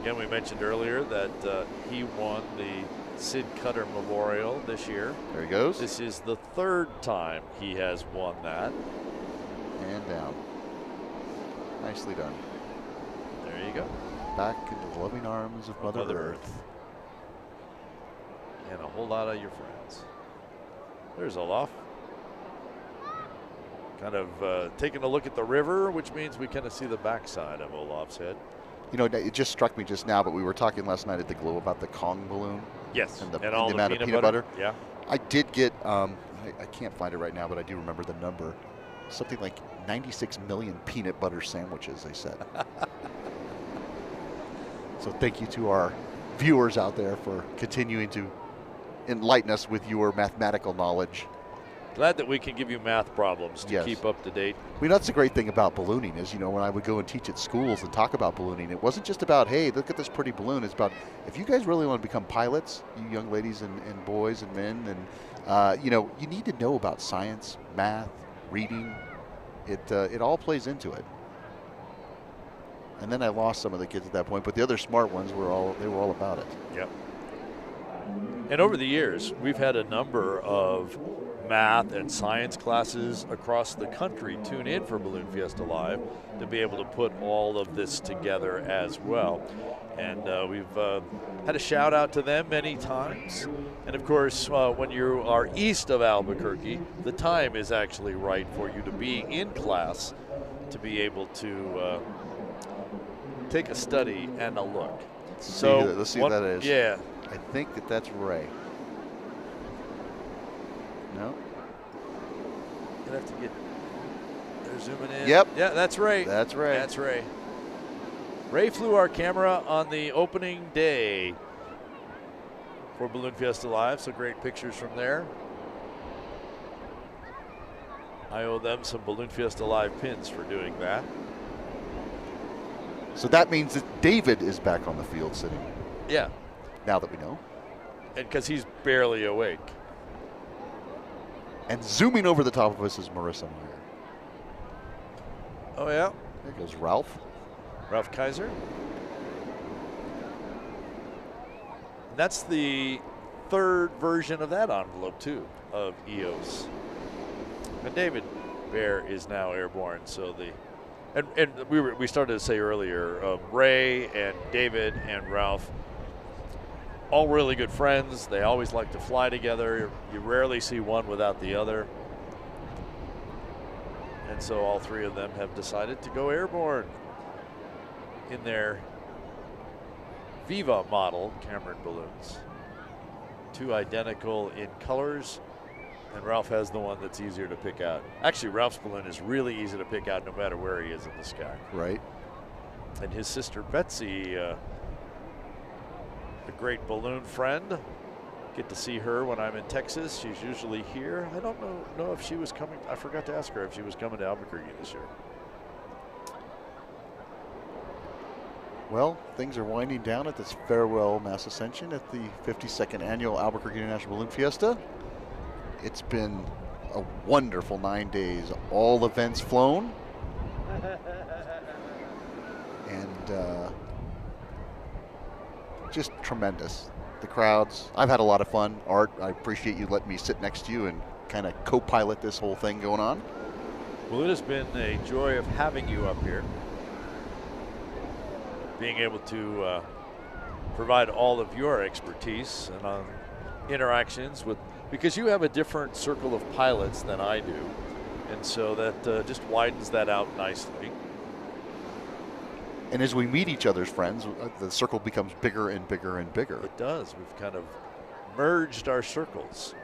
Again, we mentioned earlier that he won the Sid Cutter Memorial this year. There he goes. This is the third time he has won that. And down. Nicely done. There you go. Back into the loving arms of Mother Earth. And a whole lot of your friends. There's Olaf. Kind of taking a look at the river, which means we kind of see the backside of Olaf's head. You know, it just struck me just now, but we were talking last night at the Glow about the Kong balloon. Yes, and the all amount of peanut butter. Yeah. I did get, I can't find it right now, but I do remember the number. Something like 96 million peanut butter sandwiches, they said. So thank you to our viewers out there for continuing to enlighten us with your mathematical knowledge. Glad that we can give you math problems to keep up to date. I mean, that's the great thing about ballooning is, you know, when I would go and teach at schools and talk about ballooning, it wasn't just about, hey, look at this pretty balloon. It's about, if you guys really want to become pilots, you young ladies and boys and men, and, you know, you need to know about science, math, reading. It all plays into it. And then I lost some of the kids at that point, but the other smart ones were all about it. Yep. And over the years, we've had a number of math and science classes across the country tune in for Balloon Fiesta Live to be able to put all of this together as well. And we've had a shout out to them many times. And of course, when you are east of Albuquerque, the time is actually right for you to be in class to be able to take a study and a look. Let's see who that is. Yeah. I think that's Ray. No? You'll have to get, they're zooming in. Yep. Yeah, that's Ray. That's Ray. That's Ray. Ray flew our camera on the opening day for Balloon Fiesta Live, so great pictures from there. I owe them some Balloon Fiesta Live pins for doing that. So that means that David is back on the field sitting. Yeah. Now that we know. And because he's barely awake. And zooming over the top of us is Marissa Meyer. Oh, yeah. There goes Ralph. Ralph Kaiser. And that's the third version of that envelope, too, of EOS. And David Bear is now airborne, so the... And we started to say earlier, Ray and David and Ralph, all really good friends. They always like to fly together. You rarely see one without the other. And so all three of them have decided to go airborne in their Viva model Cameron balloons. Two identical in colors. And Ralph has the one that's easier to pick out. Actually, Ralph's balloon is really easy to pick out no matter where he is in the sky. Right. And his sister Betsy, a great balloon friend. Get to see her when I'm in Texas. She's usually here. I don't know if she was coming. I forgot to ask her if she was coming to Albuquerque this year. Well, things are winding down at this farewell mass ascension at the 52nd annual Albuquerque International Balloon Fiesta. It's been a wonderful 9 days, all events flown. And just tremendous. The crowds, I've had a lot of fun. Art, I appreciate you letting me sit next to you and kind of co-pilot this whole thing going on. Well, it has been a joy of having you up here. Being able to provide all of your expertise and interactions with, because you have a different circle of pilots than I do. And so that just widens that out nicely. And as we meet each other's friends, the circle becomes bigger and bigger and bigger. It does. We've kind of merged our circles.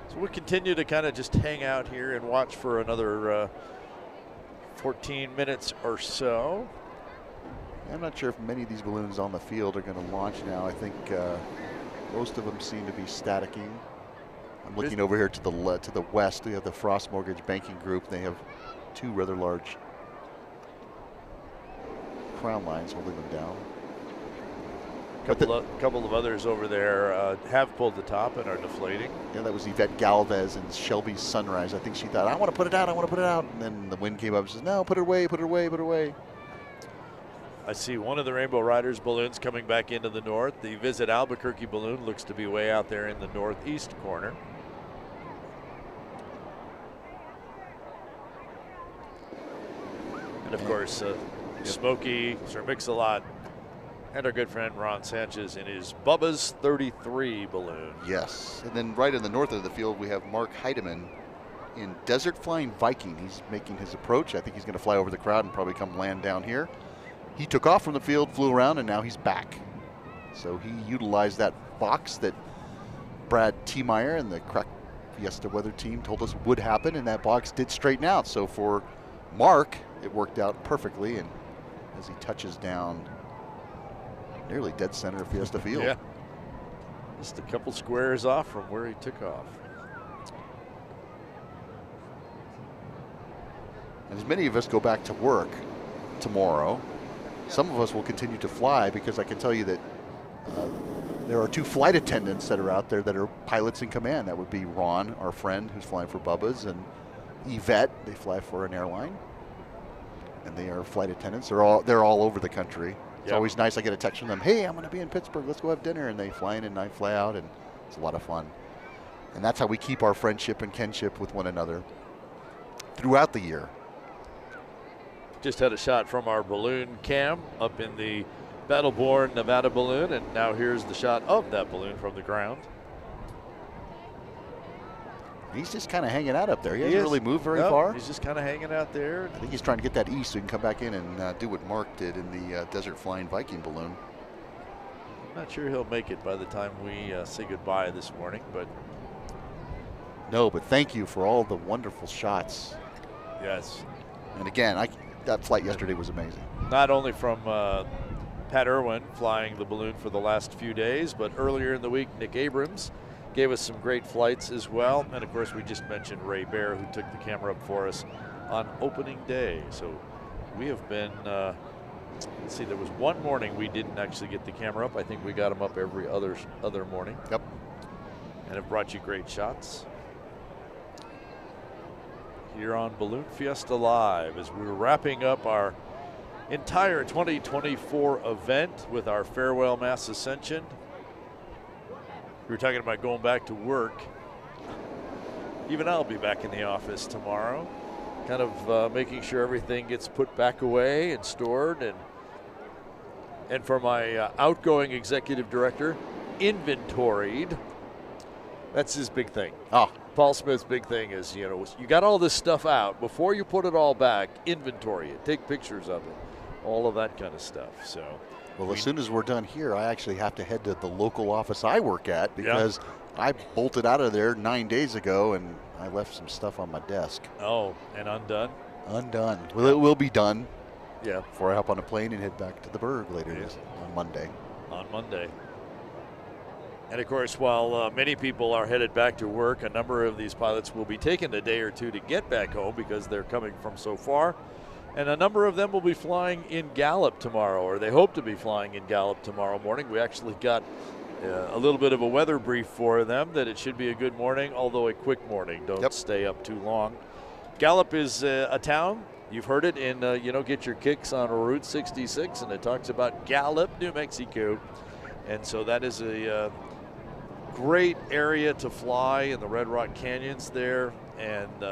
So we'll continue to kind of just hang out here and watch for another 14 minutes or so. I'm not sure if many of these balloons on the field are going to launch now. I think most of them seem to be staticking. I'm looking over here to the west. We have the Frost Mortgage Banking Group. They have 2 rather large crown lines holding them down. Couple of others over there have pulled the top and are deflating. Yeah, that was Yvette Galvez and Shelby's Sunrise. I think she thought, I want to put it out, I want to put it out. And then the wind came up and says, no, put it away, put it away, put it away. I see one of the Rainbow Riders balloons coming back into the north. The Visit Albuquerque balloon looks to be way out there in the northeast corner. And of course, Smokey, Sir Mix-a-Lot, and our good friend Ron Sanchez in his Bubba's 33 balloon. Yes, and then right in the north of the field, we have Mark Heidemann in Desert Flying Viking. He's making his approach. I think he's going to fly over the crowd and probably come land down here. He took off from the field, flew around, and now he's back. So he utilized that box that Brad Tiemeyer and the Crack Fiesta weather team told us would happen, and that box did straighten out. So for Mark, it worked out perfectly, and as he touches down nearly dead center of Fiesta Field. Yeah, just a couple squares off from where he took off. And as many of us go back to work tomorrow, some of us will continue to fly, because I can tell you that there are 2 flight attendants that are out there that are pilots in command. That would be Ron, our friend, who's flying for Bubba's, and Yvette. They fly for an airline, and they are flight attendants. They're all over the country. It's always nice. I get a text from them, hey, I'm going to be in Pittsburgh, let's go have dinner. And they fly in and I fly out, and it's a lot of fun. And that's how we keep our friendship and kinship with one another throughout the year. Just had a shot from our balloon cam up in the Battleborn Nevada balloon, and now here's the shot of that balloon from the ground. He's just kind of hanging out up there. He hasn't really moved very far. He's just kind of hanging out there. I think he's trying to get that east so he can come back in and do what Mark did in the Desert Flying Viking balloon. I'm not sure he'll make it by the time we say goodbye this morning, but. No, but thank you for all the wonderful shots. Yes. And again, that flight yesterday was amazing. Not only from Pat Irwin flying the balloon for the last few days, but earlier in the week, Nick Abrams gave us some great flights as well. And of course, we just mentioned Ray Bear, who took the camera up for us on opening day. So we have been, let's see, there was one morning we didn't actually get the camera up. I think we got them up every other morning. Yep. And have brought you great shots here on Balloon Fiesta Live as we're wrapping up our entire 2024 event with our farewell mass ascension. We were talking about going back to work. Even I'll be back in the office tomorrow, kind of making sure everything gets put back away and stored, and for my outgoing executive director, inventoried. That's his big thing. Oh, Paul Smith's big thing is, you got all this stuff out. Before you put it all back, inventory it, take pictures of it, all of that kind of stuff. So, well, as soon as we're done here, I actually have to head to the local office I work at, because I bolted out of there 9 days ago and I left some stuff on my desk. Oh, and undone? Undone. Well, it will be done. Yeah. Before I hop on a plane and head back to the Berg later on Monday. On Monday. And of course, while many people are headed back to work, a number of these pilots will be taking a day or two to get back home because they're coming from so far. And a number of them will be flying in Gallup tomorrow, or they hope to be flying in Gallup tomorrow morning. We actually got a little bit of a weather brief for them that it should be a good morning, although a quick morning. Don't stay up too long. Gallup is a town. You've heard it in, get your kicks on Route 66, and it talks about Gallup, New Mexico. And so that is a great area to fly in the Red Rock Canyons there. And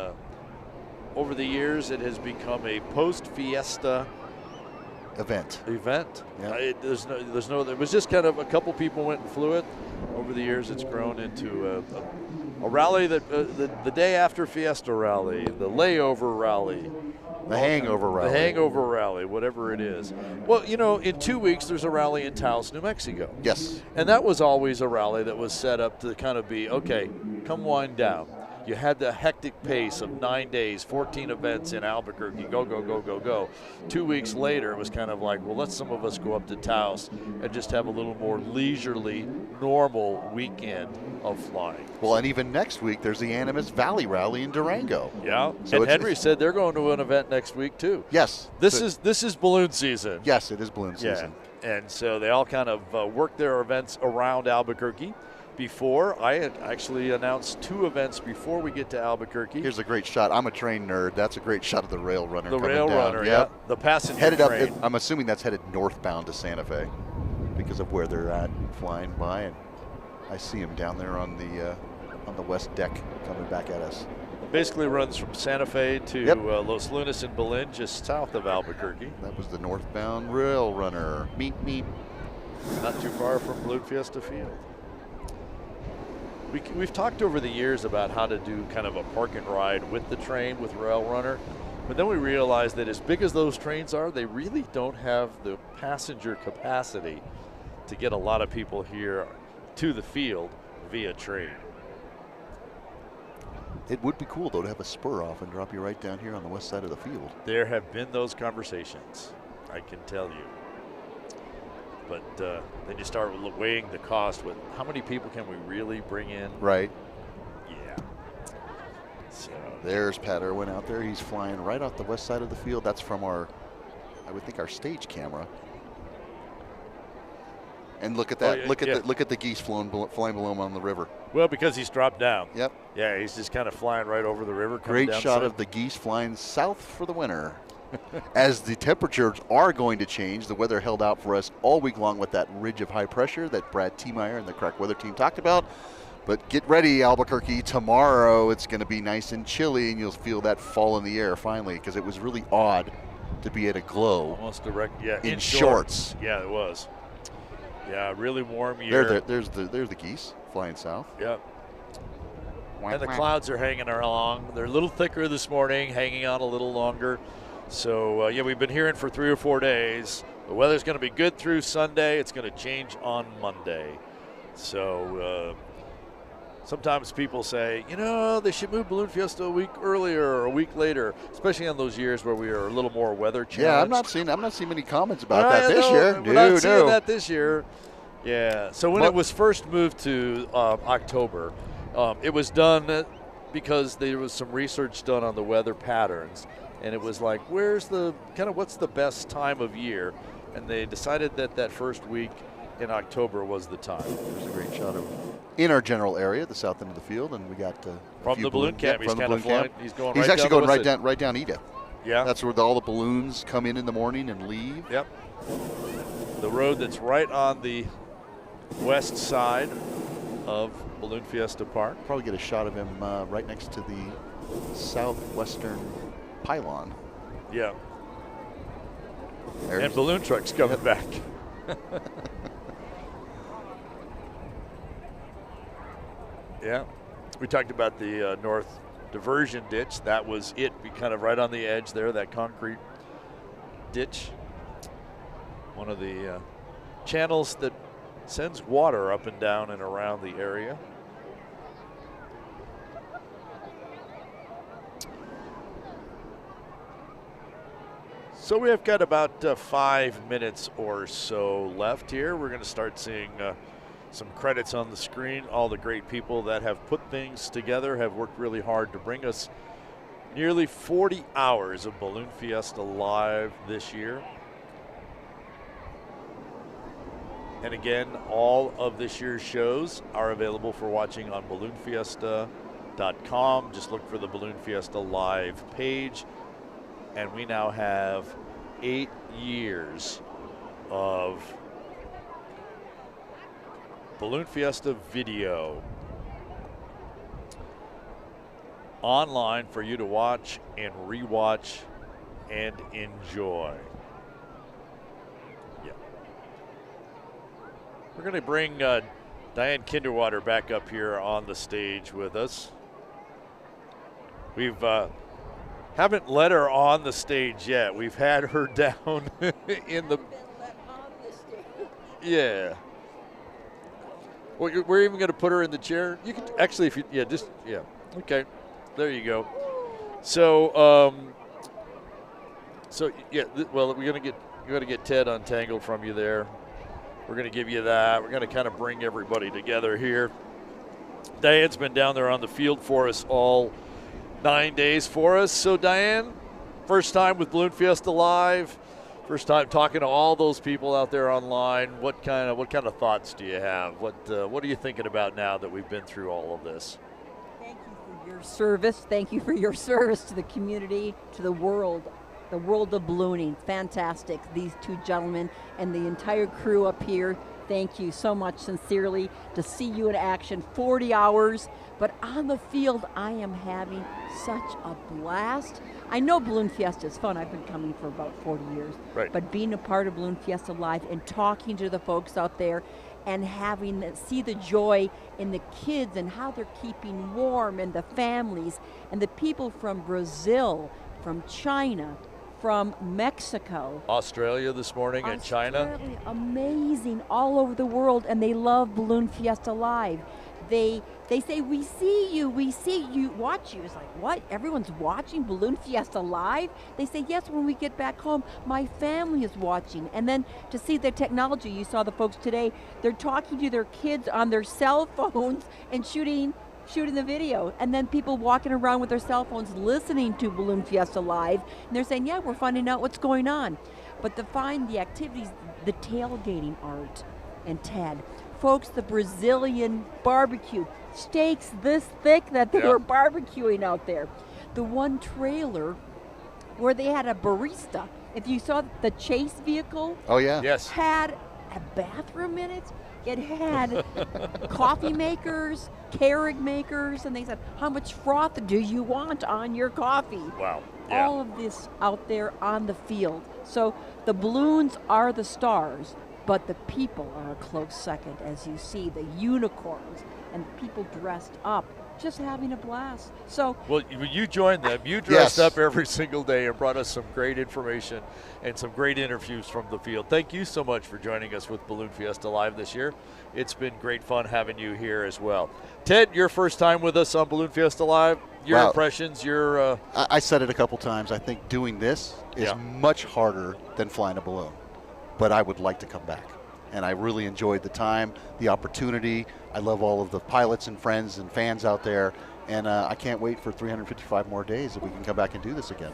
over the years, it has become a post-fiesta event. Yeah. It was just kind of a couple people went and flew it. Over the years, it's grown into a rally that the day after Fiesta rally, the layover rally, the hangover rally. The hangover rally, whatever it is. Well, you know, in 2 weeks, there's a rally in Taos, New Mexico. Yes. And that was always a rally that was set up to kind of be, okay, come wind down. You had the hectic pace of 9 days, 14 events in Albuquerque, go, go, go, go, go. 2 weeks later, it was kind of like, well, let some of us go up to Taos and just have a little more leisurely, normal weekend of flying. Well, and even next week, there's the Animas Valley Rally in Durango. Yeah, so and Henry said they're going to an event next week, too. Yes. This is balloon season. Yes, it is balloon season. Yeah. And so they all kind of work their events around Albuquerque. Before, I had actually announced 2 events before we get to Albuquerque. Here's a great shot. I'm a train nerd. That's a great shot of the rail runner. The coming rail down. runner, yeah. The passenger headed train. up. I'm assuming that's headed northbound to Santa Fe because of where they're at, flying by, and I see him down there on the west deck coming back at us. Basically runs from Santa Fe to Los Lunas and Belen, just south of Albuquerque. That was the northbound rail runner. Meet, meet. Not too far from Balloon Fiesta Field. We've talked over the years about how to do kind of a park and ride with the train, with Rail Runner, but then we realized that as big as those trains are, they really don't have the passenger capacity to get a lot of people here to the field via train. It would be cool, though, to have a spur off and drop you right down here on the west side of the field. There have been those conversations, I can tell you. But then you start weighing the cost with how many people can we really bring in? Right. Yeah. So there's Pat Irwin out there. He's flying right off the west side of the field. That's from our, I would think, our stage camera. And look at that! Look at the geese flying below him on the river. Well, because he's dropped down. Yep. Yeah, he's just kind of flying right over the river. Great shot of the geese flying south for the winter. As the temperatures are going to change, the weather held out for us all week long with that ridge of high pressure that Brad Tiemeyer and the Crack Weather team talked about. But get ready, Albuquerque. Tomorrow it's going to be nice and chilly, and you'll feel that fall in the air finally, because it was really odd to be at a glow. Almost direct, yeah. In shorts. Yeah, it was. Yeah, really warm year. There's the geese flying south. Yep. And the clouds are hanging along. They're a little thicker this morning, hanging on a little longer. So, yeah, we've been hearing for 3 or 4 days. The weather's going to be good through Sunday. It's going to change on Monday. So, sometimes people say, you know, they should move Balloon Fiesta a week earlier or a week later, especially on those years where we are a little more weather challenged. Yeah, I'm not seeing many comments about that this year. We're not seeing that this year. Yeah. So when it was first moved to October, it was done because there was some research done on the weather patterns. And it was like, what's the best time of year? And they decided that first week in October was the time. There's a great shot of in our general area, the south end of the field, and we got from the balloon camp. He's kind of flying. He's actually going right down Edith. Yeah, that's where all the balloons come in the morning and leave. Yep. The road that's right on the west side of Balloon Fiesta Park. Probably get a shot of him right next to the southwestern pylon. Yeah. And balloon trucks coming back. Yeah. We talked about the north diversion ditch. That was it. We kind of right on the edge there, that concrete ditch. One of the channels that sends water up and down and around the area. So we have got about 5 minutes or so left here. We're going to start seeing some credits on the screen. All the great people that have put things together have worked really hard to bring us nearly 40 hours of Balloon Fiesta live this year. And again, all of this year's shows are available for watching on balloonfiesta.com. Just look for the Balloon Fiesta live page. And we now have 8 years of Balloon Fiesta video online for you to watch and rewatch and enjoy. Yeah. We're going to bring Diane Kinderwater back up here on the stage with us. We've haven't let her on the stage yet. We've had her down in the. Yeah. Well, we're even going to put her in the chair. You can actually, if you, okay, there you go. So, well, you're going to get Ted untangled from you there. We're going to give you that. We're going to kind of bring everybody together here. Diane's been down there on the field for us all 9 days for us. So, Diane, first time with Balloon Fiesta Live. First time talking to all those people out there online. What kind of thoughts do you have? What are you thinking about now that we've been through all of this? Thank you for your service. Thank you for your service to the community, to the world of ballooning. Fantastic. These two gentlemen and the entire crew up here. Thank you so much, sincerely, to see you in action. 40 hours, but on the field, I am having such a blast. I know Balloon Fiesta is fun. I've been coming for about 40 years. Right. But being a part of Balloon Fiesta Live and talking to the folks out there and see the joy in the kids and how they're keeping warm, and the families and the people from Brazil, from China, from Mexico, Australia this morning, and China. Amazing, all over the world, and they love Balloon Fiesta Live. They say, we see you, watch you. It's like, what? Everyone's watching Balloon Fiesta Live? They say, yes, when we get back home, my family is watching. And then to see the technology, you saw the folks today, they're talking to their kids on their cell phones and shooting the video, and then people walking around with their cell phones listening to Balloon Fiesta Live, and they're saying, yeah, we're finding out what's going on. But to find the activities, the tailgating art, and Ted, folks, the Brazilian barbecue, steaks this thick that they were barbecuing out there. The one trailer where they had a barista, if you saw the chase vehicle, yes, had a bathroom in it. It had coffee makers, Keurig makers, and they said, how much froth do you want on your coffee? Wow. Yeah. All of this out there on the field. So the balloons are the stars, but the people are a close second, as you see the unicorns and people dressed up, just having a blast. So, well, you joined them. You dressed up every single day and brought us some great information and some great interviews from the field. Thank you so much for joining us with Balloon Fiesta Live this year. It's been great fun having you here as well. Ted, your first time with us on Balloon Fiesta Live. Your impressions, your... I said it a couple times. I think doing this is much harder than flying a balloon, but I would like to come back. And I really enjoyed the time, the opportunity. I love all of the pilots and friends and fans out there, and I can't wait for 355 more days that we can come back and do this again.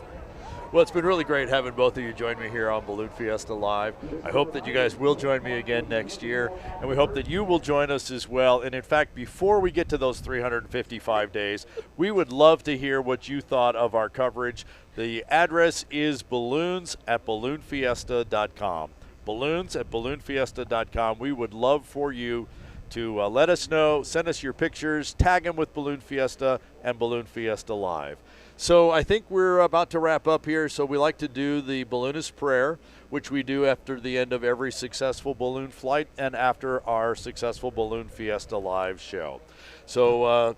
Well, it's been really great having both of you join me here on Balloon Fiesta Live. I hope that you guys will join me again next year, and we hope that you will join us as well. And in fact, before we get to those 355 days, we would love to hear what you thought of our coverage. The address is balloons@balloonfiesta.com. balloons@balloonfiesta.com. We would love for you to let us know, send us your pictures, tag them with Balloon Fiesta and Balloon Fiesta Live. So I think we're about to wrap up here, so we like to do the balloonist prayer, which we do after the end of every successful balloon flight and after our successful Balloon Fiesta Live show. So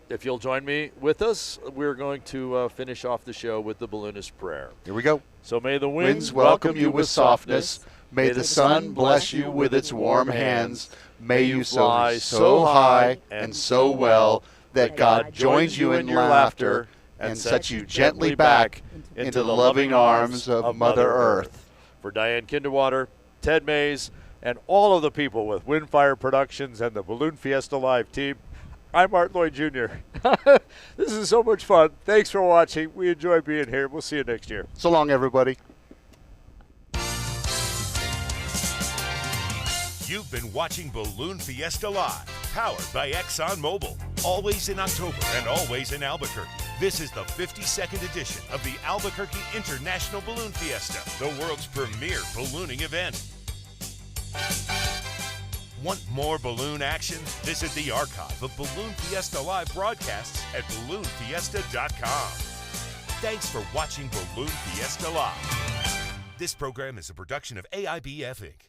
if you'll join me with us, we're going to finish off the show with the balloonist prayer. Here we go. So may the winds welcome you with softness. May the sun bless you with its warm hands. May you fly so high and so well that God joins you in your laughter and sets you gently back into the loving arms of Mother Earth. For Diane Kinderwater, Ted Maes, and all of the people with Windfire Productions and the Balloon Fiesta Live team, I'm Art Lloyd Jr. This is so much fun. Thanks for watching. We enjoy being here. We'll see you next year. So long, everybody. You've been watching Balloon Fiesta Live, powered by ExxonMobil. Always in October and always in Albuquerque. This is the 52nd edition of the Albuquerque International Balloon Fiesta, the world's premier ballooning event. Want more balloon action? Visit the archive of Balloon Fiesta Live broadcasts at balloonfiesta.com. Thanks for watching Balloon Fiesta Live. This program is a production of AIBF Inc.